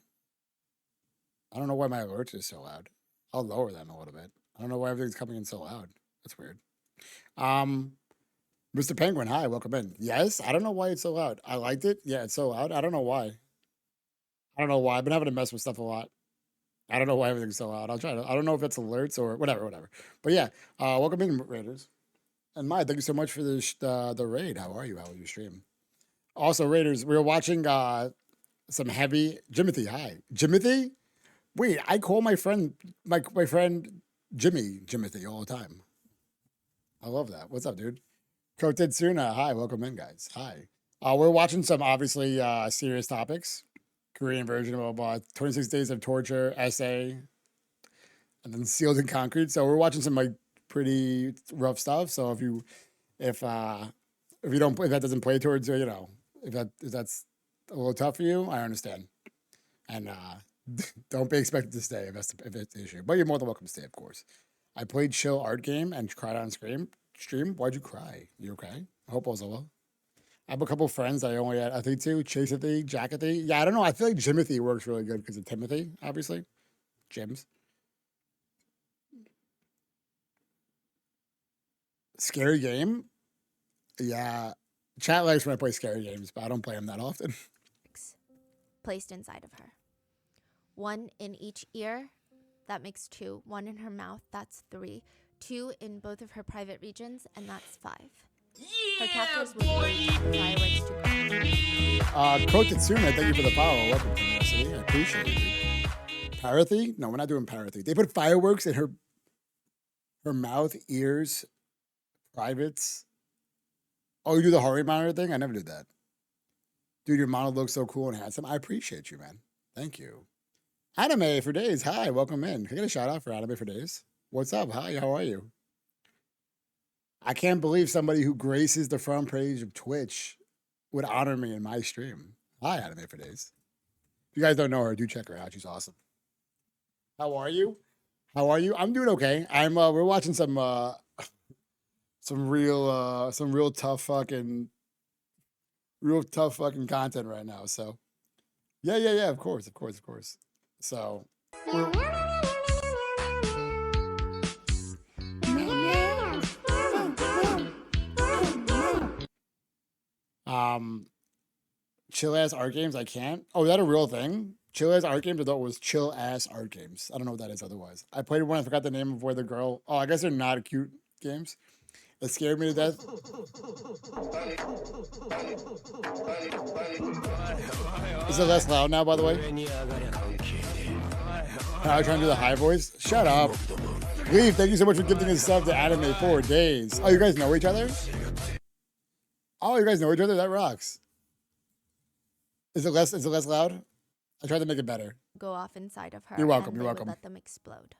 Speaker 1: I don't know why my alerts is so loud. I'll lower them a little bit. I don't know why everything's coming in so loud. That's weird. Mr. Penguin, hi, welcome in. Yes, I don't know why it's so loud. I liked it. Yeah, it's so loud. I don't know why. I don't know why. I've been having to mess with stuff a lot. I don't know why everything's so loud. I'll try to. I don't know if it's alerts or whatever. But yeah, welcome in, Raiders. And Mai, thank you so much for the raid. How are you? How was your stream? Also, Raiders, we were watching some heavy Jimothy. Hi, Jimothy. Wait, I call my friend my friend Jimothy all the time. I love that. What's up, dude? Kotetsuna. Hi, welcome in, guys. Hi. We're watching some obviously serious topics. Korean version of 26 Days of Torture essay, and then Sealed in Concrete. So we're watching some like pretty rough stuff. So if that doesn't play towards you, if that's a little tough for you, I understand. And don't be expected to stay if it's the issue. But you're more than welcome to stay, of course. I played chill art game and cried on stream. Why'd you cry? You okay? I hope all's well. I have a couple friends that I only had, I think, two. Chaseathy, Jackathy. Yeah, I don't know. I feel like Jimothy works really good because of Timothy, obviously. Jims. Scary game? Yeah. Chat likes when I play scary games, but I don't play them that often.
Speaker 3: Placed inside of her. 1 in each ear, that makes 2. 1 in her mouth, that's 3. 2 in both of her private regions, and that's 5. Her captors would use fireworks to ground.
Speaker 1: Kotetsuna, thank you for the follow. Welcome, Curiosity. I appreciate it. Parathy? No, we're not doing Parathy. They put fireworks in her mouth, ears, privates. Oh, you do the Hori monitor thing? I never did that. Dude, your model looks so cool and handsome. I appreciate you, man. Thank you. Anime for Days. Hi, welcome in. Can I get a shout out for Anime for Days? What's up? Hi, how are you? I can't believe somebody who graces the front page of Twitch would honor me in my stream. Hi, Anime for Days. If you guys don't know her, do check her out. She's awesome. How are you? I'm doing okay. We're watching some real tough fucking content right now. So yeah. Of course. So chill ass art games. I can't. Oh, is that a real thing? Chill ass art games. I thought it was chill ass art games. I don't know what that is otherwise. I played one. I forgot the name of where the girl. Oh, I guess they're not cute games. It scared me to death. Is it less loud now, by the way? I was trying to do the high voice. Shut up. Leave, thank you so much for gifting us sub to Anime 4 Days. Oh, you guys know each other? Oh, you guys know each other? That rocks. Is it less loud? I tried to make it better.
Speaker 3: Go off inside of her.
Speaker 1: You're welcome.
Speaker 3: And
Speaker 1: You're
Speaker 3: they would
Speaker 1: welcome.
Speaker 3: let them explode.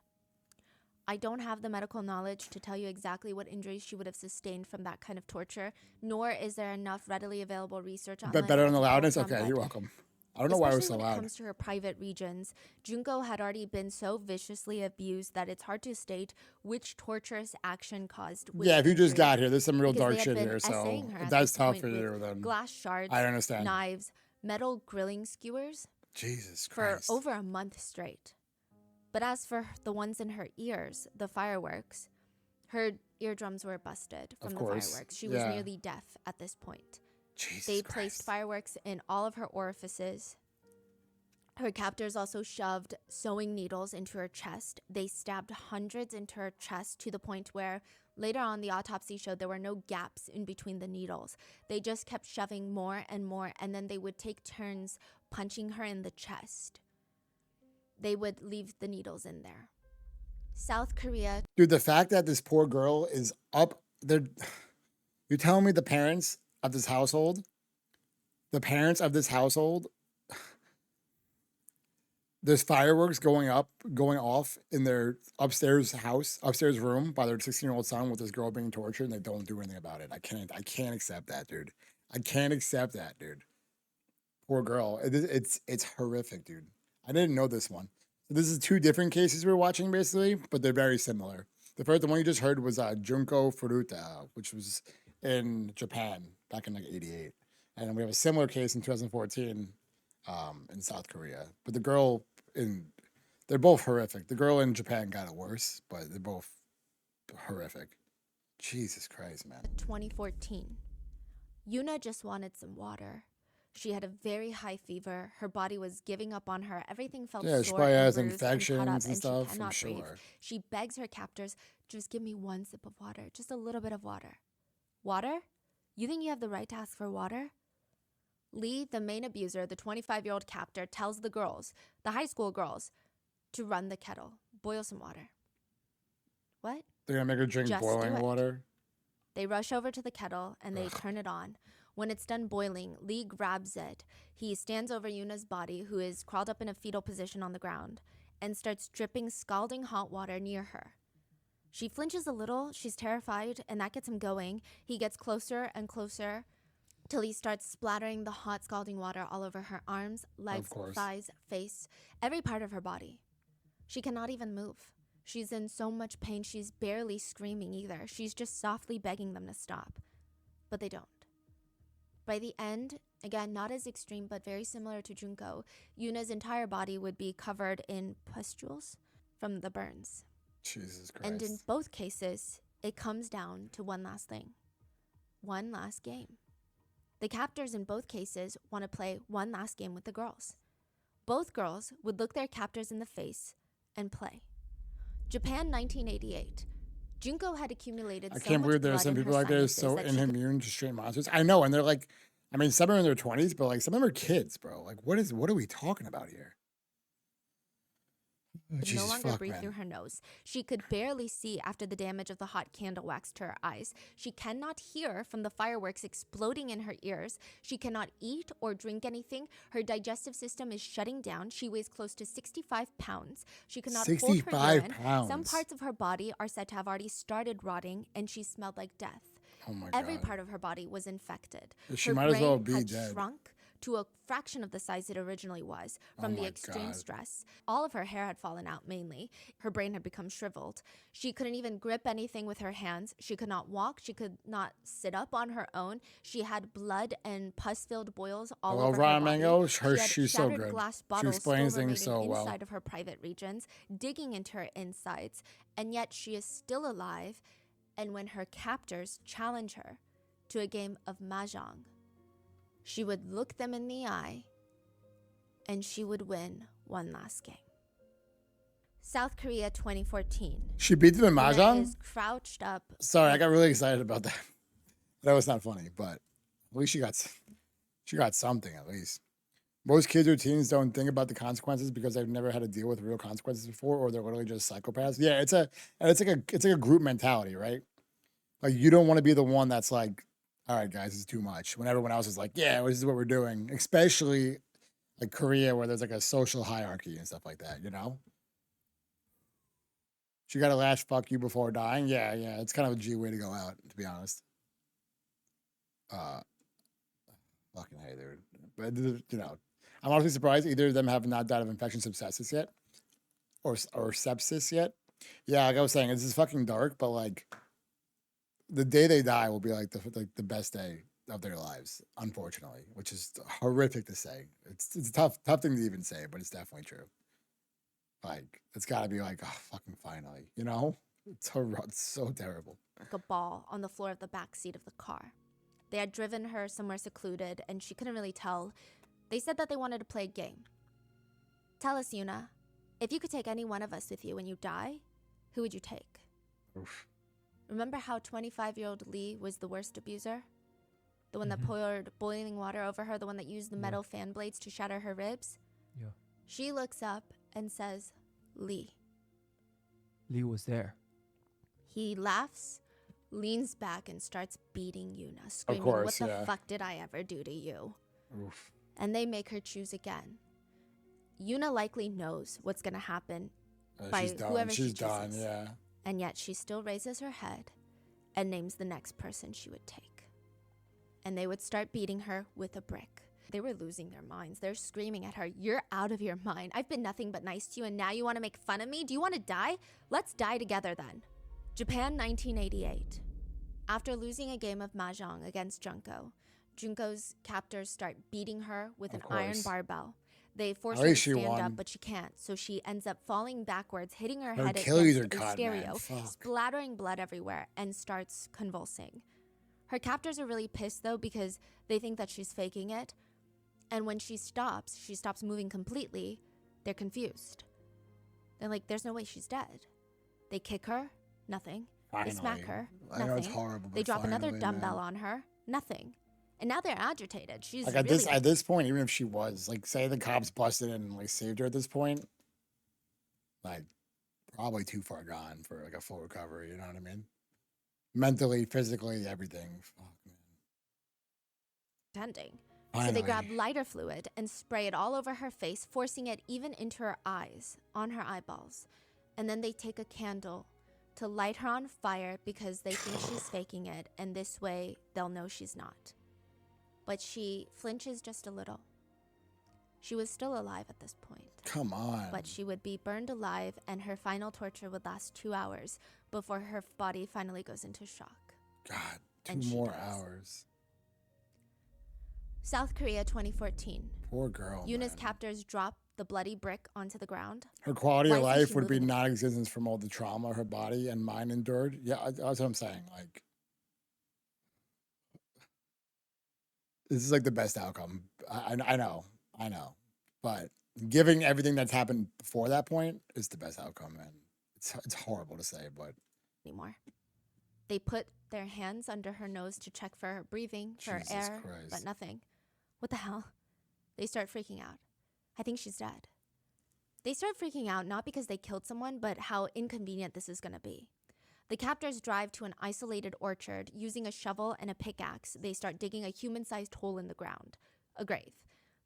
Speaker 3: I don't have the medical knowledge to tell you exactly what injuries she would have sustained from that kind of torture, nor is there enough readily available research online.
Speaker 1: But better on the loudness?
Speaker 3: from
Speaker 1: Okay,
Speaker 3: it.
Speaker 1: you're welcome. I don't know why it was so
Speaker 3: Especially when it
Speaker 1: loud.
Speaker 3: comes to her private regions, Junko had already been so viciously abused that it's hard to state which torturous action caused which
Speaker 1: Yeah, if you just
Speaker 3: injury,
Speaker 1: got here, there's some real
Speaker 3: because
Speaker 1: dark
Speaker 3: they had
Speaker 1: shit
Speaker 3: been
Speaker 1: here. So
Speaker 3: essaying her
Speaker 1: if
Speaker 3: at
Speaker 1: that's
Speaker 3: this
Speaker 1: tough
Speaker 3: point
Speaker 1: for
Speaker 3: with
Speaker 1: you, then
Speaker 3: glass shards,
Speaker 1: I understand.
Speaker 3: knives, metal grilling skewers
Speaker 1: Jesus
Speaker 3: for
Speaker 1: Christ.
Speaker 3: over a month straight. But as for the ones in her ears, the fireworks, her eardrums were busted from
Speaker 1: Of
Speaker 3: the
Speaker 1: course,
Speaker 3: fireworks. She was
Speaker 1: yeah.
Speaker 3: nearly deaf at this point.
Speaker 1: Jesus
Speaker 3: They
Speaker 1: Christ.
Speaker 3: placed fireworks in all of her orifices. Her captors also shoved sewing needles into her chest. They stabbed hundreds into her chest to the point where later on the autopsy showed there were no gaps in between the needles. They just kept shoving more and more, and then they would take turns punching her in the chest. They would leave the needles in there. South Korea.
Speaker 1: Dude, the fact that this poor girl is up there, you're telling me the parents of this household, there's fireworks going off in their upstairs room by their 16-year-old son with this girl being tortured, and they don't do anything about it. I can't accept that, dude. I can't accept that, dude. Poor girl. It's horrific, dude. I didn't know this one. So this is two different cases we're watching, basically, but they're very similar. The one you just heard was Junko Furuta, which was in Japan back in like 88. And we have a similar case in 2014 in South Korea. But they're both horrific. The girl in Japan got it worse, but they're both horrific. Jesus Christ, man.
Speaker 3: 2014. Yuna just wanted some water. She had a very high fever. Her body was giving up on her. Everything felt
Speaker 1: Yeah, she
Speaker 3: sore
Speaker 1: probably
Speaker 3: and
Speaker 1: has
Speaker 3: bruised
Speaker 1: infections
Speaker 3: and cut up,
Speaker 1: and stuff,
Speaker 3: she
Speaker 1: I'm
Speaker 3: cannot breathe.
Speaker 1: sure.
Speaker 3: She begs her captors, just give me one sip of water, just a little bit of water. Water? You think you have the right to ask for water? Lee, the main abuser, the 25-year-old captor, tells the girls, the high school girls, to run the kettle, boil some water. What?
Speaker 1: They're gonna make her drink
Speaker 3: Just do
Speaker 1: boiling
Speaker 3: it.
Speaker 1: water.
Speaker 3: They rush over to the kettle and they turn it on. When it's done boiling, Lee grabs it. He stands over Yuna's body, who is crawled up in a fetal position on the ground, and starts dripping scalding hot water near her. She flinches a little, she's terrified, and that gets him going. He gets closer and closer till he starts splattering the hot scalding water all over her arms, legs, thighs, face, every part of her body. She cannot even move. She's in so much pain, she's barely screaming either. She's just softly begging them to stop. But they don't. By the end, again, not as extreme, but very similar to Junko, Yuna's entire body would be covered in pustules from the burns.
Speaker 1: Jesus Christ.
Speaker 3: And in both cases, it comes down to one last thing. One last game. The captors in both cases want to play one last game with the girls. Both girls would look their captors in the face and play. Japan, 1988. Junko had accumulated
Speaker 1: I
Speaker 3: so
Speaker 1: can't
Speaker 3: much
Speaker 1: believe there are
Speaker 3: blood
Speaker 1: some
Speaker 3: in her
Speaker 1: people like that are
Speaker 3: sinuses
Speaker 1: so
Speaker 3: that she could
Speaker 1: inhuman to straight monsters. I know, and they're like, I mean, some are in their 20s, but like some of them are kids, bro. Like, what are we talking about here? Oh,
Speaker 3: could no
Speaker 1: Jesus
Speaker 3: longer
Speaker 1: fuck,
Speaker 3: breathe
Speaker 1: man.
Speaker 3: through her nose. She could barely see after the damage of the hot candle wax to her eyes. She cannot hear from the fireworks exploding in her ears. She cannot eat or drink anything. Her digestive system is shutting down. She weighs close to 65 pounds. She cannot hold her
Speaker 1: 65
Speaker 3: urine.
Speaker 1: pounds.
Speaker 3: Some parts of her body are said to have already started rotting, and she smelled like death.
Speaker 1: Oh my
Speaker 3: Every
Speaker 1: God.
Speaker 3: part of her body was infected.
Speaker 1: She
Speaker 3: Her
Speaker 1: might as well
Speaker 3: brain
Speaker 1: be
Speaker 3: had
Speaker 1: dead.
Speaker 3: shrunk to a fraction of the size it originally was from
Speaker 1: Oh
Speaker 3: the
Speaker 1: my
Speaker 3: extreme
Speaker 1: God.
Speaker 3: stress. All of her hair had fallen out mainly. Her brain had become shriveled. She couldn't even grip anything with her hands. She could not walk. She could not sit up on her own. She had blood and pus-filled boils all over her
Speaker 1: Ryan
Speaker 3: body.
Speaker 1: Mango,
Speaker 3: She had
Speaker 1: she's so
Speaker 3: shattered
Speaker 1: good.
Speaker 3: glass
Speaker 1: She
Speaker 3: bottles
Speaker 1: explains
Speaker 3: still
Speaker 1: things
Speaker 3: remaining
Speaker 1: so well.
Speaker 3: inside of her private regions, digging into her insides, and yet she is still alive. And when her captors challenge her to a game of mahjong, she would look them in the eye and she would win one last game. South Korea, 2014.
Speaker 1: She beat them in
Speaker 3: Yuna
Speaker 1: mahjong.
Speaker 3: is crouched up.
Speaker 1: Sorry, I got really excited about that. That was not funny, but at least she got something at least. Most kids or teens don't think about the consequences because they've never had to deal with real consequences before, or they're literally just psychopaths. Yeah, it's like a group mentality, right? Like you don't want to be the one that's like, all right, guys, it's too much. When everyone else is like, yeah, this is what we're doing. Especially like Korea, where there's like a social hierarchy and stuff like that, you know? She got a last fuck you before dying. Yeah, it's kind of a G way to go out, to be honest. Fucking hey, dude. But you know, I'm honestly surprised either of them have not died of infection sepsis yet, or sepsis yet. Yeah, like I was saying, this is fucking dark, but like the day they die will be like the best day of their lives, unfortunately, which is horrific to say. It's a tough thing to even say, but it's definitely true. Like it's got to be like, oh, fucking finally, you know? It's so terrible.
Speaker 3: Like a ball on the floor of the back seat of the car. They had driven her somewhere secluded and she couldn't really tell. They said that they wanted to play a game. Tell us, Yuna, if you could take any one of us with you when you die, who would you take?
Speaker 1: Oof.
Speaker 3: Remember how 25-year-old Lee was the worst abuser? The one that
Speaker 2: Mhm.
Speaker 3: poured boiling water over her, the one that used the
Speaker 2: Yeah.
Speaker 3: metal fan blades to shatter her ribs?
Speaker 2: Yeah.
Speaker 3: She looks up and says, Lee.
Speaker 2: Lee was there.
Speaker 3: He laughs, leans back, and starts beating Yuna, screaming,
Speaker 1: course,
Speaker 3: what the
Speaker 1: yeah.
Speaker 3: fuck did I ever do to you?
Speaker 1: Oof.
Speaker 3: And they make her choose again. Yuna likely knows what's going to happen by
Speaker 1: She's done.
Speaker 3: whoever
Speaker 1: She's
Speaker 3: she
Speaker 1: done,
Speaker 3: chooses.
Speaker 1: yeah.
Speaker 3: And yet she still raises her head and names the next person she would take. And they would start beating her with a brick. They were losing their minds. They're screaming at her, you're out of your mind. I've been nothing but nice to you, and now you want to make fun of me? Do you want to die? Let's die together then. Japan, 1988. After losing a game of mahjong against Junko's captors start beating her with
Speaker 1: Of
Speaker 3: an iron
Speaker 1: course.
Speaker 3: barbell. They force
Speaker 1: At
Speaker 3: her to
Speaker 1: least she
Speaker 3: stand
Speaker 1: won.
Speaker 3: up, but she can't. So she ends up falling backwards, hitting her
Speaker 1: Her
Speaker 3: head
Speaker 1: Achilles
Speaker 3: against
Speaker 1: are
Speaker 3: a
Speaker 1: cut,
Speaker 3: stereo,
Speaker 1: man. Fuck.
Speaker 3: splattering blood everywhere, and starts convulsing. Her captors are really pissed, though, because they think that she's faking it. And when she stops moving completely, they're confused. They're like, there's no way she's dead. They kick her, nothing. They smack
Speaker 1: Finally.
Speaker 3: her,
Speaker 1: I know it's
Speaker 3: nothing.
Speaker 1: horrible,
Speaker 3: They
Speaker 1: but
Speaker 3: drop another
Speaker 1: finally,
Speaker 3: dumbbell
Speaker 1: man.
Speaker 3: on her, nothing. And now they're agitated. She's
Speaker 1: Like
Speaker 3: really
Speaker 1: at this point, even if she was, like, say the cops busted in and like saved her at this point, like probably too far gone for like a full recovery, you know what I mean? Mentally, physically, everything. Fuck, man.
Speaker 3: pretending. So they
Speaker 1: Finally.
Speaker 3: grab lighter fluid and spray it all over her face, forcing it even into her eyes, on her eyeballs. And then they take a candle to light her on fire because they think she's faking it, and this way they'll know she's not. But she flinches just a little. She was still alive at this point.
Speaker 1: Come on.
Speaker 3: But she would be burned alive, and her final torture would last 2 hours before her body finally goes into shock.
Speaker 1: God,
Speaker 3: And
Speaker 1: 2
Speaker 3: she
Speaker 1: more
Speaker 3: dies.
Speaker 1: hours.
Speaker 3: South Korea, 2014.
Speaker 1: Poor girl.
Speaker 3: Yuna's
Speaker 1: man.
Speaker 3: captors drop the bloody brick onto the ground.
Speaker 1: Her quality
Speaker 3: Why
Speaker 1: of
Speaker 3: isn't
Speaker 1: life
Speaker 3: she
Speaker 1: would be
Speaker 3: moving it?
Speaker 1: non-existence from all the trauma her body and mind endured. Yeah, that's what I'm saying. Like, this is like the best outcome. I know, but giving everything that's happened before that point is the best outcome, man. It's horrible to say, but
Speaker 3: Anymore. They put their hands under her nose to check for her breathing, for
Speaker 1: Jesus
Speaker 3: air,
Speaker 1: Christ.
Speaker 3: but nothing. What the hell? They start freaking out. I think she's dead. They start freaking out not because they killed someone, but how inconvenient this is going to be. The captors drive to an isolated orchard. Using a shovel and a pickaxe, they start digging a human-sized hole in the ground, a grave.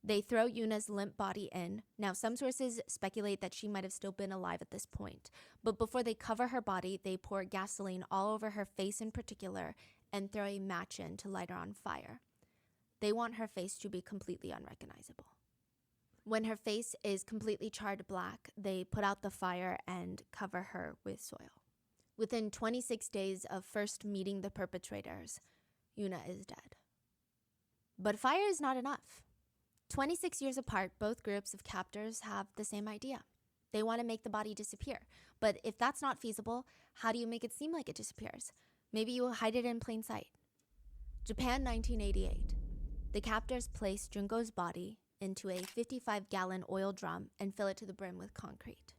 Speaker 3: They throw Yuna's limp body in. Now, some sources speculate that she might have still been alive at this point. But before they cover her body, they pour gasoline all over her face in particular and throw a match in to light her on fire. They want her face to be completely unrecognizable. When her face is completely charred black, they put out the fire and cover her with soil. Within 26 days of first meeting the perpetrators, Yuna is dead. But fire is not enough. 26 years apart, both groups of captors have the same idea. They want to make the body disappear. But if that's not feasible, how do you make it seem like it disappears? Maybe you will hide it in plain sight. Japan, 1988. The captors place Junko's body into a 55-gallon oil drum and fill it to the brim with concrete.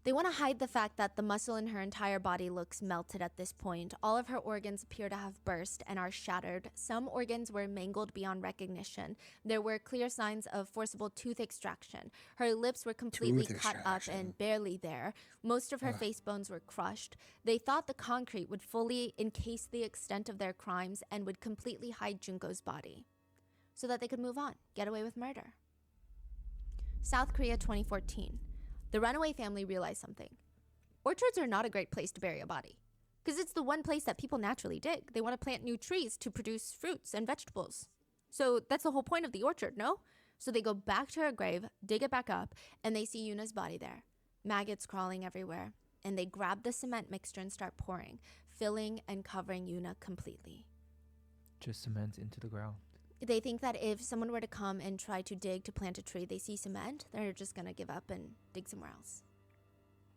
Speaker 3: They want to hide the fact that the muscle in her entire body looks melted at this point. All of her organs appear to have burst and are shattered. Some organs were mangled beyond recognition. There were clear signs of forcible tooth extraction. Her lips were completely
Speaker 1: Tooth
Speaker 3: cut up
Speaker 1: extraction.
Speaker 3: and barely there. Most of her face bones were crushed. They thought the concrete would fully encase the extent of their crimes and would completely hide Junko's body so that they could move on, get away with murder. South Korea, 2014. The runaway family realized something. Orchards are not a great place to bury a body because it's the one place that people naturally dig. They want to plant new trees to produce fruits and vegetables. So that's the whole point of the orchard, no? So they go back to her grave, dig it back up, and they see Yuna's body there. Maggots crawling everywhere. And they grab the cement mixture and start pouring, filling and covering Yuna completely.
Speaker 2: Just cement into the ground.
Speaker 3: They think that if someone were to come and try to dig to plant a tree, they see cement, they're just going to give up and dig somewhere else.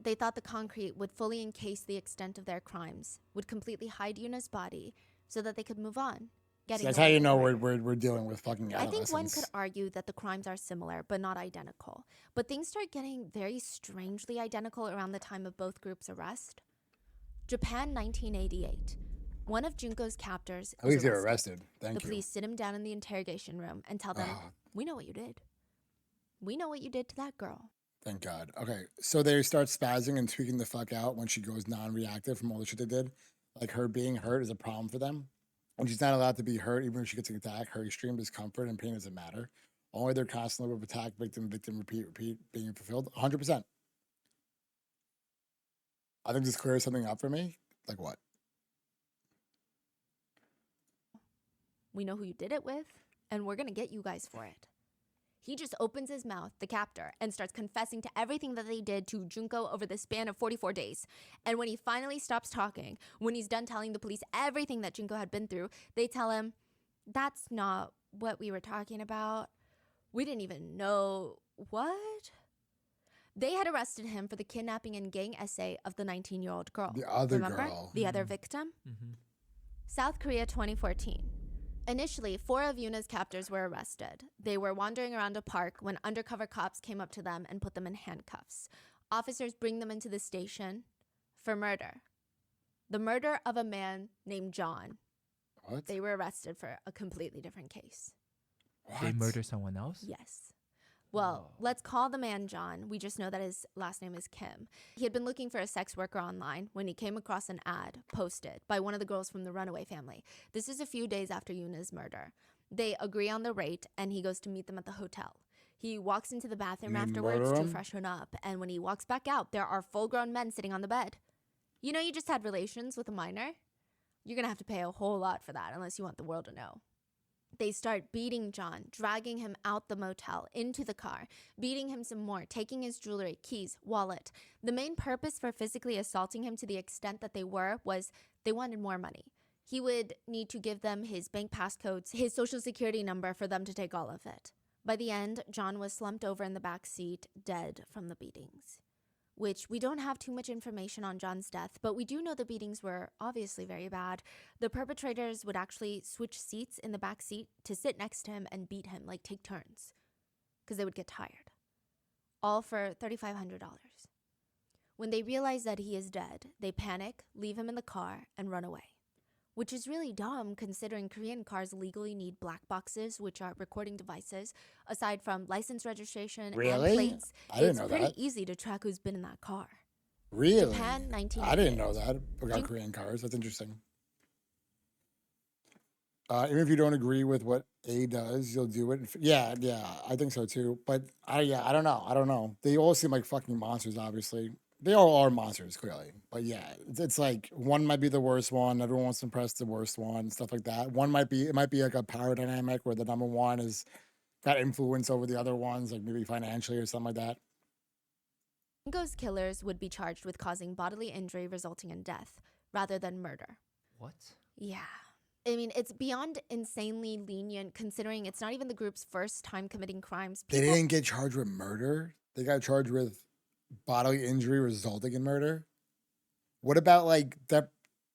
Speaker 3: They thought the concrete would fully encase the extent of their crimes, would completely hide Yuna's body so that they could move on, getting
Speaker 1: That's
Speaker 3: away
Speaker 1: how you
Speaker 3: with
Speaker 1: know
Speaker 3: murder.
Speaker 1: we're dealing with fucking
Speaker 3: I
Speaker 1: adolescents.
Speaker 3: think one could argue that the crimes are similar, but not identical. But things start getting very strangely identical around the time of both groups' arrest. Japan, 1988. One of Junko's captors
Speaker 1: At least
Speaker 3: is
Speaker 1: they're
Speaker 3: arrested.
Speaker 1: arrested. Thank
Speaker 3: The
Speaker 1: you.
Speaker 3: police sit him down in the interrogation room and tell them,
Speaker 1: Ah.
Speaker 3: we know what you did. We know what you did to that girl.
Speaker 1: Thank God. Okay, so they start spazzing and tweaking the fuck out when she goes non-reactive from all the shit they did. Like her being hurt is a problem for them. When she's not allowed to be hurt, even if she gets attacked, her extreme discomfort and pain doesn't matter. Only their constant loop of attack, victim, repeat, being fulfilled. 100%. I think this clears something up for me. Like what?
Speaker 3: We know who you did it with, and we're gonna get you guys for it. He just opens his mouth, the captor, and starts confessing to everything that they did to Junko over the span of 44 days. And when he finally stops talking, when he's done telling the police everything that Junko had been through, they tell him, that's not what we were talking about. We didn't even know what? They had arrested him for the kidnapping and gang essay of the 19-year-old girl.
Speaker 1: The other
Speaker 3: Remember?
Speaker 1: girl.
Speaker 3: The other victim?
Speaker 2: Mm-hmm.
Speaker 3: South Korea, 2014. Initially, 4 of Yuna's captors were arrested. They were wandering around a park when undercover cops came up to them and put them in handcuffs. Officers bring them into the station for murder. The murder of a man named John.
Speaker 1: What?
Speaker 3: They were arrested for a completely different case.
Speaker 1: What?
Speaker 2: They murder someone else?
Speaker 3: Yes. Well,
Speaker 2: Whoa.
Speaker 3: let's call the man John. We just know that his last name is Kim. He had been looking for a sex worker online when he came across an ad posted by one of the girls from the runaway family. This is a few days after Yuna's murder. They agree on the rate, and he goes to meet them at the hotel. He walks into the bathroom
Speaker 1: They
Speaker 3: afterwards
Speaker 1: murder
Speaker 3: to
Speaker 1: him?
Speaker 3: freshen up, and when he walks back out, there are full-grown men sitting on the bed. You know you just had relations with a minor? You're gonna have to pay a whole lot for that unless you want the world to know. They start beating John, dragging him out the motel, into the car, beating him some more, taking his jewelry, keys, wallet. The main purpose for physically assaulting him to the extent that they were was they wanted more money. He would need to give them his bank passcodes, his social security number for them to take all of it. By the end, John was slumped over in the back seat, dead from the beatings. Which we don't have too much information on John's death, but we do know the beatings were obviously very bad. The perpetrators would actually switch seats in the back seat to sit next to him and beat him, like take turns, because they would get tired. All for $3,500. When they realize that he is dead, they panic, leave him in the car, and run away. Which is really dumb considering Korean cars legally need black boxes, which are recording devices. Aside from license registration
Speaker 1: Really?
Speaker 3: and plates,
Speaker 1: I didn't
Speaker 3: it's
Speaker 1: know
Speaker 3: pretty
Speaker 1: that.
Speaker 3: easy to track who's been in that car.
Speaker 1: Really?
Speaker 3: Japan,
Speaker 1: I
Speaker 3: 1988.
Speaker 1: didn't know that about
Speaker 3: Jun-
Speaker 1: Korean cars. That's interesting. Even if you don't agree with what A does, you'll do it. Yeah, I think so too. But I don't know. They all seem like fucking monsters. Obviously, they all are monsters, clearly. But yeah, it's like one might be the worst one. Everyone wants to impress the worst one, stuff like that. It might be like a power dynamic where the number one is got influence over the other ones, like maybe financially or something like that.
Speaker 3: Junko's killers would be charged with causing bodily injury resulting in death rather than murder.
Speaker 2: What?
Speaker 3: Yeah. I mean, it's beyond insanely lenient considering it's not even the group's first time committing crimes.
Speaker 1: They
Speaker 3: People-
Speaker 1: didn't get charged with murder. They got charged with bodily injury resulting in murder. What about like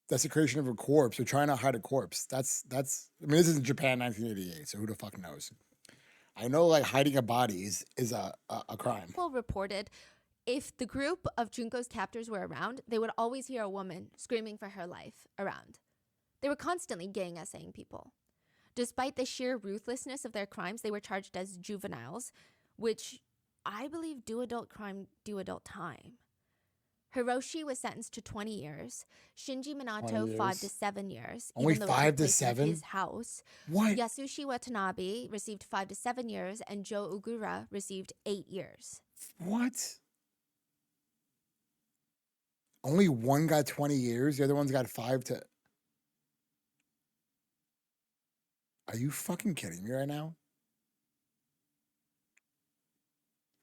Speaker 1: desecration of a corpse or trying to hide a corpse? That's. I mean, this is in Japan, 1988. So who the fuck knows? I know like hiding a body is a crime.
Speaker 3: People reported if the group of Junko's captors were around, they would always hear a woman screaming for her life around. They were constantly gang essaying people. Despite the sheer ruthlessness of their crimes, they were charged as juveniles, which I believe do adult crime, do adult time. Hiroshi was sentenced to 20 years. Shinji
Speaker 1: 20
Speaker 3: Minato, 5 to
Speaker 1: years.
Speaker 3: 7 years.
Speaker 1: Only
Speaker 3: even though it
Speaker 1: 5
Speaker 3: took
Speaker 1: to
Speaker 3: place in
Speaker 1: 7?
Speaker 3: his house.
Speaker 1: What?
Speaker 3: Yasushi Watanabe received 5 to 7 years, and Joe Ugura received 8 years.
Speaker 1: What? Only one got 20 years. The other one's got 5 to. Are you fucking kidding me right now?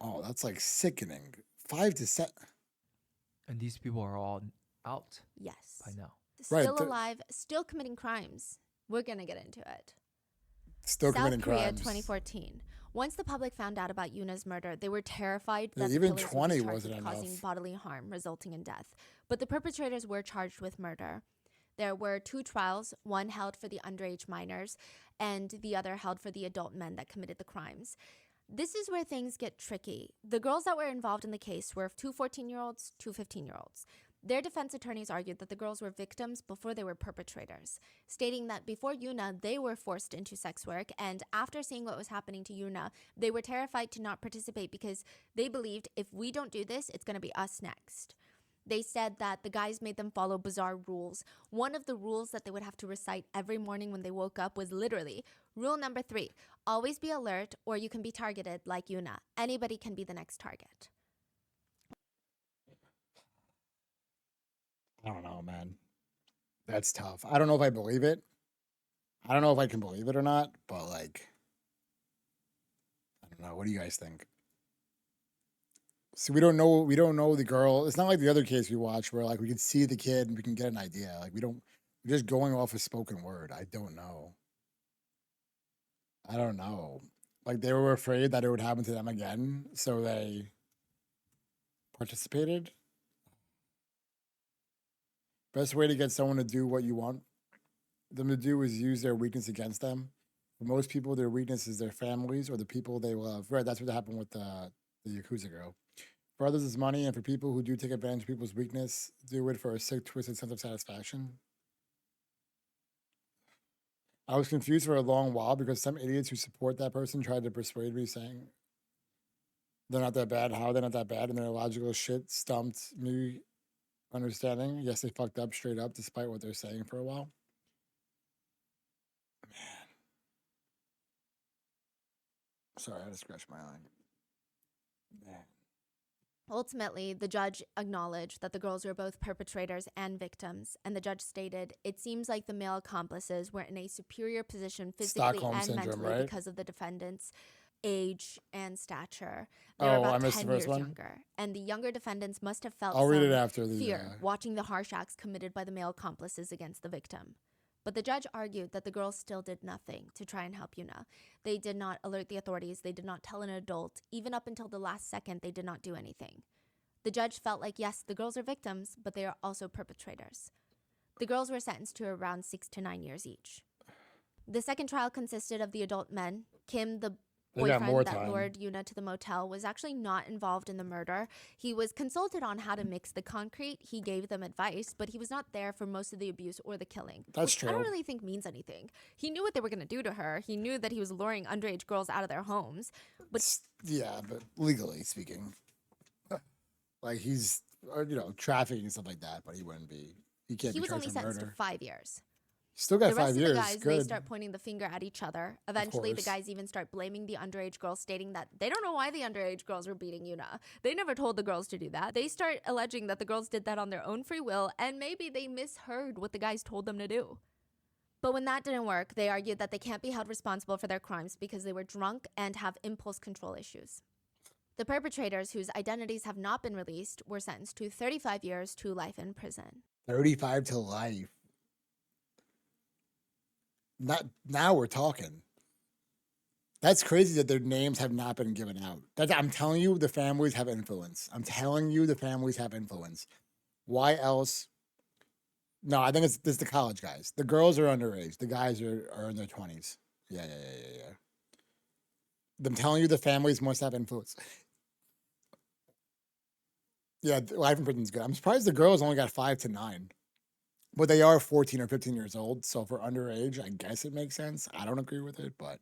Speaker 1: Oh, that's like sickening. 5 to 7.
Speaker 2: And these people are all out
Speaker 3: Yes.
Speaker 2: by now.
Speaker 1: Right,
Speaker 3: Still
Speaker 1: the-
Speaker 3: alive, still committing crimes. We're going to get into it.
Speaker 1: Still
Speaker 3: South
Speaker 1: committing
Speaker 3: Korea,
Speaker 1: crimes.
Speaker 3: 2014. Once the public found out about Yuna's murder, they were terrified
Speaker 1: Yeah,
Speaker 3: that
Speaker 1: even
Speaker 3: the killers
Speaker 1: 20
Speaker 3: would be charged
Speaker 1: wasn't
Speaker 3: with causing
Speaker 1: enough.
Speaker 3: bodily harm resulting in death. But the perpetrators were charged with murder. There were 2 trials, one held for the underage minors and the other held for the adult men that committed the crimes. This is where things get tricky. The girls that were involved in the case were 2 14-year-olds, 2 15-year-olds. Their defense attorneys argued that the girls were victims before they were perpetrators, stating that before Yuna, they were forced into sex work, and after seeing what was happening to Yuna, they were terrified to not participate because they believed if we don't do this, it's going to be us next. They said that the guys made them follow bizarre rules. One of the rules that they would have to recite every morning when they woke up was literally, rule number 3, always be alert or you can be targeted like Yuna. Anybody can be the next target.
Speaker 1: I don't know, man. That's tough. I don't know if I believe it. I don't know if I can believe it or not, but like, I don't know. What do you guys think? So we don't know the girl. It's not like the other case we watched where like we can see the kid and we can get an idea. Like we're just going off of spoken word. I don't know. I don't know. Like they were afraid that it would happen to them again, so they participated. Best way to get someone to do what you want them to do is use their weakness against them. For most people, their weakness is their families or the people they love. Right, that's what happened with the Yakuza girl. For others, it's money, and for people who do take advantage of people's weakness, do it for a sick, twisted sense of satisfaction. I was confused for a long while because some idiots who support that person tried to persuade me saying they're not that bad. How are they not that bad? And their logical shit stumped me understanding. Yes, they fucked up straight up despite what they're saying for a while. Man. Sorry, I had to scratch my eye. Man.
Speaker 3: Ultimately, the judge acknowledged that the girls were both perpetrators and victims, and the judge stated, it seems like the male accomplices were in a superior position physically
Speaker 1: Stockholm
Speaker 3: and
Speaker 1: syndrome,
Speaker 3: mentally
Speaker 1: right?
Speaker 3: because of the defendant's age and stature. They were
Speaker 1: I
Speaker 3: about
Speaker 1: missed
Speaker 3: 10
Speaker 1: the
Speaker 3: years
Speaker 1: first one.
Speaker 3: younger, and the younger defendants must have felt
Speaker 1: I'll read it
Speaker 3: some
Speaker 1: after the
Speaker 3: fear watching the harsh acts committed by the male accomplices against the victim. But the judge argued that the girls still did nothing to try and help Yuna. They did not alert the authorities. They did not tell an adult. Even up until the last second, they did not do anything. The judge felt like, yes, the girls are victims, but they are also perpetrators. The girls were sentenced to around 6 to 9 years each. The second trial consisted of the adult men. Kim, the
Speaker 1: They got more
Speaker 3: boyfriend that
Speaker 1: time.
Speaker 3: lured Yuna to the motel, was actually not involved in the murder. He was consulted on how to mix the concrete. He gave them advice, but he was not there for most of the abuse or the killing.
Speaker 1: That's
Speaker 3: which I don't
Speaker 1: true.
Speaker 3: really think means anything. He knew what they were going to do to her. He knew that he was luring underage girls out of their homes. But
Speaker 1: Yeah, but legally speaking, like he's trafficking and stuff like that, but he wouldn't be. He can't
Speaker 3: he
Speaker 1: be
Speaker 3: was
Speaker 1: charged
Speaker 3: only
Speaker 1: for
Speaker 3: sentenced to
Speaker 1: murder.
Speaker 3: 5 years.
Speaker 1: Still got
Speaker 3: The rest
Speaker 1: 5
Speaker 3: of
Speaker 1: years.
Speaker 3: the guys,
Speaker 1: Good.
Speaker 3: they start pointing the finger at each other. Eventually, the
Speaker 1: course.
Speaker 3: guys even start blaming the underage girls, stating that they don't know why the underage girls were beating Yuna. They never told the girls to do that. They start alleging that the girls did that on their own free will, and maybe they misheard what the guys told them to do. But when that didn't work, they argued that they can't be held responsible for their crimes because they were drunk and have impulse control issues. The perpetrators, whose identities have not been released, were sentenced to 35 years to life in prison.
Speaker 1: 35 to life. Not now we're talking. That's crazy that their names have not been given out. I'm telling you, the families have influence. I'm telling you, the families have influence. Why else? No, I think it's the college guys. The girls are underage. The guys are in their 20s. Yeah. I'm telling you, the families must have influence. Yeah, life in prison's good. I'm surprised the girls only got 5 to 9. But they are 14 or 15 years old. So for underage, I guess it makes sense. I don't agree with it, but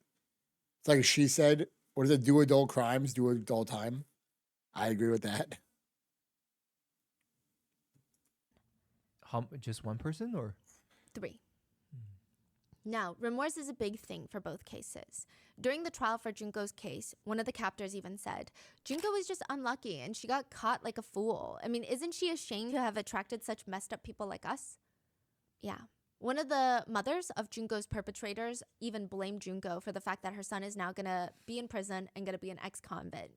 Speaker 1: it's like she said, what is it? Do adult crimes, do adult time. I agree with that.
Speaker 2: Just one person or?
Speaker 3: 3. Now, remorse is a big thing for both cases. During the trial for Junko's case, one of the captors even said, Junko was just unlucky and she got caught like a fool. I mean, isn't she ashamed to have attracted such messed up people like us? Yeah. One of the mothers of Junko's perpetrators even blamed Junko for the fact that her son is now going to be in prison and going to be an ex-convict.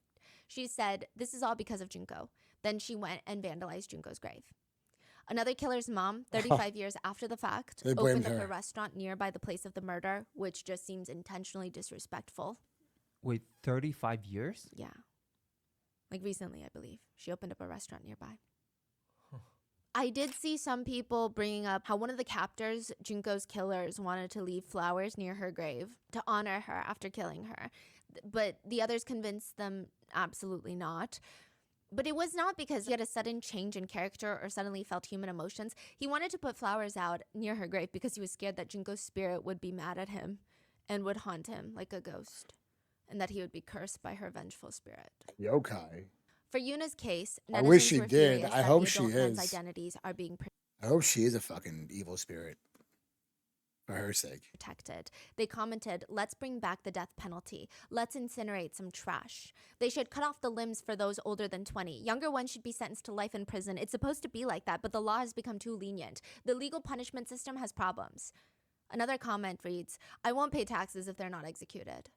Speaker 3: She said, this is all because of Junko. Then she went and vandalized Junko's grave. Another killer's mom, 35 years after the fact,
Speaker 1: They blamed
Speaker 3: opened up
Speaker 1: her.
Speaker 3: a restaurant nearby the place of the murder, which just seems intentionally disrespectful.
Speaker 2: Wait, 35 years?
Speaker 3: Yeah. Like recently, I believe. She opened up a restaurant nearby. I did see some people bringing up how one of the captors, Junko's killers, wanted to leave flowers near her grave to honor her after killing her. But the others convinced them absolutely not. But it was not because he had a sudden change in character or suddenly felt human emotions. He wanted to put flowers out near her grave because he was scared that Junko's spirit would be mad at him and would haunt him like a ghost, and that he would be cursed by her vengeful spirit.
Speaker 1: Yokai.
Speaker 3: For Yuna's case,
Speaker 1: I wish
Speaker 3: netizens
Speaker 1: she
Speaker 3: were
Speaker 1: did.
Speaker 3: furious
Speaker 1: I
Speaker 3: that
Speaker 1: hope
Speaker 3: the
Speaker 1: she
Speaker 3: adult men's
Speaker 1: is.
Speaker 3: identities are being
Speaker 1: I hope she is a fucking evil spirit. For her sake.
Speaker 3: protected. They commented, "Let's bring back the death penalty. Let's incinerate some trash. They should cut off the limbs for those older than 20. Younger ones should be sentenced to life in prison. It's supposed to be like that, but the law has become too lenient. The legal punishment system has problems." Another comment reads, "I won't pay taxes if they're not executed."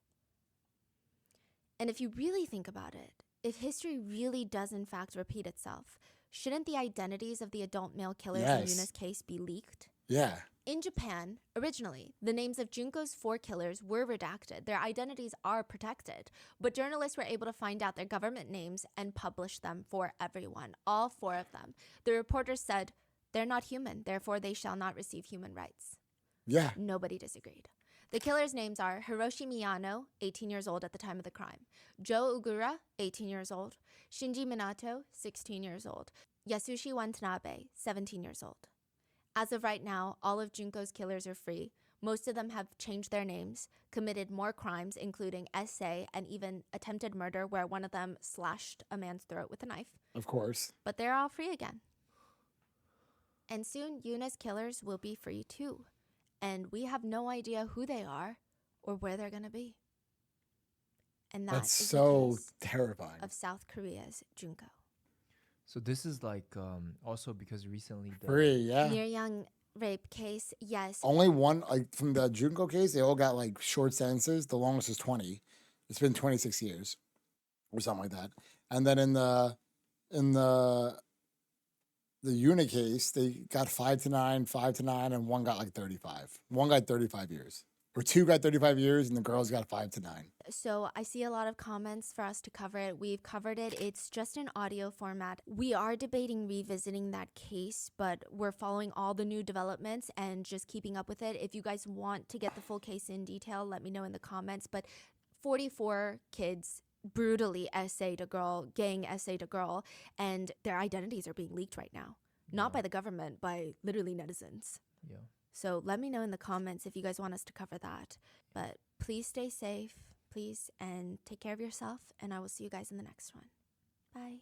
Speaker 3: And if you really think about it, if history really does in fact repeat itself, shouldn't the identities of the adult male killers in
Speaker 1: Yes.
Speaker 3: Yuna's case be leaked?
Speaker 1: Yeah.
Speaker 3: In Japan, originally, the names of Junko's 4 killers were redacted. Their identities are protected, but journalists were able to find out their government names and publish them for everyone, all 4 of them. The reporters said, "They're not human, therefore they shall not receive human rights."
Speaker 1: Yeah.
Speaker 3: Nobody disagreed. The killers' names are Hiroshi Miyano, 18 years old at the time of the crime, Joe Ugura, 18 years old, Shinji Minato, 16 years old, Yasushi Watanabe, 17 years old. As of right now, all of Junko's killers are free. Most of them have changed their names, committed more crimes, including SA and even attempted murder, where one of them slashed a man's throat with a knife.
Speaker 1: Of course.
Speaker 3: But they're all free again. And soon, Yuna's killers will be free too. And we have no idea who they are or where they're going to be. And
Speaker 1: That's
Speaker 3: is
Speaker 1: so
Speaker 3: the case
Speaker 1: terrifying.
Speaker 3: of South Korea's Junko.
Speaker 2: So this is like also because recently the
Speaker 1: Free, yeah.
Speaker 3: Miryang rape case, yes.
Speaker 1: Only one, like from the Junko case, they all got like short sentences. The longest is 20. It's been 26 years or something like that. And then in the Yuna case, they got 5 to 9, 5 to 9, and one got like 35. One got 35 years. Or 2 got 35 years, and the girls got 5 to 9.
Speaker 3: So I see a lot of comments for us to cover it. We've covered it. It's just an audio format. We are debating revisiting that case, but we're following all the new developments and just keeping up with it. If you guys want to get the full case in detail, let me know in the comments. But 44 kids brutally essayed a girl, gang essayed a girl, and their identities are being leaked right now. Not by the government, by literally netizens.
Speaker 2: yeah.
Speaker 3: So let me know in the comments if you guys want us to cover that. But please stay safe, please, and take care of yourself. And I will see you guys in the next one. Bye.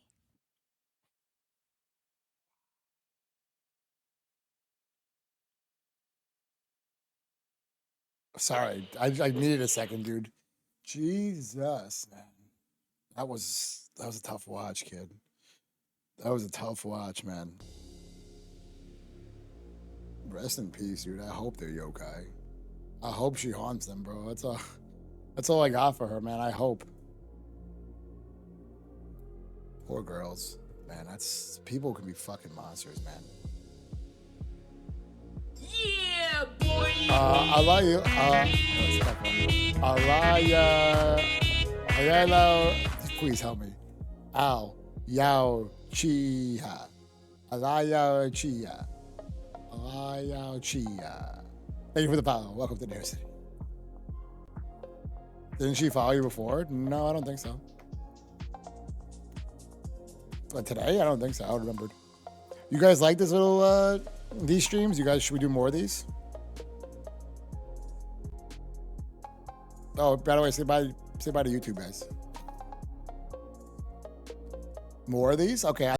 Speaker 1: Sorry, I needed a second, dude. Jesus, man. That was a tough watch, kid. That was a tough watch, man. Rest in peace, dude. I hope they're yokai. I hope she haunts them, bro. That's all I got for her, man. I hope. Poor girls. Man, that's people can be fucking monsters, man.
Speaker 2: Yeah, boy.
Speaker 1: I love you. Hello. Please help me. Ow. Yao Chia. Alaya Chia. Alaya Chia. Thank you for the follow. Welcome to New City. Didn't she follow you before? No, I don't think so. But today? I don't think so. I remembered. You guys like this little, these streams? You guys, should we do more of these? Oh, by the way, say bye to YouTube, guys. More of these? Okay.